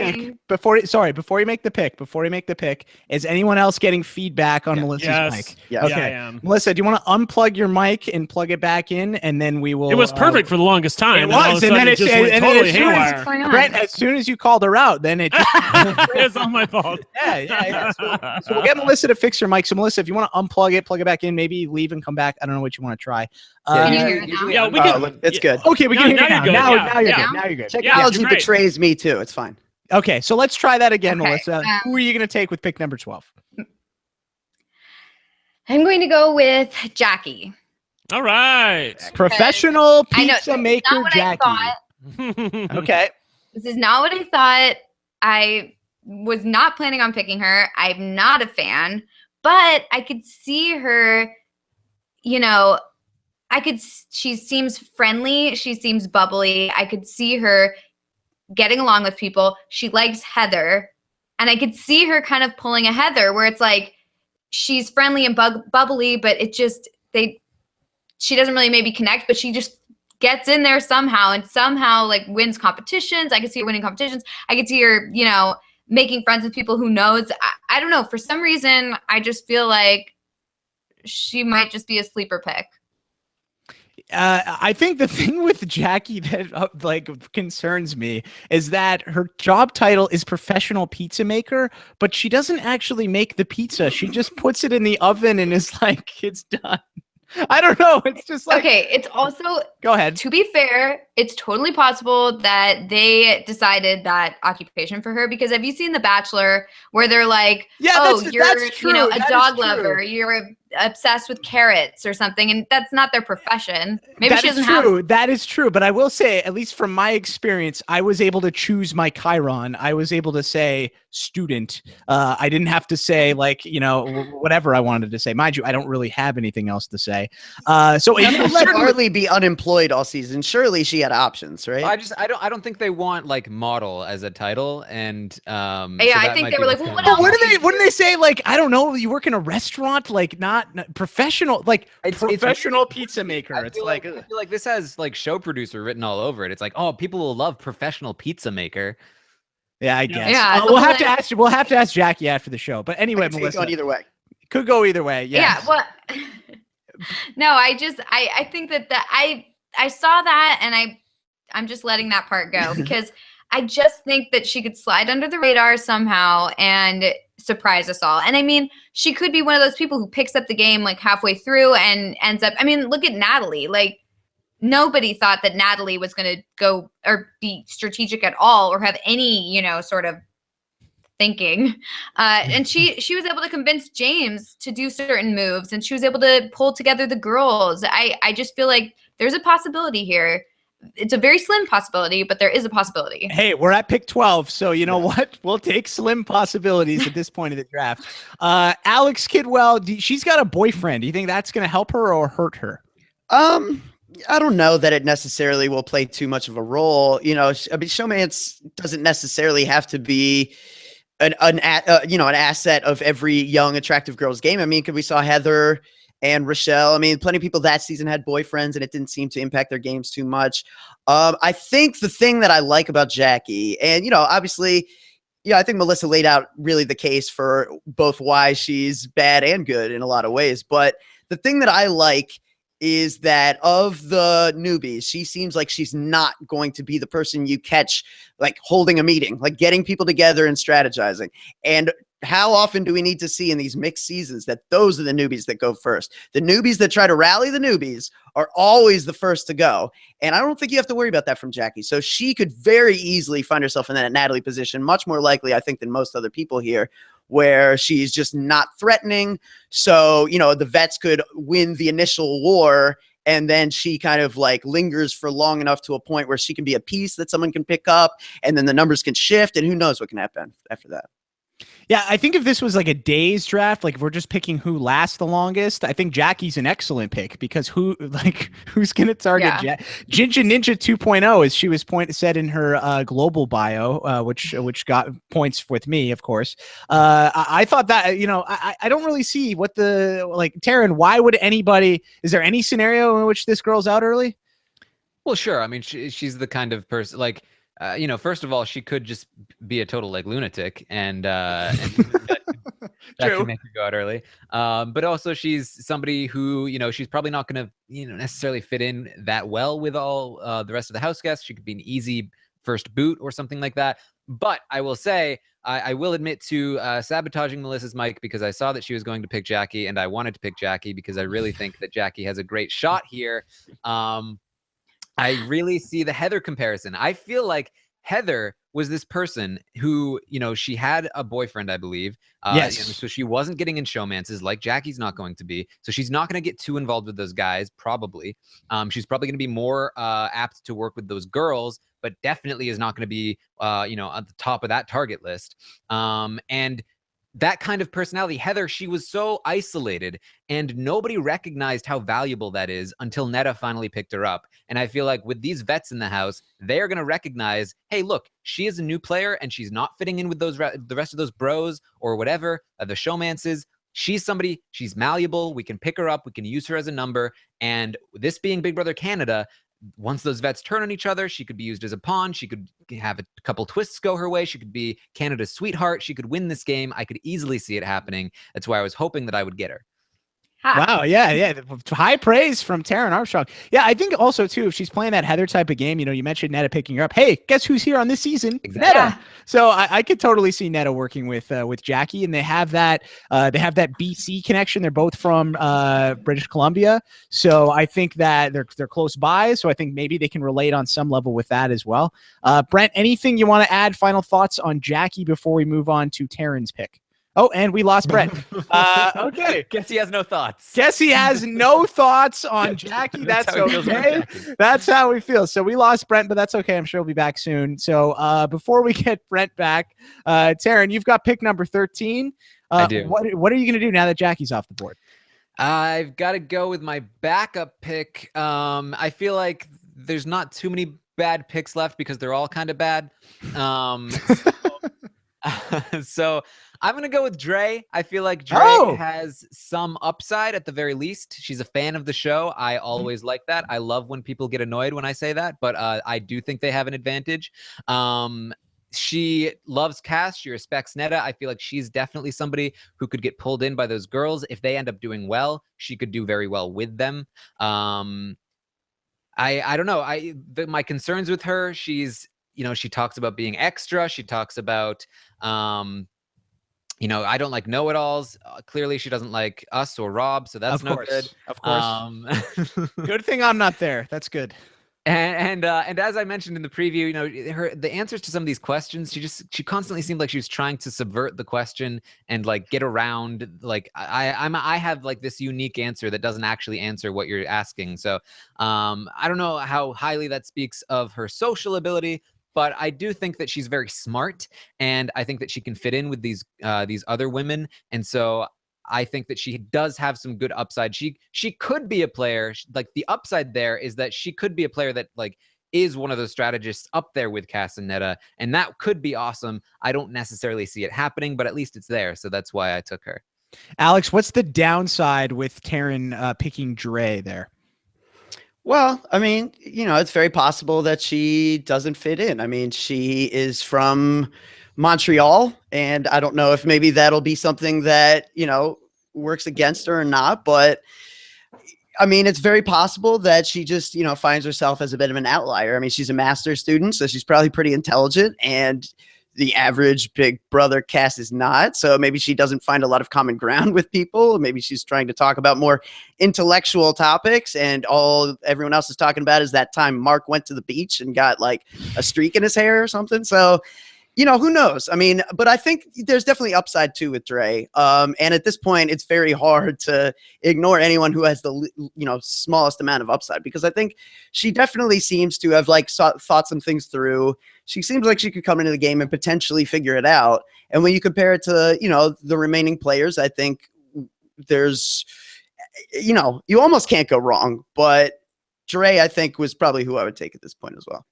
pick, is anyone else getting feedback on Melissa's mic? Yeah. Okay. Yeah, I am. Melissa, do you want to unplug your mic and plug it back in, and then we will? It was perfect for the longest time. It was, and then it just went totally haywire. Brent, as soon as you called her out, then it. It's all my fault. Yeah. So we'll get Melissa to fix her mic. So Melissa, if you want to unplug it, plug it back in, maybe leave and come back. I don't know what you want to try. Can you hear it now? Yeah, we can. It's good. Okay, we can hear you now. Good. Now you're Yeah. good. Now you're good. Technology great. betrays me too. It's fine. Okay, so let's try that again, Okay, Melissa. Who are you going to take with pick number 12? I'm going to go with Jackie. All right. Professional I know, pizza this is maker not what I Jackie. thought. Okay. This is not what I thought. I was not planning on picking her. I'm not a fan, but I could see her, she seems friendly. She seems bubbly. I could see her getting along with people. She likes Heather. And I could see her kind of pulling a Heather, where it's like, she's friendly and bubbly, but she doesn't really maybe connect, but she just gets in there somehow and somehow like wins competitions. I could see her winning competitions. I could see her, making friends with people who knows. I don't know. For some reason, I just feel like she might just be a sleeper pick. I think the thing with Jackie that concerns me is that her job title is professional pizza maker, but she doesn't actually make the pizza. She just puts it in the oven and is like, it's done. I don't know. It's just like, okay. It's also, go ahead. To be fair, it's totally possible that they decided that occupation for her, because have you seen The Bachelor, where they're like, you're, a dog lover, you're obsessed with carrots or something, and that's not their profession. Maybe she doesn't have. That is true, but I will say, at least from my experience, I was able to choose my Chiron. I was able to say student. I didn't have to say whatever I wanted to say. Mind you, I don't really have anything else to say. So let Harley be unemployed all season. Surely she had options, right? I don't think they want like model as a title, and I think they were like, well, what else? Wouldn't they say, like, I don't know, you work in a restaurant, like not professional, like professional pizza maker. I feel like this has like show producer written all over it. It's like, oh, people will love professional pizza maker. Yeah, I guess. Yeah, we'll have to ask Jackie after the show. But anyway, Melissa, either way. Could go either way. Yes. Yeah. Well, no, I think that I saw that, and I'm just letting that part go, because I just think that she could slide under the radar somehow and surprise us all. And I mean, she could be one of those people who picks up the game like halfway through and ends up, look at Natalie. Like, nobody thought that Natalie was going to go or be strategic at all or have any, sort of thinking. And she was able to convince James to do certain moves, and she was able to pull together the girls. I just feel like there's a possibility here. It's a very slim possibility, but there is a possibility. Hey, we're at pick 12, so you know what? We'll take slim possibilities at this point of the draft. Alex Kidwell, she's got a boyfriend. Do you think that's going to help her or hurt her? I don't know that it necessarily will play too much of a role. Showmance doesn't necessarily have to be an asset of every young, attractive girl's game. Because we saw Heather and Rochelle. Plenty of people that season had boyfriends, and it didn't seem to impact their games too much. I think the thing that I like about Jackie, and, obviously, I think Melissa laid out really the case for both why she's bad and good in a lot of ways. But the thing that I like is that of the newbies, she seems like she's not going to be the person you catch like holding a meeting, like getting people together and strategizing. And how often do we need to see in these mixed seasons that those are the newbies that go first? The newbies that try to rally the newbies are always the first to go. And I don't think you have to worry about that from Jackie. So she could very easily find herself in that Natalie position, much more likely, I think, than most other people here, where she's just not threatening. So, you know, the vets could win the initial war, and then she kind of like lingers for long enough to a point where she can be a piece that someone can pick up, and then the numbers can shift, and who knows what can happen after that. Yeah, I think if this was like a day's draft, like if we're just picking who lasts the longest, I think Jackie's an excellent pick, because who's going to target Ginger Ninja 2.0, as she was said in her global bio, which got points with me, of course. I thought that, you know, I don't really see what Taran, why would anybody, is there any scenario in which this girl's out early? Well, sure. I mean, she's the kind of person like, you know, first of all, she could just be a total like lunatic, and that can make her go out early. But also, she's somebody who, you know, she's probably not going to, you know, necessarily fit in that well with all the rest of the house guests. She could be an easy first boot or something like that. But I will say, I will admit to sabotaging Melissa's mic, because I saw that she was going to pick Jackie, and I wanted to pick Jackie because I really think that Jackie has a great shot here. I really see the Heather comparison. I feel like Heather was this person who, you know, she had a boyfriend, I believe. Yes. You know, so she wasn't getting in showmances like Jackie's not going to be. So she's not going to get too involved with those guys, probably. She's probably going to be more apt to work with those girls, but definitely is not going to be, you know, at the top of that target list. And that kind of personality, Heather, she was so isolated, and nobody recognized how valuable that is until Neta finally picked her up. And I feel like with these vets in the house, they are going to recognize, hey, look, she is a new player, and she's not fitting in with the rest of those bros or whatever, the showmances. She's somebody, she's malleable. We can pick her up. We can use her as a number. And this being Big Brother Canada, once those vets turn on each other, she could be used as a pawn. She could have a couple twists go her way. She could be Canada's sweetheart. She could win this game. I could easily see it happening. That's why I was hoping that I would get her. Wow, yeah. High praise from Taran Armstrong. Yeah, I think also, too, if she's playing that Heather type of game, you know, you mentioned Neta picking her up. Hey, guess who's here on this season? Exactly. Neta. So I could totally see Neta working with Jackie, and they have that BC connection. They're both from British Columbia, so I think that they're close by. So I think maybe they can relate on some level with that as well. Brent, anything you want to add? Final thoughts on Jackie before we move on to Taran's pick? Oh, and we lost Brent. Okay. Guess he has no thoughts. Guess he has no thoughts on Jackie. That's okay. That's how we feel. So we lost Brent, but that's okay. I'm sure he'll be back soon. So before we get Brent back, Taran, you've got pick number 13. I do. What are you going to do now that Jackie's off the board? I've got to go with my backup pick. I feel like there's not too many bad picks left because they're all kind of bad. So I'm going to go with Dre. I feel like Dre has some upside at the very least. She's a fan of the show. I always like that. I love when people get annoyed when I say that, but I do think they have an advantage. She loves Cass. She respects Neta. I feel like she's definitely somebody who could get pulled in by those girls. If they end up doing well, she could do very well with them. I don't know. My concerns with her, she's, you know, she talks about being extra. She talks about, you know, I don't like know-it-alls. Clearly, she doesn't like us or Rob, so that's no good. Of course. Good thing I'm not there. That's good. And as I mentioned in the preview, you know, the answers to some of these questions, she constantly seemed like she was trying to subvert the question and like get around. Like I have like this unique answer that doesn't actually answer what you're asking. So I don't know how highly that speaks of her social ability. But I do think that she's very smart, and I think that she can fit in with these other women. And so I think that she does have some good upside. She could be a player. Like the upside there is that she could be a player that like is one of those strategists up there with Cass and Neta, and that could be awesome. I don't necessarily see it happening, but at least it's there. So that's why I took her. Alex, what's the downside with Taran picking Dre there? Well, I mean, you know, it's very possible that she doesn't fit in. I mean, she is from Montreal, and I don't know if maybe that'll be something that, you know, works against her or not. But I mean, it's very possible that she just, you know, finds herself as a bit of an outlier. I mean, she's a master's student, so she's probably pretty intelligent, and the average Big Brother cast is not. So maybe she doesn't find a lot of common ground with people. Maybe she's trying to talk about more intellectual topics, and all everyone else is talking about is that time Mark went to the beach and got like a streak in his hair or something. So, you know, who knows? I mean, but I think there's definitely upside too with Dre. And at this point, it's very hard to ignore anyone who has the, you know, smallest amount of upside, because I think she definitely seems to have like thought some things through. She seems like she could come into the game and potentially figure it out. And when you compare it to, you know, the remaining players, I think there's, you know, you almost can't go wrong. But Dre, I think, was probably who I would take at this point as well.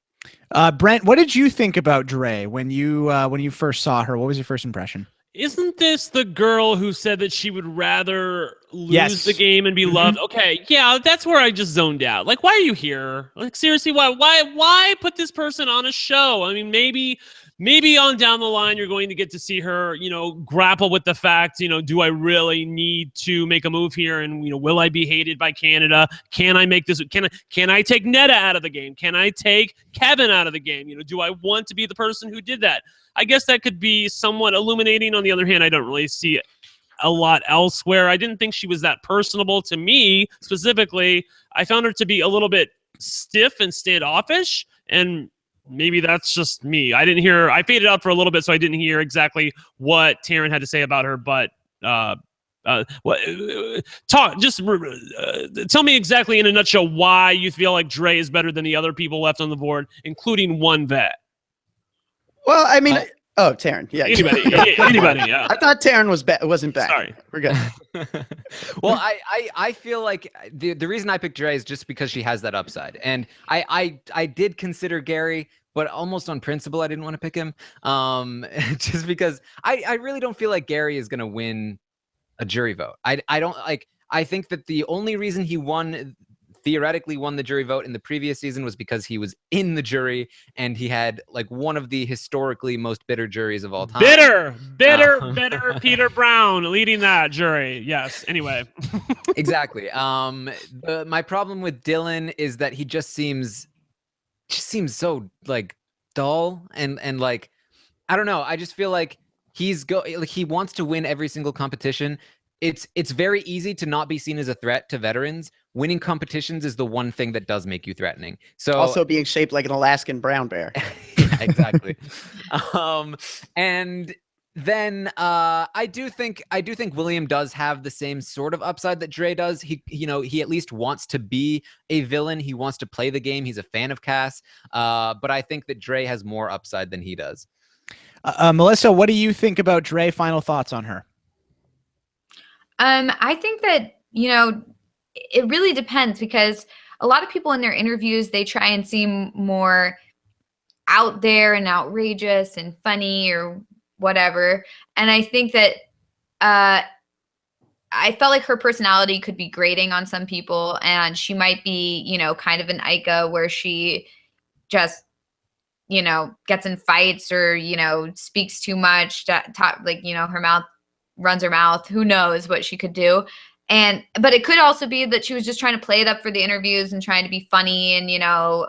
Brent, what did you think about Dre when you first saw her? What was your first impression? Isn't this the girl who said that she would rather lose the game and be loved? Okay, yeah, that's where I just zoned out. Like, why are you here? Like, seriously, why put this person on a show? I mean, maybe on down the line you're going to get to see her, you know, grapple with the fact, you know, do I really need to make a move here? And, you know, will I be hated by Canada? Can I make this? Can I take Neta out of the game? Can I take Kevin out of the game? You know, do I want to be the person who did that? I guess that could be somewhat illuminating. On the other hand, I don't really see it a lot elsewhere. I didn't think she was that personable to me specifically. I found her to be a little bit stiff and standoffish, and maybe that's just me. I faded out for a little bit, so I didn't hear exactly what Taran had to say about her, but tell me exactly in a nutshell why you feel like Dre is better than the other people left on the board, including one vet. Well, I mean, Taran. Yeah. Anybody. Yeah. I thought Taran wasn't back. Sorry. We're good. Well, I feel like the reason I picked Dre is just because she has that upside. And I did consider Gary, but almost on principle, I didn't want to pick him. Just because I really don't feel like Gary is going to win a jury vote. I think that the only reason he theoretically won the jury vote in the previous season was because he was in the jury and he had like one of the historically most bitter juries of all time. Bitter Peter Brown leading that jury. Yes. Anyway. Exactly. My problem with Dylan is that he just seems so like dull and like, I don't know. I just feel like he wants to win every single competition. It's very easy to not be seen as a threat to veterans. Winning competitions is the one thing that does make you threatening. So also being shaped like an Alaskan brown bear. Yeah, exactly. And then I do think William does have the same sort of upside that Dre does. He at least wants to be a villain. He wants to play the game. He's a fan of Cass. But I think that Dre has more upside than he does. Melissa, what do you think about Dre? Final thoughts on her? I think that, you know, it really depends, because a lot of people in their interviews, they try and seem more out there and outrageous and funny or whatever. And I think that I felt like her personality could be grating on some people, and she might be, you know, kind of an Aika where she just, you know, gets in fights or, you know, speaks too much, like, you know, runs her mouth. Who knows what she could do. But it could also be that she was just trying to play it up for the interviews and trying to be funny and, you know,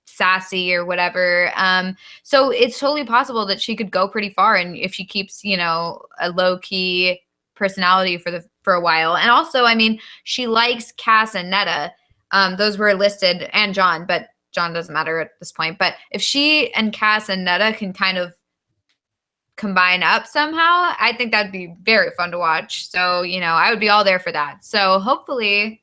sassy or whatever. So it's totally possible that she could go pretty far, and if she keeps, you know, a low key personality for a while. And also, I mean, she likes Cass and Neta. Those were listed, and John, but John doesn't matter at this point. But if she and Cass and Neta can kind of combine up somehow, I think that'd be very fun to watch. So, you know, I would be all there for that. So hopefully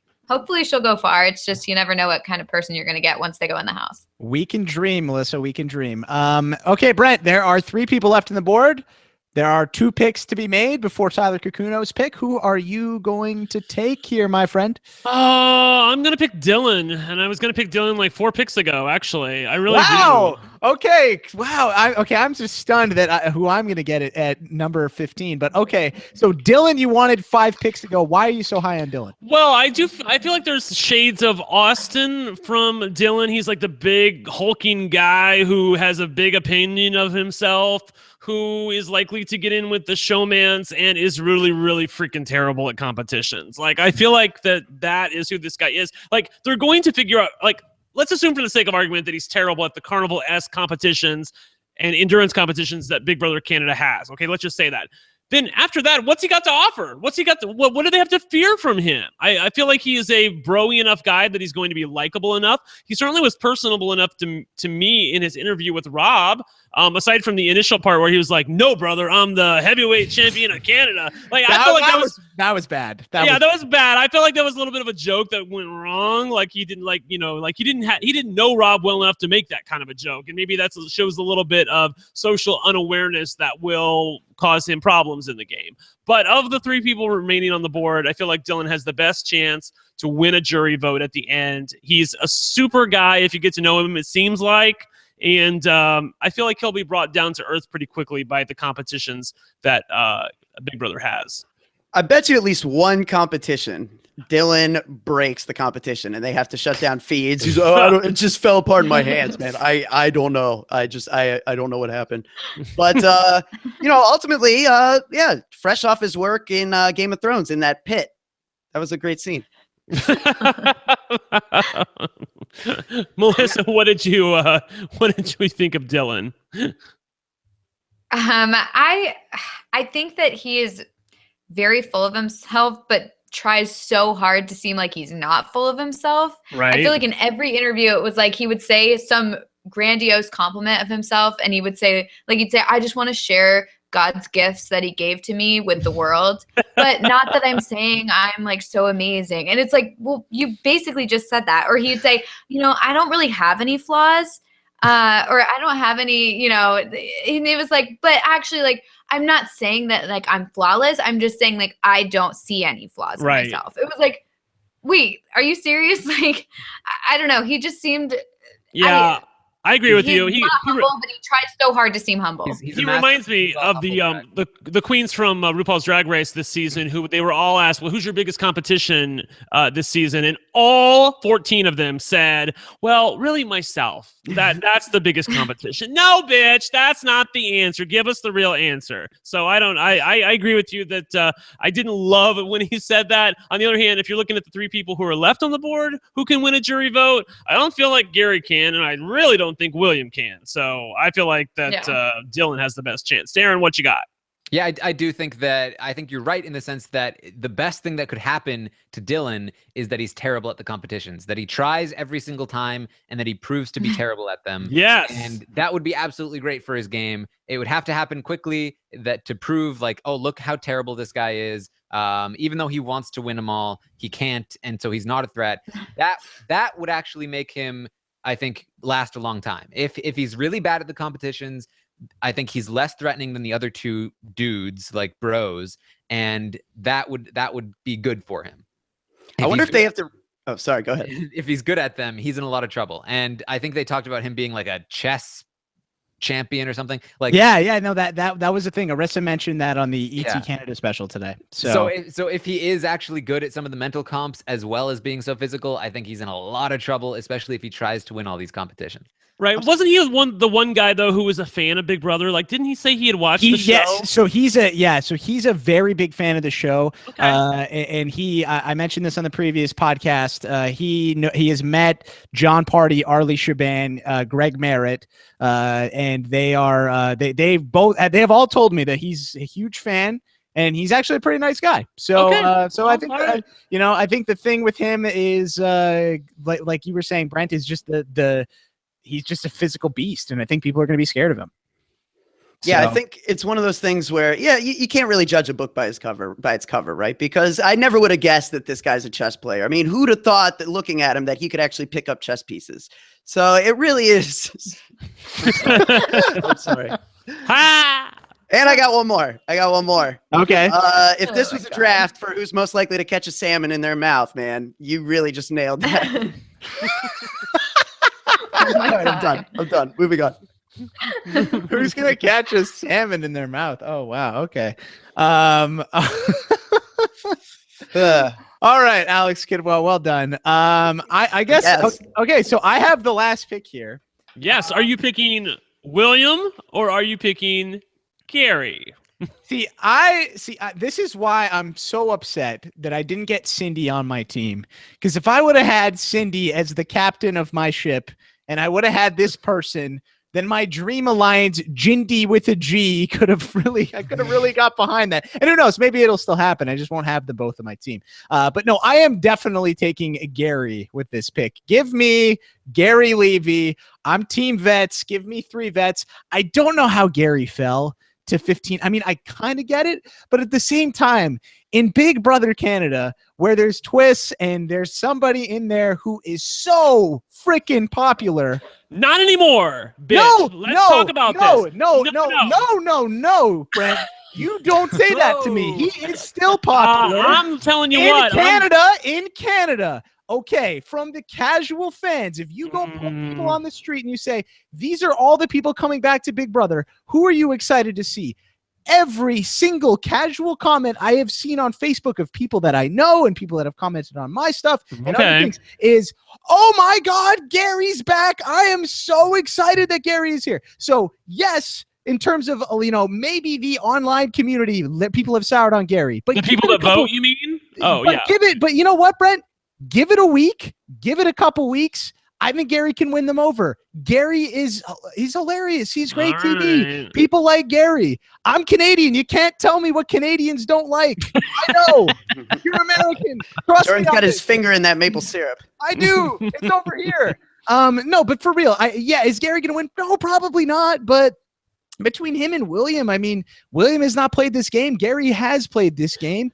she'll go far. It's just, you never know what kind of person you're going to get once they go in the house. We can dream, Melissa. We can dream. Okay, Brent, there are 3 people left on the board. There are 2 picks to be made before Tyler Kakuno's pick. Who are you going to take here, my friend? I'm going to pick Dylan, and I was going to pick Dylan like 4 picks ago, actually. I really do. Okay. Wow. I'm just stunned that who I'm going to get it at number 15. But okay. So Dylan, you wanted 5 picks ago. Why are you so high on Dylan? Well, I feel like there's shades of Austin from Dylan. He's like the big hulking guy who has a big opinion of himself, who is likely to get in with the showmans and is really, really freaking terrible at competitions. Like, I feel like that is who this guy is. Like, they're going to figure out, like, let's assume for the sake of argument that he's terrible at the carnival-esque competitions and endurance competitions that Big Brother Canada has. Okay, let's just say that. Then after that, what's he got to offer? What's he got to, what do they have to fear from him? I feel like he is a bro-y enough guy that he's going to be likable enough. He certainly was personable enough to me in his interview with Rob, aside from the initial part where he was like, no, brother, I'm the heavyweight champion of Canada. Like, I feel like that was bad. That was bad. I feel like that was a little bit of a joke that went wrong. Like, he didn't he didn't know Rob well enough to make that kind of a joke. And maybe that shows a little bit of social unawareness that will cause him problems in the game. But of the 3 people remaining on the board, I feel like Dylan has the best chance to win a jury vote at the end. He's a super guy if you get to know him, it seems like. And I feel like he'll be brought down to earth pretty quickly by the competitions that Big Brother has. I bet you at least one competition, Dylan breaks the competition and they have to shut down feeds. He's it just fell apart in my hands, man. I don't know. I don't know what happened. But, ultimately, yeah, fresh off his work in Game of Thrones in that pit. That was a great scene. Melissa, what did you think of Dylan? I think that he is very full of himself, but tries so hard to seem like he's not full of himself. Right. I feel like in every interview, it was like he would say some grandiose compliment of himself, and he would say, I just want to share God's gifts that he gave to me with the world, but not that I'm saying I'm like so amazing. And it's like, well, you basically just said that. Or he'd say, I don't really have any flaws, or I don't have any, and it was like, but actually, like, I'm not saying that like I'm flawless. I'm just saying like I don't see any flaws in myself. It was like, wait, are you serious? Like, I don't know. He just seemed. Yeah. I agree with you. He's not humble, but he tries so hard to seem humble. He reminds me of the queens from RuPaul's Drag Race this season, who they were all asked, well, who's your biggest competition this season? And all 14 of them said, well, really myself. That's the biggest competition. No, bitch, that's not the answer. Give us the real answer. So I agree with you that I didn't love it when he said that. On the other hand, if you're looking at the 3 people who are left on the board who can win a jury vote, I don't feel like Gary can, and I really don't think William can. So I feel like that Dylan has the best chance. Darren, what you got? Yeah, I do think that you're right in the sense that the best thing that could happen to Dylan is that he's terrible at the competitions, that he tries every single time and that he proves to be terrible at them. Yes. And that would be absolutely great for his game. It would have to happen quickly to prove like, oh, look how terrible this guy is. Even though he wants to win them all, he can't. And so he's not a threat. That would actually make him, I think, last a long time. If he's really bad at the competitions, I think he's less threatening than the other 2 dudes, like bros, and that would be good for him. I wonder if they have to. Oh, sorry. Go ahead. If he's good at them, he's in a lot of trouble. And I think they talked about him being like a chess champion or something. Like, no, that was the thing. Arissa mentioned that on the ET Canada special today. So if he is actually good at some of the mental comps as well as being so physical, I think he's in a lot of trouble, especially if he tries to win all these competitions. Right. Wasn't he the one guy though who was a fan of Big Brother? Like, didn't he say he had watched the show? Yes. So he's a very big fan of the show. Okay. And I mentioned this on the previous podcast. He has met John Party, Arlie Shaban, Greg Merritt, and they have all told me that he's a huge fan. And he's actually a pretty nice guy. So, I think, I think the thing with him is, like you were saying, Brent, is just he's just a physical beast, and I think people are going to be scared of him. Yeah, I think it's one of those things where, you can't really judge a book by its cover, right? Because I never would have guessed that this guy's a chess player. I mean, who'd have thought that looking at him that he could actually pick up chess pieces? So it really is. I'm sorry. Ha! And I got one more. Okay. If this was a draft for who's most likely to catch a salmon in their mouth, man, you really just nailed that. All right, I'm done. Moving on. Who's gonna catch a salmon in their mouth? Oh wow. Okay. All right, Alex Kidwell. Well done. I guess. Yes. Okay. So I have the last pick here. Yes. Are you picking William or are you picking Gary. See, this is why I'm so upset that I didn't get Cindy on my team. Because if I would have had Cindy as the captain of my ship, and I would have had this person, then my dream alliance, Jindy with a G, I could have really got behind that. And who knows, maybe it'll still happen. I just won't have the both of my team. But no, I am definitely taking Gary with this pick. Give me Gary Levy. I'm team vets. Give me 3 vets. I don't know how Gary fell to 15. I mean, I kind of get it, but at the same time, in Big Brother Canada, where there's twists and there's somebody in there who is so freaking popular. Not anymore, bitch. Let's talk about this. No, Brent. You don't say that to me. He is still popular. I'm telling you in Canada. Okay, from the casual fans, if you go pull people on the street and you say, these are all the people coming back to Big Brother, who are you excited to see? Every single casual comment I have seen on Facebook of people that I know and people that have commented on my stuff and other things is, oh my God, Gary's back. I am so excited that Gary is here. So yes, in terms of, maybe the online community, people have soured on Gary. But the people that vote, you mean? Oh, yeah. But you know what, Brent? Give it a week. Give it a couple weeks. I think Gary can win them over. he's hilarious. He's great TV. Right. People like Gary. I'm Canadian. You can't tell me what Canadians don't like. I know. You're American. Jordan's got his finger in that maple syrup. I do. It's over here. No, but for real, is Gary gonna win? No, probably not. But between him and William, I mean, William has not played this game. Gary has played this game.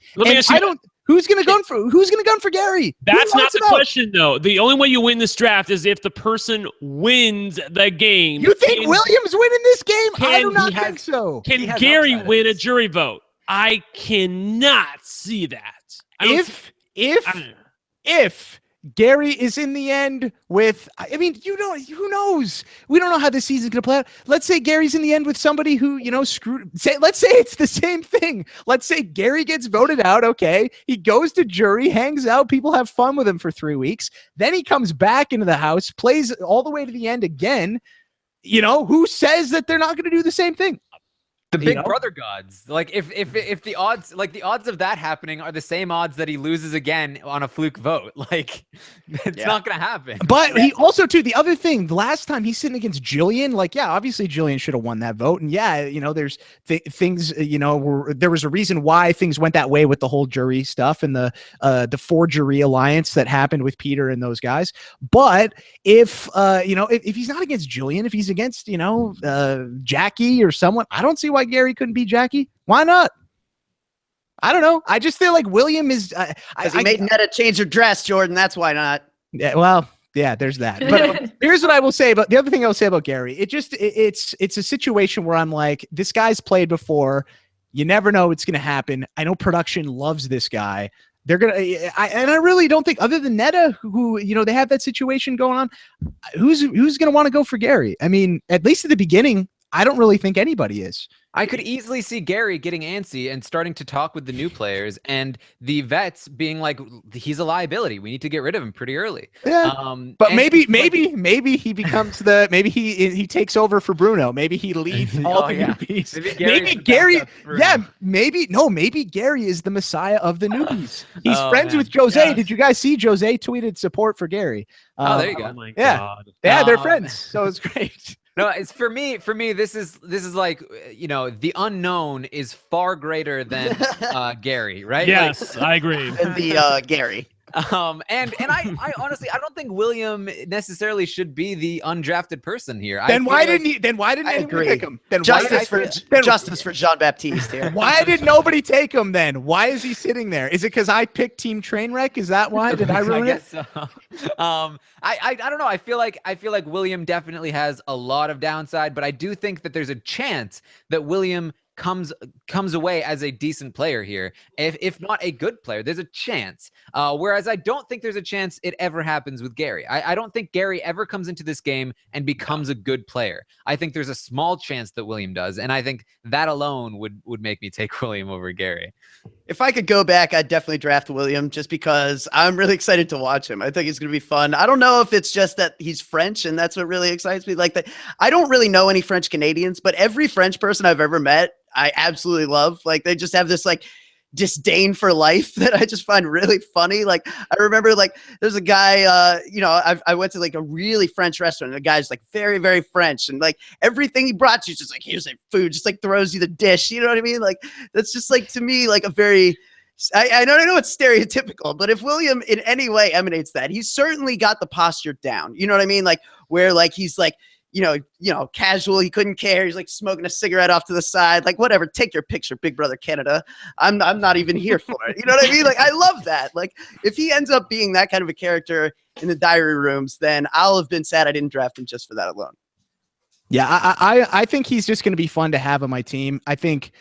Who's gonna gun for Gary? That's not the question, though. The only way you win this draft is if the person wins the game. You think William's winning this game? I do not think so. Can Gary win a jury vote? I cannot see that. If Gary is in the end with, who knows? We don't know how this season's going to play out. Let's say Gary's in the end with somebody who, let's say it's the same thing. Let's say Gary gets voted out. Okay. He goes to jury, hangs out. People have fun with him for 3 weeks. Then he comes back into the house, plays all the way to the end again. Who says that they're not going to do the same thing? The Big Brother gods. Like if the odds of that happening are the same odds that he loses again on a fluke vote, like it's not gonna happen. But he also too, the other thing, the last time he's sitting against Jillian, obviously Jillian should have won that vote. And there's things, there was a reason why things went that way with the whole jury stuff and the forgery alliance that happened with Peter and those guys. But if he's not against Jillian, if he's against, Jackie or someone, I don't see why Gary couldn't beat Jackie. Why not? I don't know. I just feel like William is. He made Neta change her dress, Jordan. That's why not. Yeah. Well. Yeah. There's that. But here's what I will say about the other thing I will say about Gary. It's a situation where I'm like, this guy's played before. You never know what's going to happen. I know production loves this guy. They're gonna. I really don't think, other than Neta, who they have that situation going on. Who's gonna want to go for Gary? I mean, at least at the beginning, I don't really think anybody is. I could easily see Gary getting antsy and starting to talk with the new players, and the vets being like, he's a liability. We need to get rid of him pretty early. Yeah. But maybe he becomes maybe he takes over for Bruno. Maybe he leads all the newbies. Maybe Gary. Yeah. Maybe Gary is the messiah of the newbies. He's friends with Jose. Yes. Did you guys see Jose tweeted support for Gary? There you go. Oh my God. Yeah, they're friends. So it's great. No, it's for me. This is like, the unknown is far greater than Gary, right? Yes, I agree. And the Gary. And I honestly, I don't think William necessarily should be the undrafted person here. Then why didn't anyone pick him? Then justice for Jean-Baptiste here. Why did nobody take him then? Why is he sitting there? Is it because I picked Team Trainwreck? Is that why? Did I ruin it? So. I don't know. I feel like William definitely has a lot of downside, but I do think that there's a chance that William comes away as a decent player here. If not a good player, there's a chance. Whereas I don't think there's a chance it ever happens with Gary. I don't think Gary ever comes into this game and becomes a good player. I think there's a small chance that William does, and I think that alone would make me take William over Gary. If I could go back, I'd definitely draft William just because I'm really excited to watch him. I think it's going to be fun. I don't know if it's just that he's French and that's what really excites me. Like, I don't really know any French Canadians, but every French person I've ever met, I absolutely love. Like, they just have this like disdain for life that I just find really funny. Like, I remember like there's a guy, I went to like a really French restaurant and the guy's like very, very French, and like everything he brought you just like, here's a food, just like throws you the dish. You know what I mean? Like, that's just like, to me, like a very, I know it's stereotypical, but if William in any way emanates that, he's certainly got the posture down. You know what I mean? Like, where like he's like, casual. He couldn't care. He's like smoking a cigarette off to the side. Like, whatever. Take your picture, Big Brother Canada. I'm not even here for it. You know what I mean? Like, I love that. Like, if he ends up being that kind of a character in the diary rooms, then I'll have been sad I didn't draft him just for that alone. Yeah, I think he's just going to be fun to have on my team. I think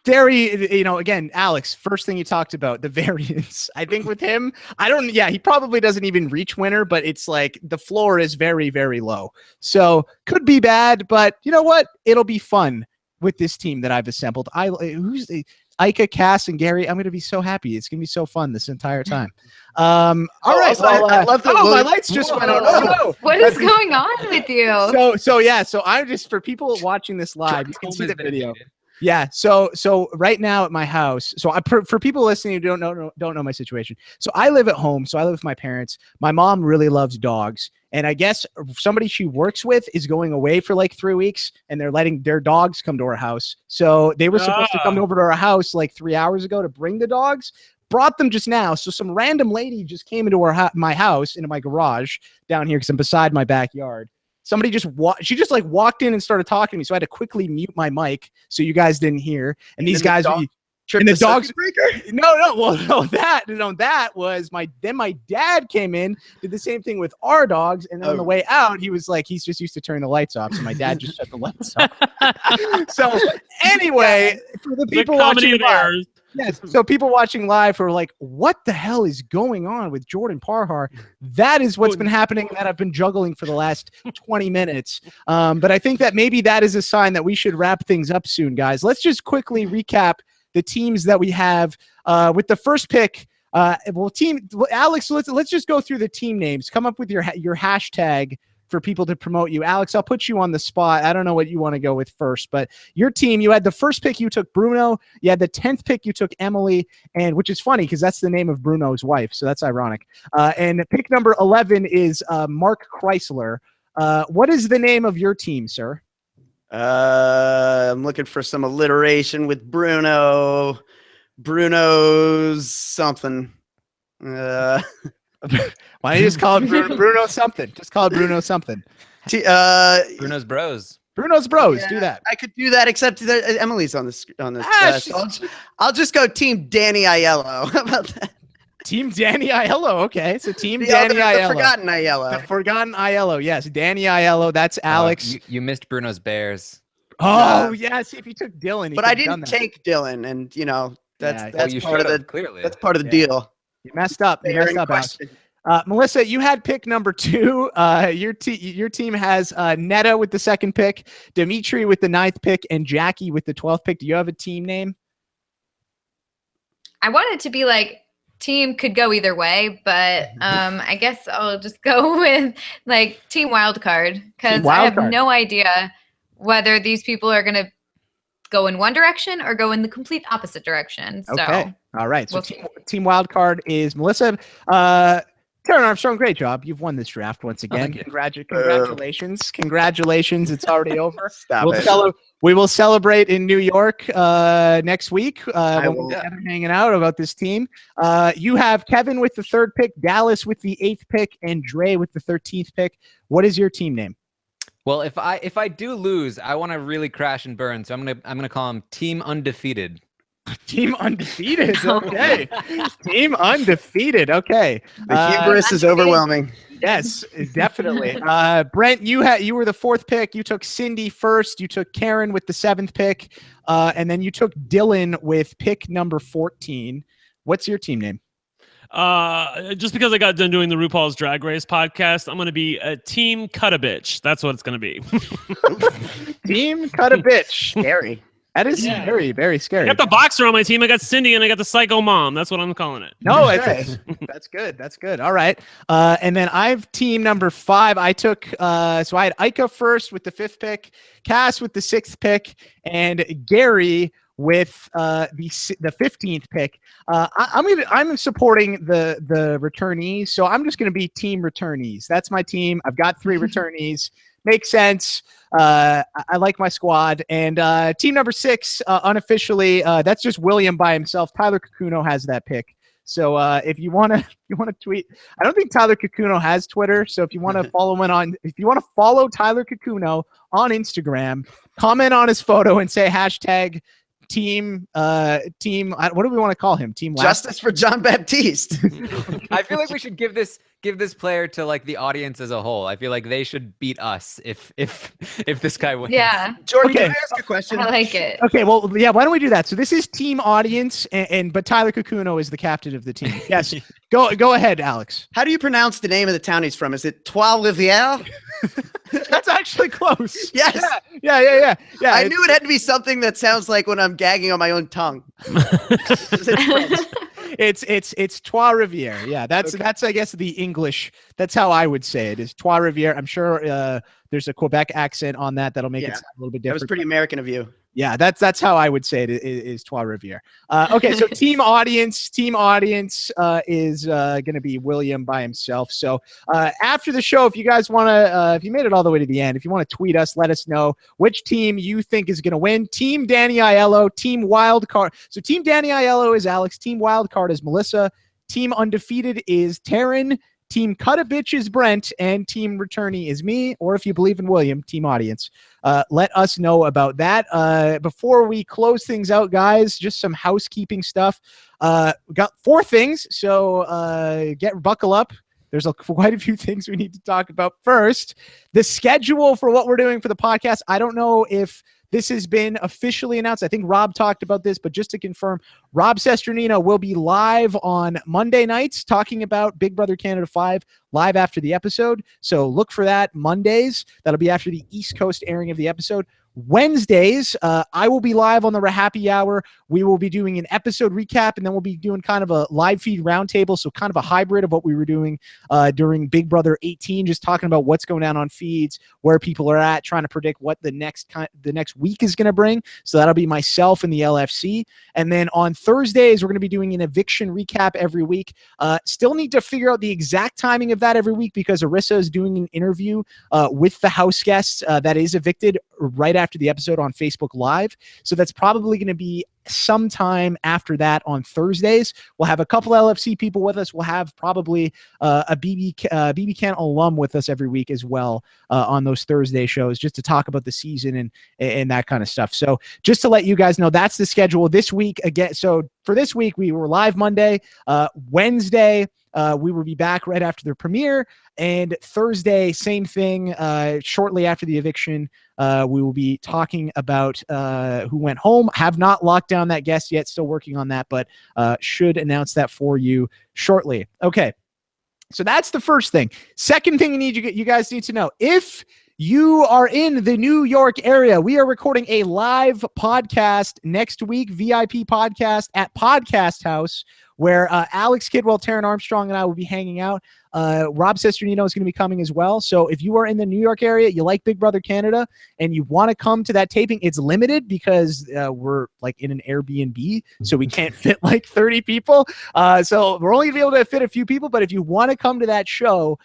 again, Alex, first thing you talked about, the variance. I think with him, he probably doesn't even reach winner, but it's like the floor is very, very low. So could be bad, but you know what? It'll be fun with this team that I've assembled. Aika, Cass, and Gary. I'm going to be so happy. It's going to be so fun this entire time. All right. Well, I love that. My lights just went on. Oh, what is going on with you? So I'm just, for people watching this live, you can see the video. Yeah. So right now at my house, for people listening who don't know my situation. So I live at home. So I live with my parents. My mom really loves dogs. And I guess somebody she works with is going away for like 3 weeks, and they're letting their dogs come to our house. So they were supposed to come over to our house like 3 hours ago to bring the dogs. Brought them just now. So some random lady just came into my house, into my garage down here because I'm beside my backyard. Somebody she just like walked in and started talking to me. So I had to quickly mute my mic so you guys didn't hear. And these guys and the dogs breaker. That was my dad came in, did the same thing with our dogs, and then on the way out, he was like, he's just used to turn the lights off. So my dad just shut the lights off. So anyway, for the people watching live, yes. So people watching live who are like, what the hell is going on with Jordan Parhar? That is what's been happening that I've been juggling for the last 20 minutes. But I think that maybe that is a sign that we should wrap things up soon, guys. Let's just quickly recap the teams that we have with the first pick. Alex, let's just go through the team names. Come up with your hashtag for people to promote you. Alex, I'll put you on the spot. I don't know what you want to go with first, but your team, you had the first pick, you took Bruno. You had the 10th pick, you took Emily, and which is funny because that's the name of Bruno's wife, so that's ironic. And pick number 11 is Mark Chrysler. What is the name of your team, sir? I'm looking for some alliteration with Bruno. Bruno's something. Why don't you just call it Bruno something? Just call it Bruno something. Bruno's Bros. Bruno's Bros. Yeah, do that. I could do that, except Emily's on this. So I'll just go Team Danny Aiello. How about that? Team Danny Aiello. Okay, so Team Danny Aiello. The forgotten Aiello. The forgotten Aiello. Yes, Danny Aiello. That's Alex. You missed Bruno's Bears. Oh yeah. See, if you took Dylan, but I didn't take Dylan, and that's part of the clearly. That's part of the deal. You messed up. Melissa, you had pick number 2. Your team has Neta with the 2nd pick, Dimmitri with the 9th pick, and Jackie with the 12th pick. Do you have a team name? I want it to be like team could go either way, but I guess I'll just go with like Team Wildcard, because I have no idea whether these people are going to go in one direction or go in the complete opposite direction. So, okay. All right. So team Wildcard is Melissa. Taran Armstrong, great job. You've won this draft once again. Congratulations. Congratulations. It's already over. We will celebrate in New York next week when we're together hanging out about this team. You have Kevin with the 3rd pick, Dallas with the 8th pick, and Dre with the 13th pick. What is your team name? Well, if I do lose, I want to really crash and burn. So I'm gonna call him Team Undefeated. Team undefeated. Okay. Team undefeated. Okay. The hubris is overwhelming. Yes, definitely. Brent, you were the 4th pick. You took Cindy first. You took Karen with the 7th pick. And then you took Dylan with pick number 14. What's your team name? Just because I got done doing the RuPaul's Drag Race podcast, I'm going to be a Team Cut a Bitch. That's what it's going to be. Team Cut a Bitch. Scary. That is very, very scary. I got the boxer on my team. I got Cindy and I got the psycho mom. That's what I'm calling it. No, that's good. That's good. All right. And then I've team number 5. I took, so I had Aika first with the 5th pick, Cass with the 6th pick, and Gary with the 15th pick. I'm supporting the returnees, so I'm just going to be team returnees. That's my team. I've got 3 returnees. Makes sense. I like my squad. And team number 6, unofficially, that's just William by himself. Tyler Kakuno has that pick. So if you want to tweet, I don't think Tyler Kakuno has Twitter. So if you want to follow Tyler Kakuno on Instagram, comment on his photo and say hashtag team what do we want to call him? Team Justice for John Baptiste. I feel like we should give this player to like the audience as a whole. I feel like they should beat us if this guy wins. Yeah. Jordan, Okay. can I ask a question? I like it. Okay, well, yeah, why don't we do that? So this is team audience, but Tyler Kakuno is the captain of the team. Yes. Go ahead, Alex. How do you pronounce the name of the town he's from? Is it Trois-Rivières? That's actually close. Yes. Yeah. I knew it had to be something that sounds like when I'm gagging on my own tongue. It's Trois-Rivières. Yeah, that's I guess the English. That's how I would say it. Is Trois-Rivières. I'm sure there's a Quebec accent on that'll make it sound a little bit That different. was pretty American of you. Yeah, that's how I would say it is Trois-Rivières. Okay, so team audience is going to be William by himself. So after the show, if you guys want to, if you made it all the way to the end, if you want to tweet us, let us know which team you think is going to win. Team Danny Aiello, Team Wildcard. So Team Danny Aiello is Alex. Team Wildcard is Melissa. Team Undefeated is Taran. Team Cut a Bitch is Brent, and Team Returnee is me, or if you believe in William, Team Audience. Let us know about that. Before we close things out, guys, just some housekeeping stuff. We got 4 things, so buckle up. There's quite a few things we need to talk about. First, the schedule for what we're doing for the podcast. I don't know if this has been officially announced. I think Rob talked about this, but just to confirm, Rob Sesternino will be live on Monday nights talking about Big Brother Canada 5 live after the episode. So look for that Mondays. That'll be after the East Coast airing of the episode. Wednesdays, I will be live on the RHAPpy Hour. We will be doing an episode recap, and then we'll be doing kind of a live feed roundtable, so kind of a hybrid of what we were doing during Big Brother 18, just talking about what's going down on feeds, where people are at, trying to predict what the next week is going to bring. So that'll be myself and the LFC. And then on Thursdays, we're going to be doing an eviction recap every week. Still need to figure out the exact timing of that every week because Arissa is doing an interview with the house guests that is evicted right after the episode on Facebook Live. So that's probably going to be sometime after that on Thursdays. We'll have a couple LFC people with us. We'll have probably a BB Can alum with us every week as well on those Thursday shows, just to talk about the season and that kind of stuff. So just to let you guys know, that's the schedule this week. Again, so for this week, we were live Monday. Wednesday, we will be back right after the premiere. And Thursday, same thing. Shortly after the eviction, we will be talking about who went home. Have not locked down that guest yet. Still working on that, but should announce that for you shortly. Okay, so that's the first thing. Second thing you guys need to know: if you are in the New York area, we are recording a live podcast next week, VIP podcast at Podcast House, where Alex Kidwell, Taran Armstrong, and I will be hanging out. Rob Sesternino is going to be coming as well. So if you are in the New York area, you like Big Brother Canada, and you want to come to that taping, it's limited because we're like in an Airbnb, so we can't fit like 30 people. So we're only going to be able to fit a few people, but if you want to come to that show,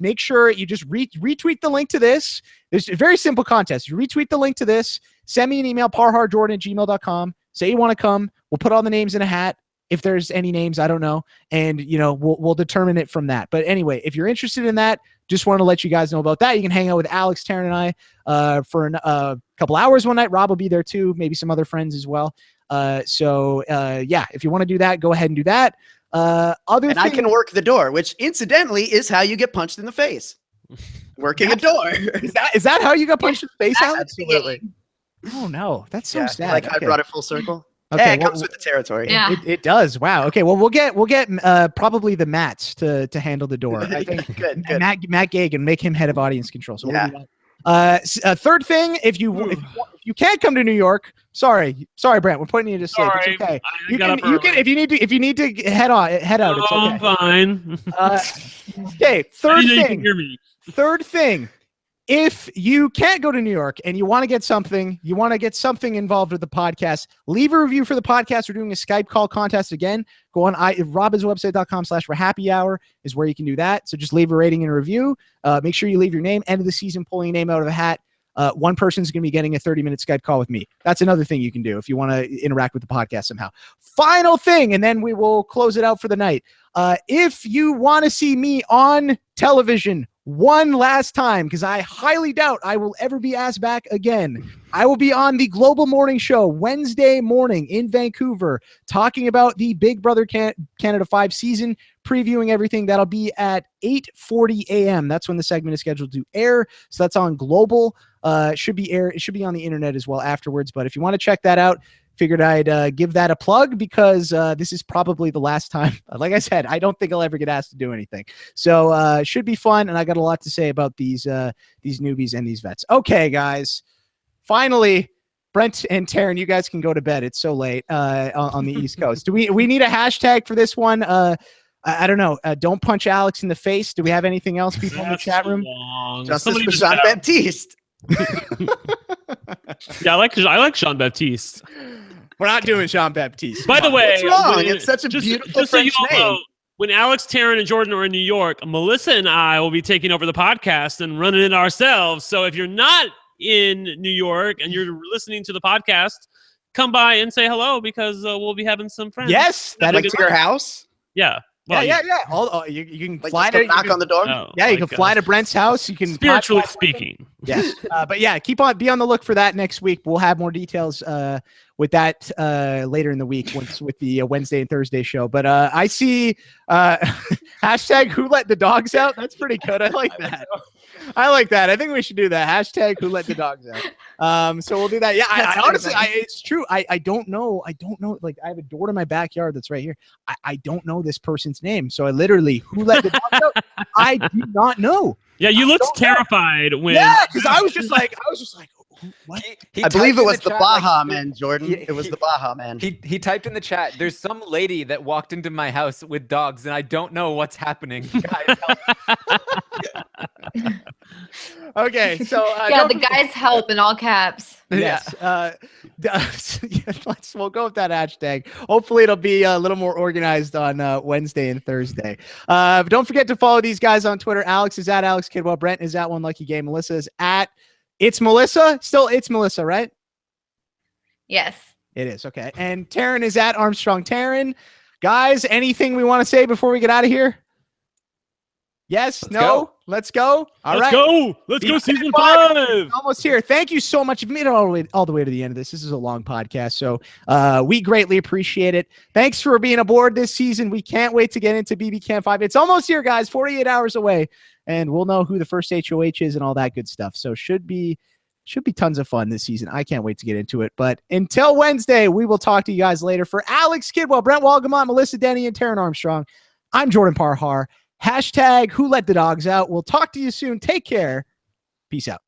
make sure you just retweet the link to this. There's a very simple contest. You retweet the link to this, send me an email, parharjordan@gmail.com, say you want to come. We'll put all the names in a hat. If there's any names, I don't know. And, we'll determine it from that. But anyway, if you're interested in that, just want to let you guys know about that. You can hang out with Alex, Taran, and I for a couple hours one night. Rob will be there too, maybe some other friends as well. So yeah, if you want to do that, go ahead and do that. I can work the door, which incidentally is how you get punched in the face. Working a door. Is that how you got punched in the face, Alex? Absolutely. Oh no, that's so sad. Like I brought it full circle. Okay, it comes with the territory. Yeah. It does. Wow. Okay. Well, we'll get probably the Mats to handle the door. I think good. Matt Gagan, make him head of audience control. So we'll do that. Third thing, if you can't come to New York, sorry, Brent, we're putting you to sleep. It's okay. You can if you need to head out. It's okay. I'm fine. Okay. Third thing. If you can't go to New York and you want to get something involved with the podcast, leave a review for the podcast. We're doing a Skype call contest again. Go on robbinswebsite.com/RHAPpy is where you can do that. So just leave a rating and a review. Make sure you leave your name, end of the season, pulling your name out of a hat. One person's going to be getting a 30-minute Skype call with me. That's another thing you can do if you want to interact with the podcast somehow. Final thing, and then we will close it out for the night. If you want to see me on television one last time, because I highly doubt I will ever be asked back again, I will be on the Global Morning Show Wednesday morning in Vancouver, talking about the Big Brother Canada 5 season, previewing everything. That'll be at 8:40 a.m. That's when the segment is scheduled to air. So that's on Global. It should be on the internet as well afterwards. But if you want to check that out, figured I'd give that a plug because this is probably the last time. Like I said, I don't think I'll ever get asked to do anything. So should be fun, and I got a lot to say about these newbies and these vets. Okay, guys. Finally, Brent and Taran, you guys can go to bed. It's so late on the East Coast. Do we need a hashtag for this one? I don't know. Don't punch Alex in the face. Do we have anything else, people in the chat room? Justice for Jean-Baptiste. Yeah, I like Jean-Baptiste. We're not doing Jean-Baptiste. By the way, what's wrong? It's such a beautiful French name. When Alex, Taran, and Jordan are in New York, Melissa and I will be taking over the podcast and running it ourselves. So if you're not in New York and you're listening to the podcast, come by and say hello because we'll be having some friends. Yes, that is to your house. Yeah. Well, yeah. You can fly to knock on the door. You can fly to Brent's house. You can spiritually speaking. Yes, but yeah, be on the look for that next week. We'll have more details with that later in the week with the Wednesday and Thursday show. But I see hashtag Who Let the Dogs Out. That's pretty good. I like that. I like that. I think we should do that. Hashtag Who Let the Dogs Out. So we'll do that. Yeah, I honestly, it's true. I don't know. Like, I have a door to my backyard that's right here. I don't know this person's name. So I literally, Who Let the Dogs Out? I do not know. Yeah, you looked terrified when. Yeah, because I was just like, what? I believe it was the Baja Man, Jordan. It was the Baja Man. He typed in the chat, there's some lady that walked into my house with dogs, and I don't know what's happening. Guys, okay, so the guys help in all caps. Yes. We'll go with that hashtag. Hopefully it'll be a little more organized on Wednesday and Thursday. But don't forget to follow these guys on Twitter. Alex is at Alex Kidwell. Brent is at One Lucky Game. Melissa is at It's Melissa. Still It's Melissa, right? Yes. It is. Okay. And Taran is at Armstrong Taran. Guys, anything we want to say before we get out of here? Yes? Let's go. Let's go. Season 5. Almost here. Thank you so much. You've made it all the way to the end of this. This is a long podcast, so we greatly appreciate it. Thanks for being aboard this season. We can't wait to get into BB Camp 5. It's almost here, guys. 48 hours away, and we'll know who the first HOH is and all that good stuff. So should be tons of fun this season. I can't wait to get into it. But until Wednesday, we will talk to you guys later. For Alex Kidwell, Brent Walgamont, Melissa Denny, and Taran Armstrong, I'm Jordan Parhar. Hashtag Who Let the Dogs Out. We'll talk to you soon. Take care. Peace out.